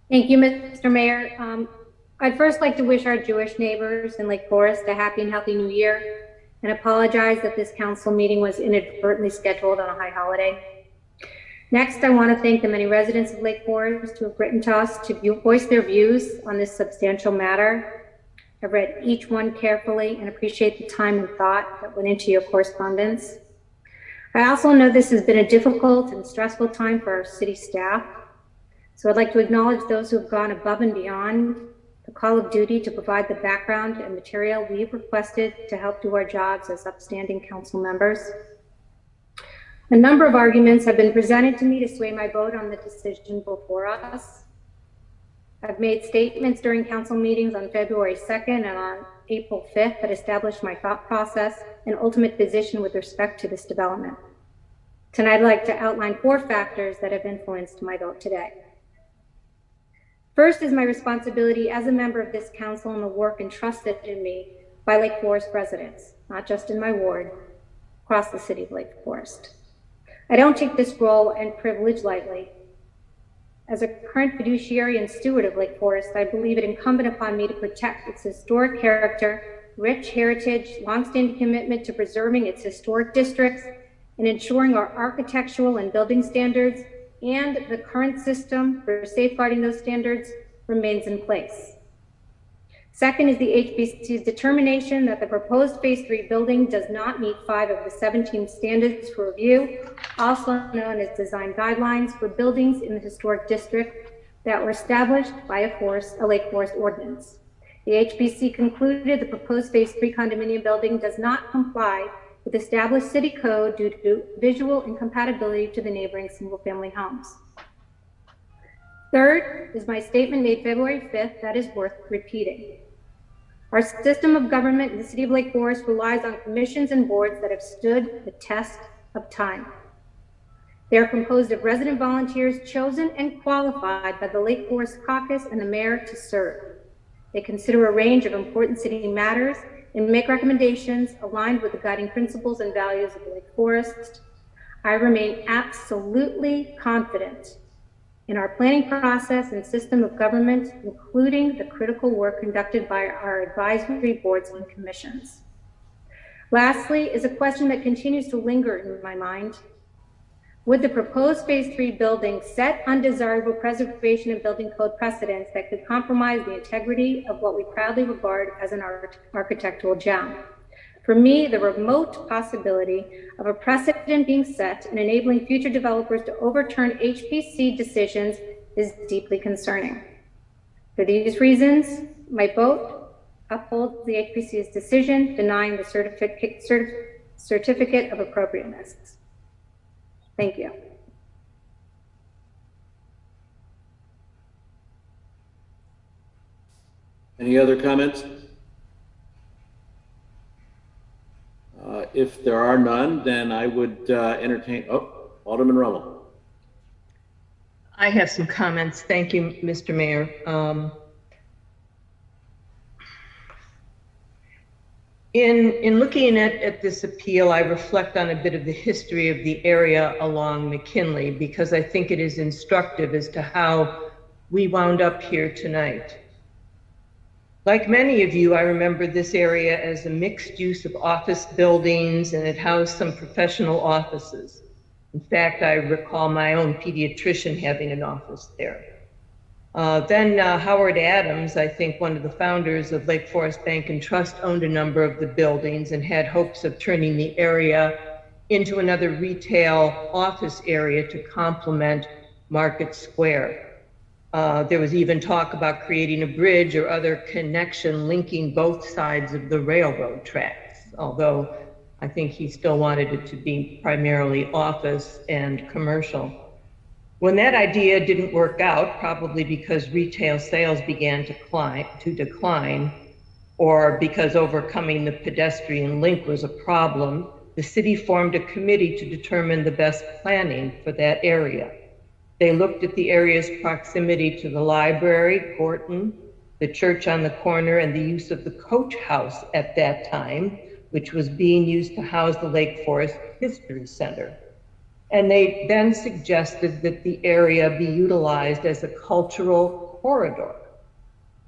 Speaker 16: Thank you, Mr. Mayor. I'd first like to wish our Jewish neighbors in Lake Forest a happy and healthy new year and apologize that this council meeting was inadvertently scheduled on a high holiday. Next, I want to thank the many residents of Lake Forest who have written to us to voice their views on this substantial matter. I've read each one carefully and appreciate the time and thought that went into your correspondence. I also know this has been a difficult and stressful time for our city staff. So I'd like to acknowledge those who have gone above and beyond the call of duty to provide the background and material we've requested to help do our jobs as upstanding council members. A number of arguments have been presented to me to sway my vote on the decision before us. I've made statements during council meetings on February 2nd and on April 5th that established my thought process and ultimate position with respect to this development. Tonight, I'd like to outline 4 factors that have influenced my vote today. First is my responsibility as a member of this council and the work entrusted in me by Lake Forest residents, not just in my ward, across the city of Lake Forest. I don't take this role and privilege lightly. As a current fiduciary and steward of Lake Forest, I believe it incumbent upon me to protect its historic character, rich heritage, longstanding commitment to preserving its historic districts, and ensuring our architectural and building standards and the current system for safeguarding those standards remains in place. Second is the HBC's determination that the proposed Phase 3 building does not meet 5 of the 17 standards for review, also known as design guidelines for buildings in the historic district that were established by a Lake Forest ordinance. The HBC concluded the proposed Phase 3 condominium building does not comply with established city code due to visual incompatibility to the neighboring single-family homes. Third is my statement made February 5th that is worth repeating. Our system of government in the city of Lake Forest relies on commissions and boards that have stood the test of time. They are composed of resident volunteers chosen and qualified by the Lake Forest Caucus and the mayor to serve. They consider a range of important city matters and make recommendations aligned with the guiding principles and values of Lake Forest. I remain absolutely confident in our planning process and system of government, including the critical work conducted by our advisory boards and commissions. Lastly is a question that continues to linger in my mind. Would the proposed Phase 3 building set undesirable preservation and building code precedents that could compromise the integrity of what we proudly regard as an architectural gem? For me, the remote possibility of a precedent being set and enabling future developers to overturn HPC decisions is deeply concerning. For these reasons, my vote upholds the HPC's decision denying the certificate of appropriateness. Thank you.
Speaker 1: Any other comments? If there are none, then I would entertain, Alderman Rummel.
Speaker 18: I have some comments. Thank you, Mr. Mayor. In looking at this appeal, I reflect on a bit of the history of the area along McKinley, because I think it is instructive as to how we wound up here tonight. Like many of you, I remember this area as a mixed use of office buildings, and it housed some professional offices. In fact, I recall my own pediatrician having an office there. Then Howard Adams, I think one of the founders of Lake Forest Bank and Trust, owned a number of the buildings and had hopes of turning the area into another retail office area to complement Market Square. There was even talk about creating a bridge or other connection linking both sides of the railroad tracks, although I think he still wanted it to be primarily office and commercial. When that idea didn't work out, probably because retail sales began to decline, or because overcoming the pedestrian link was a problem, the city formed a committee to determine the best planning for that area. They looked at the area's proximity to the library, Gorton, the church on the corner, and the use of the coach house at that time, which was being used to house the Lake Forest History Center. And they then suggested that the area be utilized as a cultural corridor,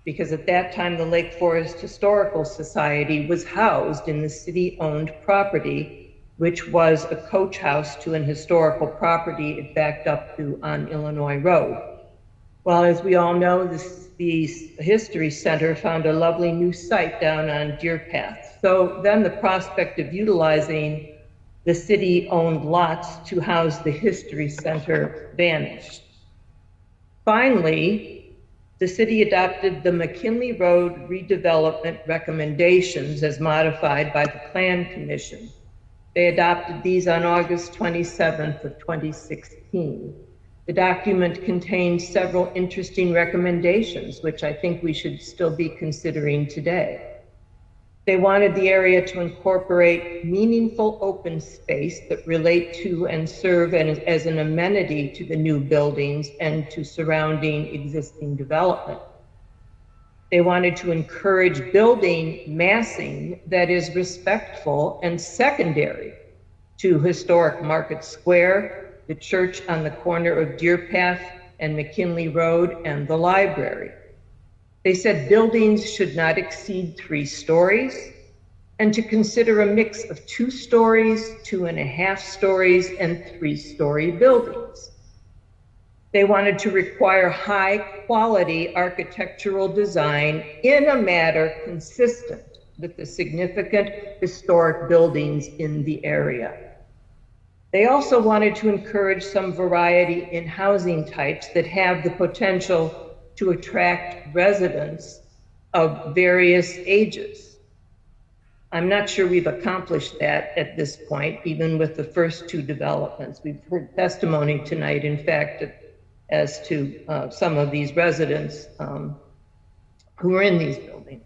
Speaker 18: because at that time the Lake Forest Historical Society was housed in the city-owned property, which was a coach house to an historical property it backed up to on Illinois Road. Well, as we all know, the History Center found a lovely new site down on Deer Path. So then the prospect of utilizing the city-owned lots to house the History Center vanished. Finally, the city adopted the Mckinley Road redevelopment recommendations as modified by the Plan Commission. They adopted these on August 27th of 2016. The document contains several interesting recommendations, which I think we should still be considering today. They wanted the area to incorporate meaningful open space that relate to and serve as an amenity to the new buildings and to surrounding existing development. They wanted to encourage building massing that is respectful and secondary to historic Market Square, the church on the corner of Deer Path and McKinley Road, and the library. They said buildings should not exceed 3 stories, and to consider a mix of 2 stories, 2.5 stories, and 3-story buildings. They wanted to require high quality architectural design in a manner consistent with the significant historic buildings in the area. They also wanted to encourage some variety in housing types that have the potential to attract residents of various ages. I'm not sure we've accomplished that at this point, even with the first 2 developments. We've heard testimony tonight, in fact, as to some of these residents who are in these buildings.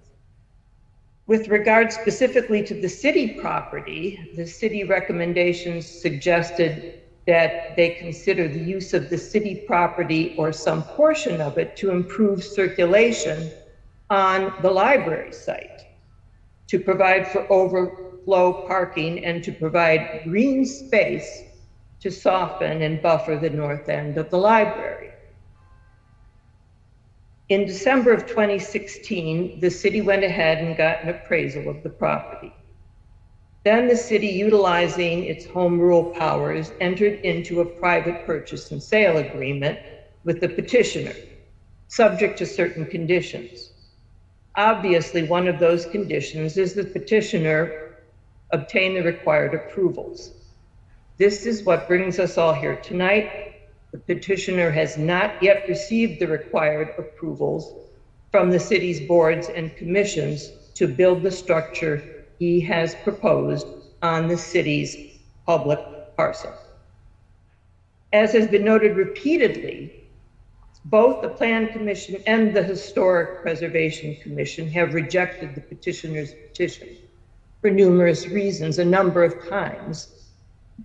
Speaker 18: With regard specifically to the city property, the city recommendations suggested that they consider the use of the city property or some portion of it to improve circulation on the library site, to provide for overflow parking, and to provide green space to soften and buffer the north end of the library. In December of 2016, the city went ahead and got an appraisal of the property. Then the city, utilizing its home rule powers, entered into a private purchase and sale agreement with the petitioner, subject to certain conditions. Obviously, one of those conditions is the petitioner obtain the required approvals. This is what brings us all here tonight. The petitioner has not yet received the required approvals from the city's boards and commissions to build the structure he has proposed on the city's public parcel. As has been noted repeatedly, both the Plan Commission and the Historic Preservation Commission have rejected the petitioner's petition for numerous reasons, a number of times.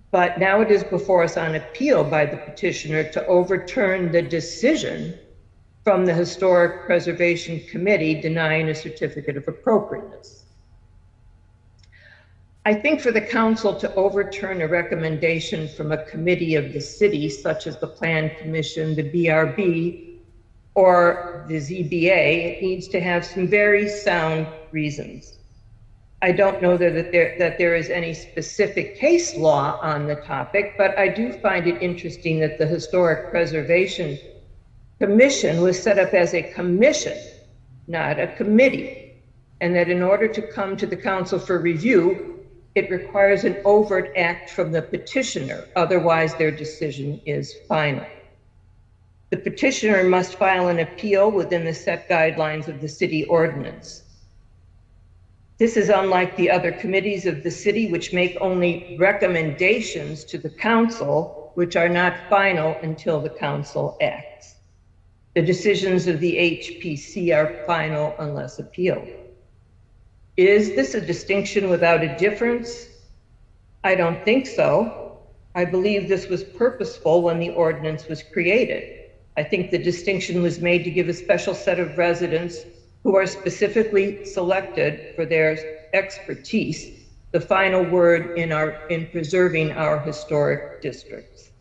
Speaker 18: But now it is before us on appeal by the petitioner to overturn the decision from the Historic Preservation Committee denying a certificate of appropriateness. I think for the council to overturn a recommendation from a committee of the city, such as the Plan Commission, the BRB, or the ZBA, it needs to have some very sound reasons. I don't know that there is any specific case law on the topic, but I do find it interesting that the Historic Preservation commission was set up as a commission, not a committee, and that in order to come to the council for review, it requires an overt act from the petitioner, otherwise their decision is final. The petitioner must file an appeal within the set guidelines of the city ordinance. This is unlike the other committees of the city, which make only recommendations to the council, which are not final until the council acts. The decisions of the HPC are final unless appealed. Is this a distinction without a difference? I don't think so. I believe this was purposeful when the ordinance was created. I think the distinction was made to give a special set of residents who are specifically selected for their expertise the final word in preserving our historic districts.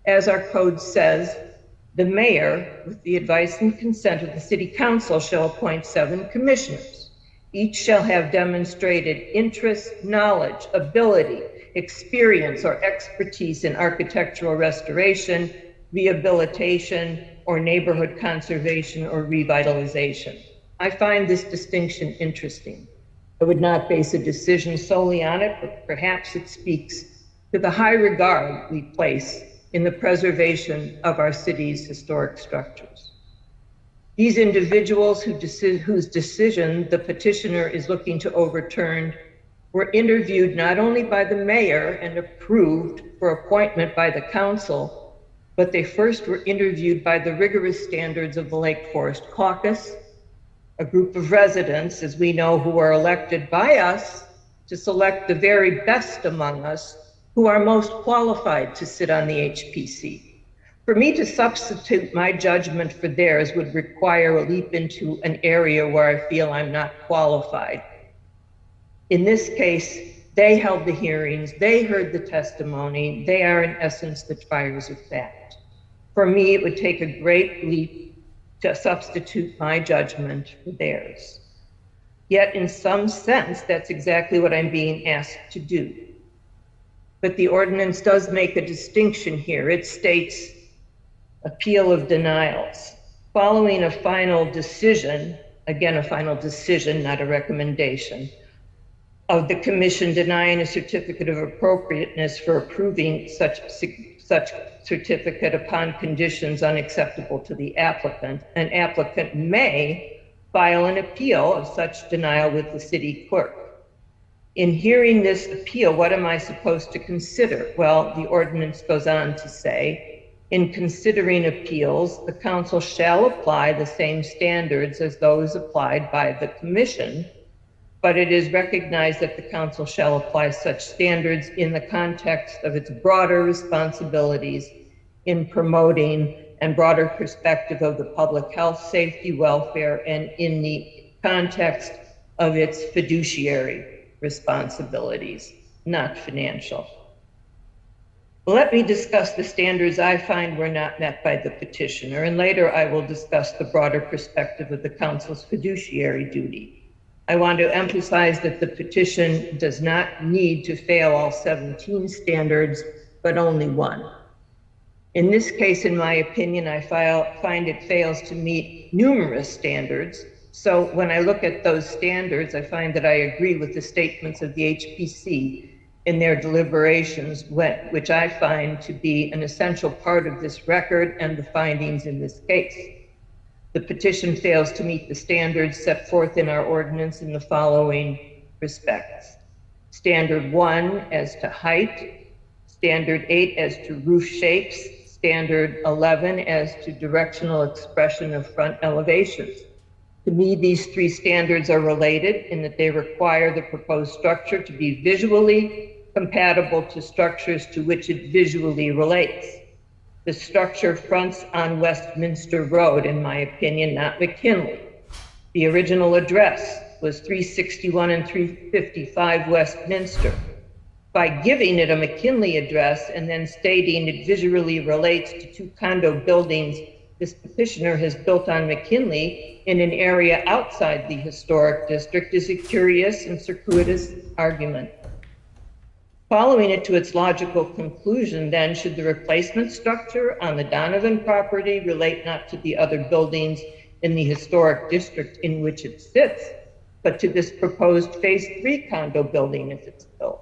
Speaker 18: As our code says, the mayor, with the advice and consent of the city council, shall appoint 7 commissioners. Each shall have demonstrated interest, knowledge, ability, experience, or expertise in architectural restoration, rehabilitation, or neighborhood conservation or revitalization. I find this distinction interesting. I would not base a decision solely on it, but perhaps it speaks to the high regard we place in the preservation of our city's historic structures. These individuals whose decision the petitioner is looking to overturn were interviewed not only by the mayor and approved for appointment by the council, but they first were interviewed by the rigorous standards of the Lake Forest Caucus, a group of residents, as we know, who are elected by us to select the very best among us who are most qualified to sit on the HPC. For me to substitute my judgment for theirs would require a leap into an area where I feel I'm not qualified. In this case, they held the hearings, they heard the testimony, they are in essence the triers of fact. For me, it would take a great leap to substitute my judgment for theirs. Yet in some sense, that's exactly what I'm being asked to do. But the ordinance does make a distinction here. It states appeal of denials. Following a final decision, again, a final decision, not a recommendation, of the commission denying a certificate of appropriateness for approving such certificate upon conditions unacceptable to the applicant, an applicant may file an appeal of such denial with the city clerk. In hearing this appeal, what am I supposed to consider? Well, the ordinance goes on to say, in considering appeals, the council shall apply the same standards as those applied by the commission, but it is recognized that the council shall apply such standards in the context of its broader responsibilities in promoting and broader perspective of the public health, safety, welfare, and in the context of its fiduciary responsibilities, not financial. Let me discuss the standards I find were not met by the petitioner, and later I will discuss the broader perspective of the council's fiduciary duty. I want to emphasize that the petition does not need to fail all 17 standards, but only one. In this case, in my opinion, I find it fails to meet numerous standards. So when I look at those standards, I find that I agree with the statements of the HPC in their deliberations, which I find to be an essential part of this record and the findings in this case. The petition fails to meet the standards set forth in our ordinance in the following respects. Standard 1 as to height, Standard 8 as to roof shapes, Standard 11 as to directional expression of front elevations. To me, these 3 standards are related in that they require the proposed structure to be visually compatible to structures to which it visually relates. The structure fronts on Westminster Road, in my opinion, not Mckinley. The original address was 361 and 355 Westminster. By giving it a Mckinley address and then stating it visually relates to 2 condo buildings this petitioner has built on Mckinley in an area outside the historic district is a curious and circuitous argument. Following it to its logical conclusion, then, should the replacement structure on the Donovan property relate not to the other buildings in the historic district in which it sits, but to this proposed phase 3 condo building if it's built?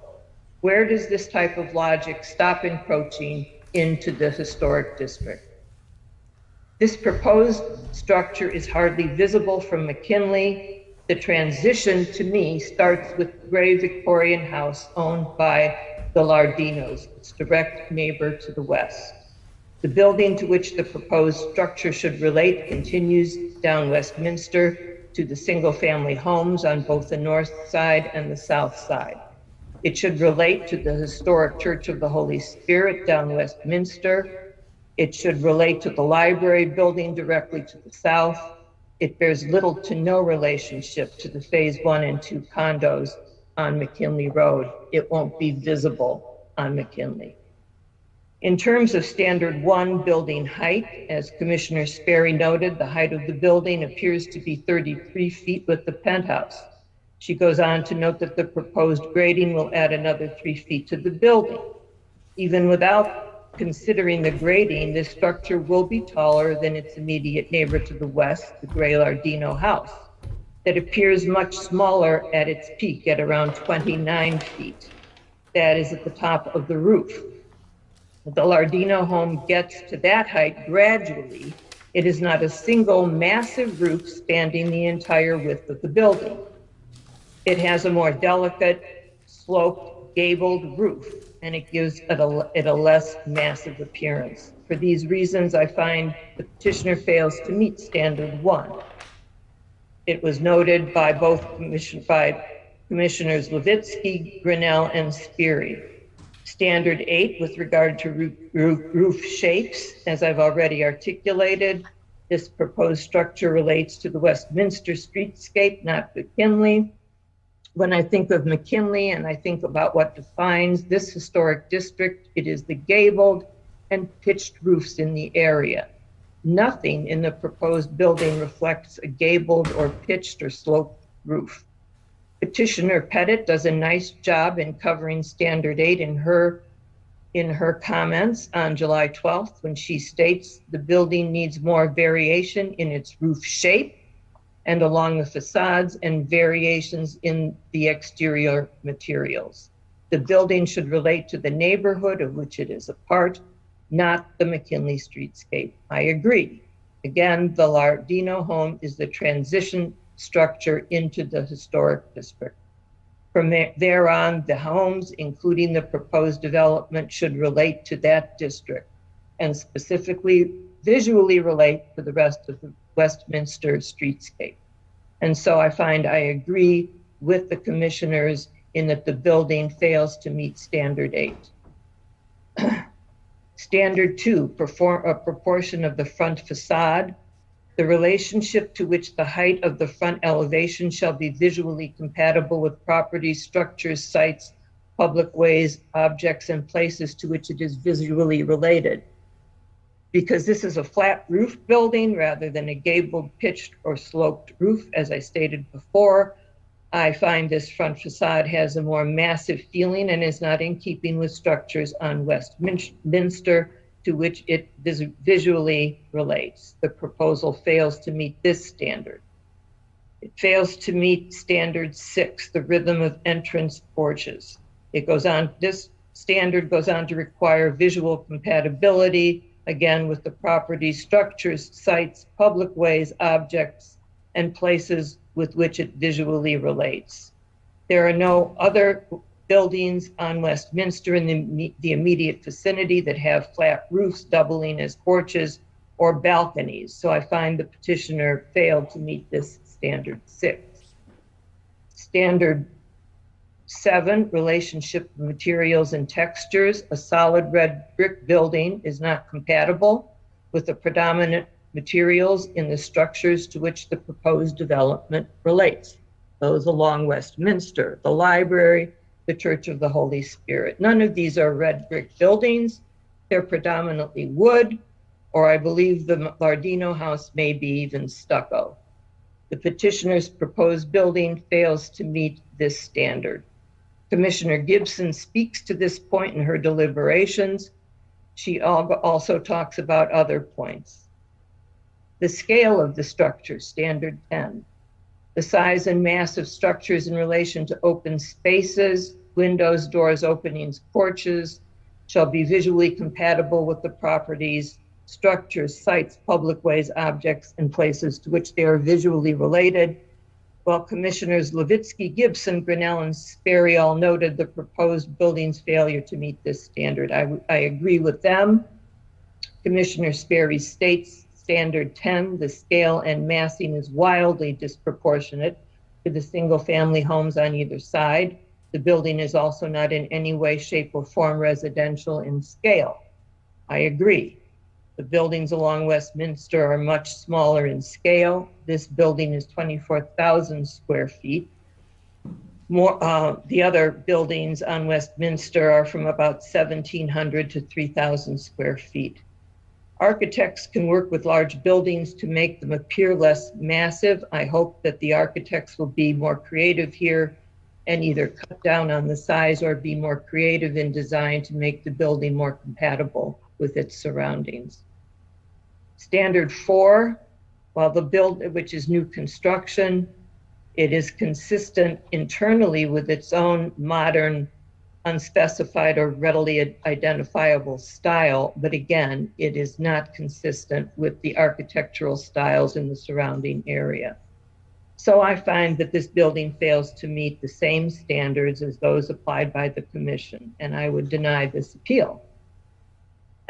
Speaker 18: Where does this type of logic stop encroaching into the historic district? This proposed structure is hardly visible from McKinley. The transition to me starts with the gray Victorian house owned by the Lardinos, its direct neighbor to the west. The building to which the proposed structure should relate continues down Westminster to the single-family homes on both the north side and the south side. It should relate to the historic Church of the Holy Spirit down Westminster. It should relate to the library building directly to the south. It bears little to no relationship to the phase 1 and 2 condos on McKinley Road. It won't be visible on McKinley. In terms of standard 1 building height, as Commissioner Sperry noted, the height of the building appears to be 33 feet with the penthouse. She goes on to note that the proposed grading will add another 3 feet to the building. Even without considering the grading, this structure will be taller than its immediate neighbor to the west, the gray Lardino house, that appears much smaller at its peak at around 29 feet. That is at the top of the roof. The Lardino home gets to that height gradually. It is not a single massive roof spanning the entire width of the building. It has a more delicate, sloped, gabled roof, and it gives it a less massive appearance. For these reasons, I find the petitioner fails to meet standard 1. It was noted by both Commissioners Levitsky, Grinnell, and Sperry. Standard 8 with regard to roof shapes, as I've already articulated, this proposed structure relates to the Westminster streetscape, not McKinley. When I think of McKinley and I think about what defines this historic district, it is the gabled and pitched roofs in the area. Nothing in the proposed building reflects a gabled or pitched or sloped roof. Petitioner Pettit does a nice job in covering standard 8 in her comments on July 12th when she states the building needs more variation in its roof shape and along the facades and variations in the exterior materials. The building should relate to the neighborhood of which it is a part, not the McKinley streetscape. I agree. Again, the Lardino home is the transition structure into the historic district. From there on, the homes, including the proposed development, should relate to that district and specifically visually relate to the rest of the Westminster streetscape. And so I find I agree with the commissioners in that the building fails to meet standard 8. Standard 2, a proportion of the front facade, the relationship to which the height of the front elevation shall be visually compatible with properties, structures, sites, public ways, objects, and places to which it is visually related. Because this is a flat roof building rather than a gabled, pitched, or sloped roof, as I stated before, I find this front facade has a more massive feeling and is not in keeping with structures on Westminster to which it visually relates. The proposal fails to meet this standard. It fails to meet standard 6, the rhythm of entrance porches. This standard goes on to require visual compatibility, again, with the property, structures, sites, public ways, objects, and places with which it visually relates. There are no other buildings on Westminster in the immediate vicinity that have flat roofs doubling as porches or balconies. So I find the petitioner failed to meet this standard 6. Standard 7, relationship of materials and textures. A solid red brick building is not compatible with the predominant materials in the structures to which the proposed development relates. Those along Westminster, the library, the Church of the Holy Spirit. None of these are red brick buildings. They're predominantly wood, or I believe the Lardino house may be even stucco. The petitioner's proposed building fails to meet this standard. Commissioner Gibson speaks to this point in her deliberations. She also talks about other points. The scale of the structure, standard 10. The size and mass of structures in relation to open spaces, windows, doors, openings, porches, shall be visually compatible with the properties, structures, sites, public ways, objects, and places to which they are visually related. While Commissioners Levitsky, Gibson, Grinnell, and Sperry all noted the proposed building's failure to meet this standard. I agree with them. Commissioner Sperry states standard 10, the scale and massing is wildly disproportionate to the single-family homes on either side. The building is also not in any way, shape, or form residential in scale. I agree. The buildings along Westminster are much smaller in scale. This building is 24,000 square feet. The other buildings on Westminster are from about 1,700 to 3,000 square feet. Architects can work with large buildings to make them appear less massive. I hope that the architects will be more creative here and either cut down on the size or be more creative in design to make the building more compatible with its surroundings. Standard 4, while the which is new construction, it is consistent internally with its own modern, unspecified or readily identifiable style, but again, it is not consistent with the architectural styles in the surrounding area. So I find that this building fails to meet the same standards as those applied by the commission, and I would deny this appeal.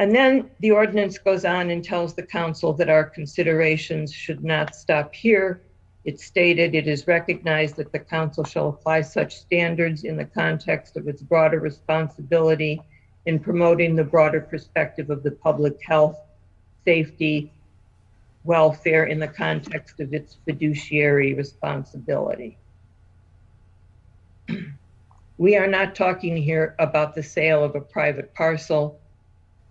Speaker 18: And then the ordinance goes on and tells the council that our considerations should not stop here. It's stated it is recognized that the council shall apply such standards in the context of its broader responsibility in promoting the broader perspective of the public health, safety, welfare in the context of its fiduciary responsibility. We are not talking here about the sale of a private parcel.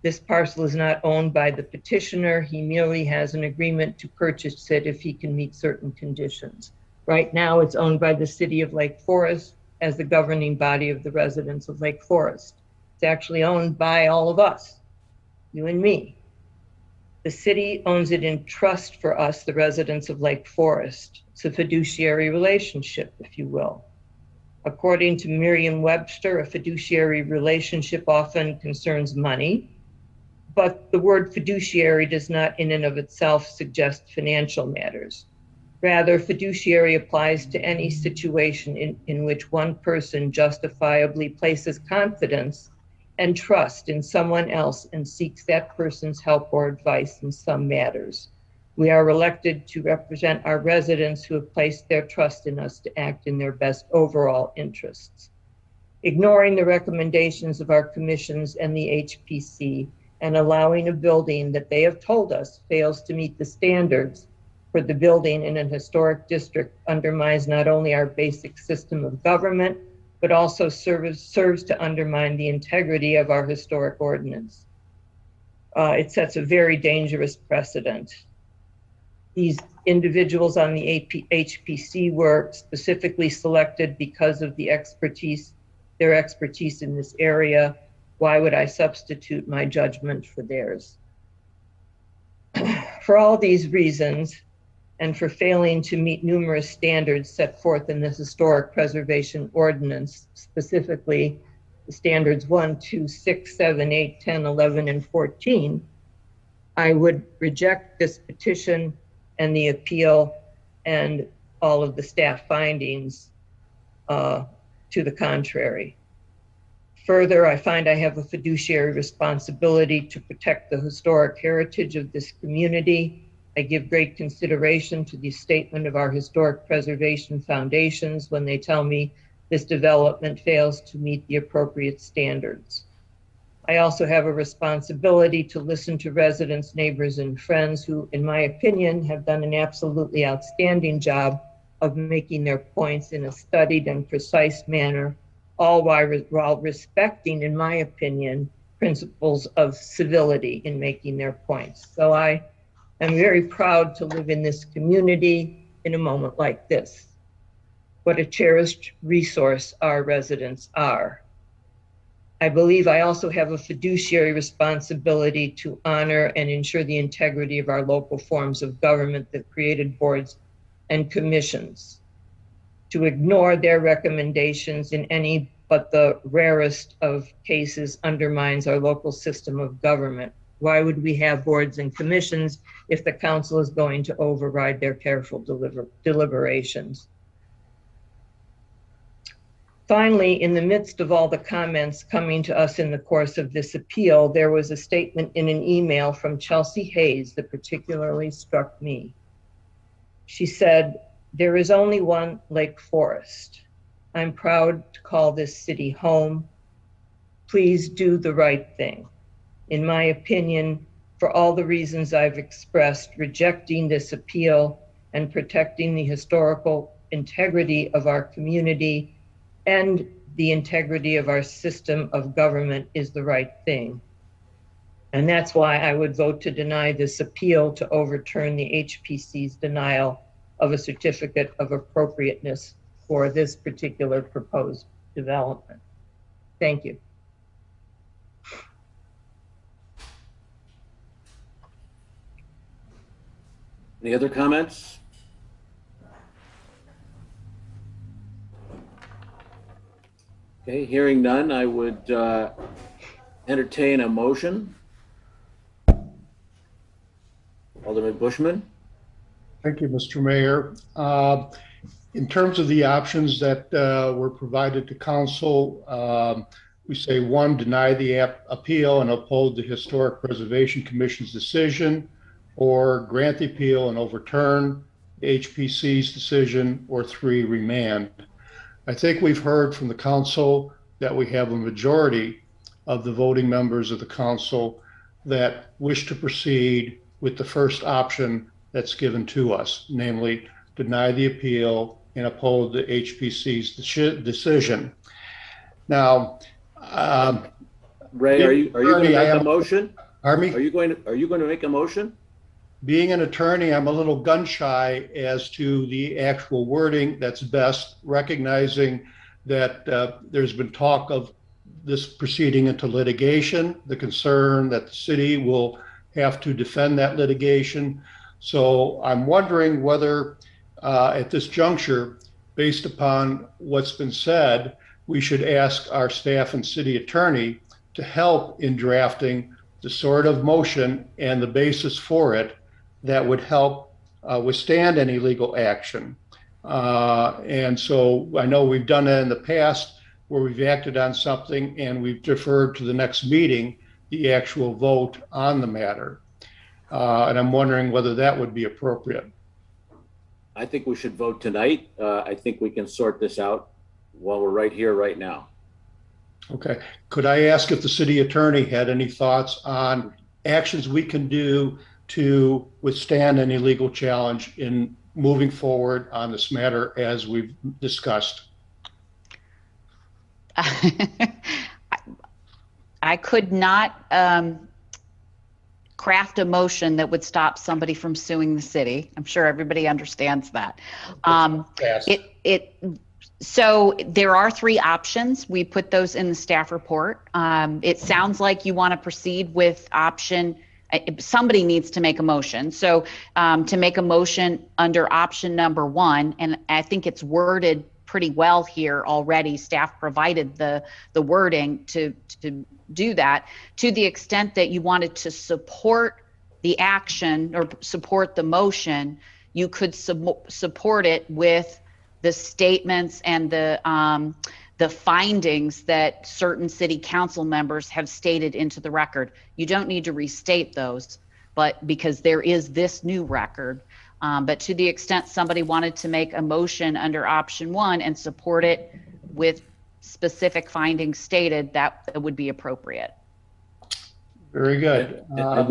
Speaker 18: This parcel is not owned by the petitioner. He merely has an agreement to purchase it if he can meet certain conditions. Right now, it's owned by the city of Lake Forest as the governing body of the residents of Lake Forest. It's actually owned by all of us, you and me. The city owns it in trust for us, the residents of Lake Forest. It's a fiduciary relationship, if you will. According to Merriam-Webster, a fiduciary relationship often concerns money, but the word fiduciary does not in and of itself suggest financial matters. Rather, fiduciary applies to any situation in which one person justifiably places confidence and trust in someone else and seeks that person's help or advice in some matters. We are elected to represent our residents who have placed their trust in us to act in their best overall interests. Ignoring the recommendations of our commissions and the HPC and allowing a building that they have told us fails to meet the standards for the building in an historic district undermines not only our basic system of government, but also serves to undermine the integrity of our historic ordinance. It sets a very dangerous precedent. These individuals on the HPC were specifically selected because of their expertise in this area. Why would I substitute my judgment for theirs? For all these reasons, and for failing to meet numerous standards set forth in the Historic Preservation Ordinance, specifically the standards 1, 2, 6, 7, 8, 10, 11, and 14, I would reject this petition and the appeal and all of the staff findings to the contrary. Further, I find I have a fiduciary responsibility to protect the historic heritage of this community. I give great consideration to the statement of our historic preservation foundations when they tell me this development fails to meet the appropriate standards. I also have a responsibility to listen to residents, neighbors, and friends who, in my opinion, have done an absolutely outstanding job of making their points in a studied and precise manner, all while respecting, in my opinion, principles of civility in making their points. So I am very proud to live in this community in a moment like this. what a cherished resource our residents are. I believe I also have a fiduciary responsibility to honor and ensure the integrity of our local forms of government that created boards and commissions. To ignore their recommendations in any but the rarest of cases undermines our local system of government. Why would we have boards and commissions if the council is going to override their careful deliberations? Finally, in the midst of all the comments coming to us in the course of this appeal, there was a statement in an email from Chelsea Hayes that particularly struck me. She said, "There is only one Lake Forest. I'm proud to call this city home. Please do the right thing." In my opinion, for all the reasons I've expressed, rejecting this appeal and protecting the historical integrity of our community and the integrity of our system of government is the right thing. And that's why I would vote to deny this appeal to overturn the HPC's denial of a certificate of appropriateness for this particular proposed development. Thank you.
Speaker 1: Any other comments? Okay, hearing none, I would entertain a motion. Alderman Bushman.
Speaker 14: Thank you, Mr. Mayor. In terms of the options that were provided to council, we say 1, deny the appeal and uphold the Historic Preservation Commission's decision, or grant the appeal and overturn the HPC's decision, or 3, remand. I think we've heard from the council that we have a majority of the voting members of the council that wish to proceed with the first option that's given to us, namely deny the appeal and uphold the HPC's decision. Now,
Speaker 1: Ray, are you going to make a motion?
Speaker 14: Pardon me?
Speaker 1: Are you going to make a motion?
Speaker 14: Being an attorney, I'm a little gun shy as to the actual wording that's best, recognizing that there's been talk of this proceeding into litigation, the concern that the city will have to defend that litigation. So I'm wondering whether at this juncture, based upon what's been said, we should ask our staff and city attorney to help in drafting the sort of motion and the basis for it that would help withstand any legal action. And so I know we've done that in the past where we've acted on something and we've deferred to the next meeting the actual vote on the matter. And I'm wondering whether that would be appropriate.
Speaker 1: I think we should vote tonight. I think we can sort this out while we're right here, right now.
Speaker 14: Okay. Could I ask if the city attorney had any thoughts on actions we can do to withstand any legal challenge in moving forward on this matter as we've discussed?
Speaker 13: I could not craft a motion that would stop somebody from suing the city. I'm sure everybody understands that. So there are 3 options. We put those in the staff report. It sounds like you want to proceed with option. Somebody needs to make a motion. So to make a motion under option number 1, and I think it's worded pretty well here already. Staff provided the wording to do that. To the extent that you wanted to support the action or support the motion, you could support it with the statements and the findings that certain city council members have stated into the record. You don't need to restate those, but because there is this new record. But to the extent somebody wanted to make a motion under option 1 and support it with specific findings stated, that would be appropriate.
Speaker 14: Very good.
Speaker 1: And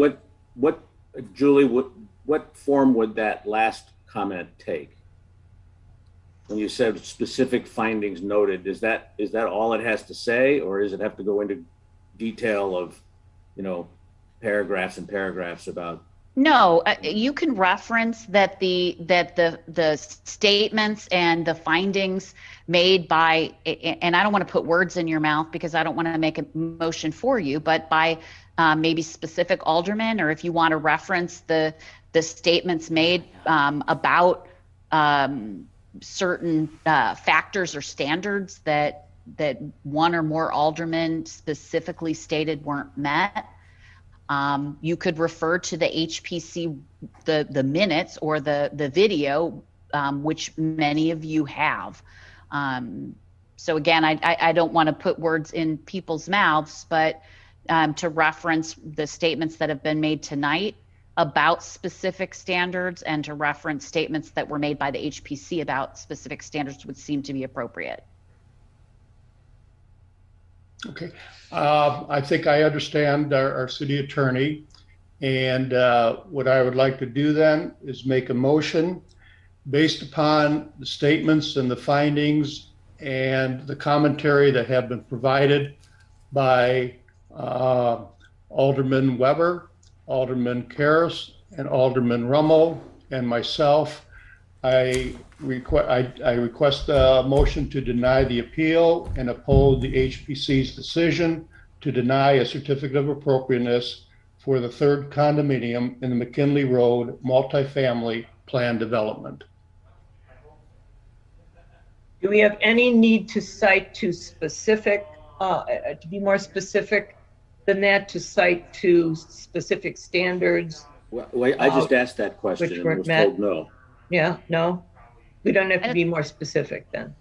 Speaker 1: what, Julie, what form would that last comment take? When you said specific findings noted, is that all it has to say, or does it have to go into detail of, paragraphs and paragraphs about
Speaker 13: No, you can reference that the statements and the findings made by, and I don't want to put words in your mouth because I don't want to make a motion for you, but by maybe specific aldermen, or if you want to reference the statements made about certain factors or standards that one or more aldermen specifically stated weren't met. You could refer to the HPC, the minutes or the video, which many of you have. So again, I don't want to put words in people's mouths, but to reference the statements that have been made tonight about specific standards and to reference statements that were made by the HPC about specific standards would seem to be appropriate.
Speaker 14: Okay, I think I understand our city attorney, and what I would like to do then is make a motion based upon the statements and the findings and the commentary that have been provided by Alderman Weber, Alderman Karras, and Alderman Rummel, and myself. I request a motion to deny the appeal and uphold the HPC's decision to deny a certificate of appropriateness for the third condominium in the McKinley Road multifamily plan development.
Speaker 18: Do we have any need to cite to specific, to be more specific than that, to cite to specific standards?
Speaker 1: Well, I just asked that question and was told no.
Speaker 18: Yeah, no, we don't have to be more specific then.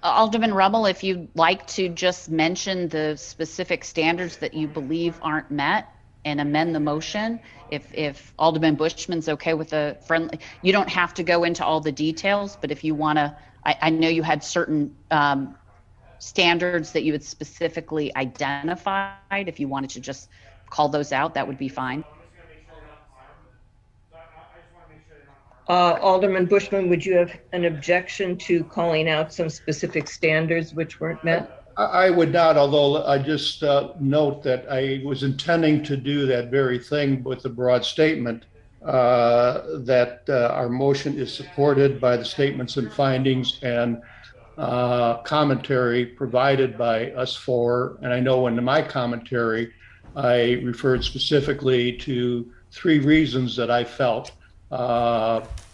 Speaker 13: Alderman Rummel, if you'd like to just mention the specific standards that you believe aren't met and amend the motion, if Alderman Bushman's okay with a friendly, you don't have to go into all the details, but if you want to, I know you had certain standards that you had specifically identified. If you wanted to just call those out, that would be fine.
Speaker 18: Alderman Bushman, would you have an objection to calling out some specific standards which weren't met?
Speaker 14: I would not, although I just note that I was intending to do that very thing with a broad statement that our motion is supported by the statements and findings and commentary provided by us four. And I know in my commentary, I referred specifically to 3 reasons that I felt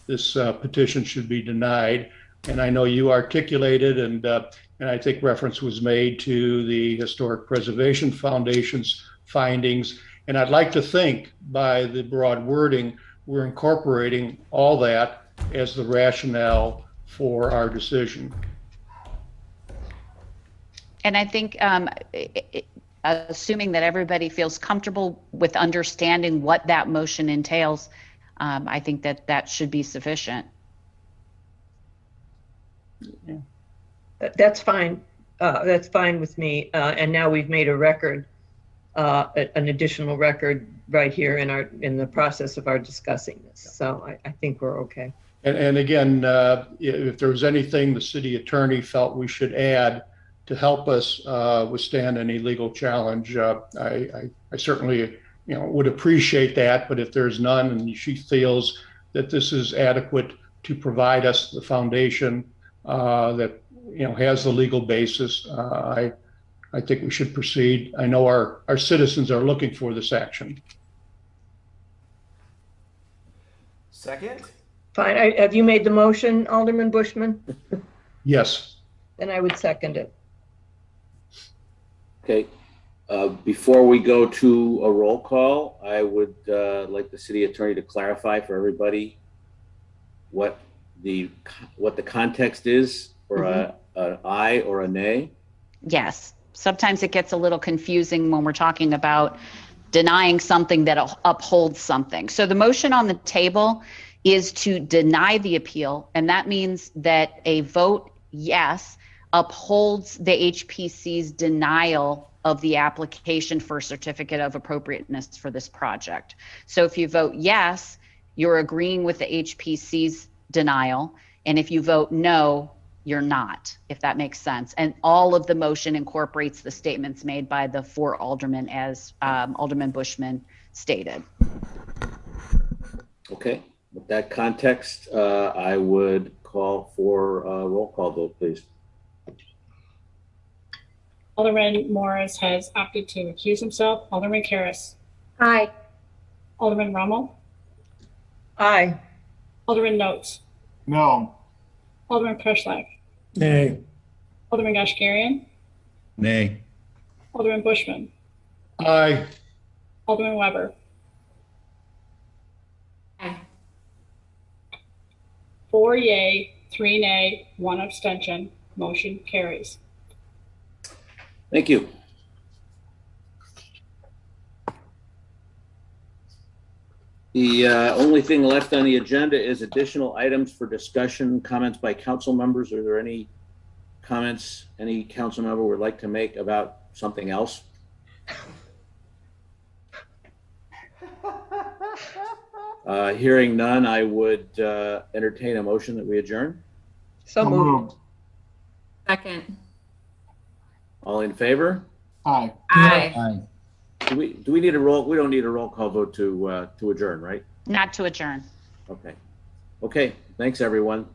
Speaker 14: this petition should be denied. And I know you articulated, and I think reference was made to the Historic Preservation Foundation's findings. And I'd like to think by the broad wording, we're incorporating all that as the rationale for our decision.
Speaker 13: And I think assuming that everybody feels comfortable with understanding what that motion entails, I think that should be sufficient.
Speaker 18: Yeah. That's fine. That's fine with me. And now we've made a record, an additional record right here in the process of our discussing this. So I think we're okay.
Speaker 14: And again, if there was anything the city attorney felt we should add to help us withstand any legal challenge, I certainly would appreciate that. But if there's none and she feels that this is adequate to provide us the foundation that has the legal basis, I think we should proceed. I know our citizens are looking for this action.
Speaker 19: Second?
Speaker 18: Fine. Have you made the motion, Alderman Bushman?
Speaker 14: Yes.
Speaker 18: Then I would second it.
Speaker 1: Okay. Before we go to a roll call, I would like the city attorney to clarify for everybody what the context is for an aye or a nay.
Speaker 13: Yes. Sometimes it gets a little confusing when we're talking about denying something that upholds something. So the motion on the table is to deny the appeal, and that means that a vote yes upholds the HPC's denial of the application for a certificate of appropriateness for this project. So if you vote yes, you're agreeing with the HPC's denial, and if you vote no, you're not, if that makes sense. And all of the motion incorporates the statements made by the 4 aldermen as Alderman Bushman stated.
Speaker 1: Okay, with that context, I would call for a roll call vote, please.
Speaker 2: Alderman Morris has opted to recuse himself. Alderman Karas.
Speaker 16: Aye.
Speaker 2: Alderman Rommel.
Speaker 18: Aye.
Speaker 2: Alderman Notes.
Speaker 4: No.
Speaker 2: Alderman Preschlack.
Speaker 10: Nay.
Speaker 2: Alderman Goshgarian.
Speaker 8: Nay.
Speaker 2: Alderman Bushman.
Speaker 14: Aye.
Speaker 2: Alderman Weber.
Speaker 15: Aye.
Speaker 2: 4 yea, 3 nay, 1 abstention. Motion carries.
Speaker 1: Thank you. The only thing left on the agenda is additional items for discussion, comments by council members. Are there any comments any council member would like to make about something else? Hearing none, I would entertain a motion that we adjourn.
Speaker 18: So moved.
Speaker 15: Second.
Speaker 1: All in favor?
Speaker 4: Aye.
Speaker 15: Aye.
Speaker 1: Do we need a roll? We don't need a roll call vote to adjourn, right?
Speaker 13: Not to adjourn.
Speaker 1: Okay. Okay. Thanks, everyone.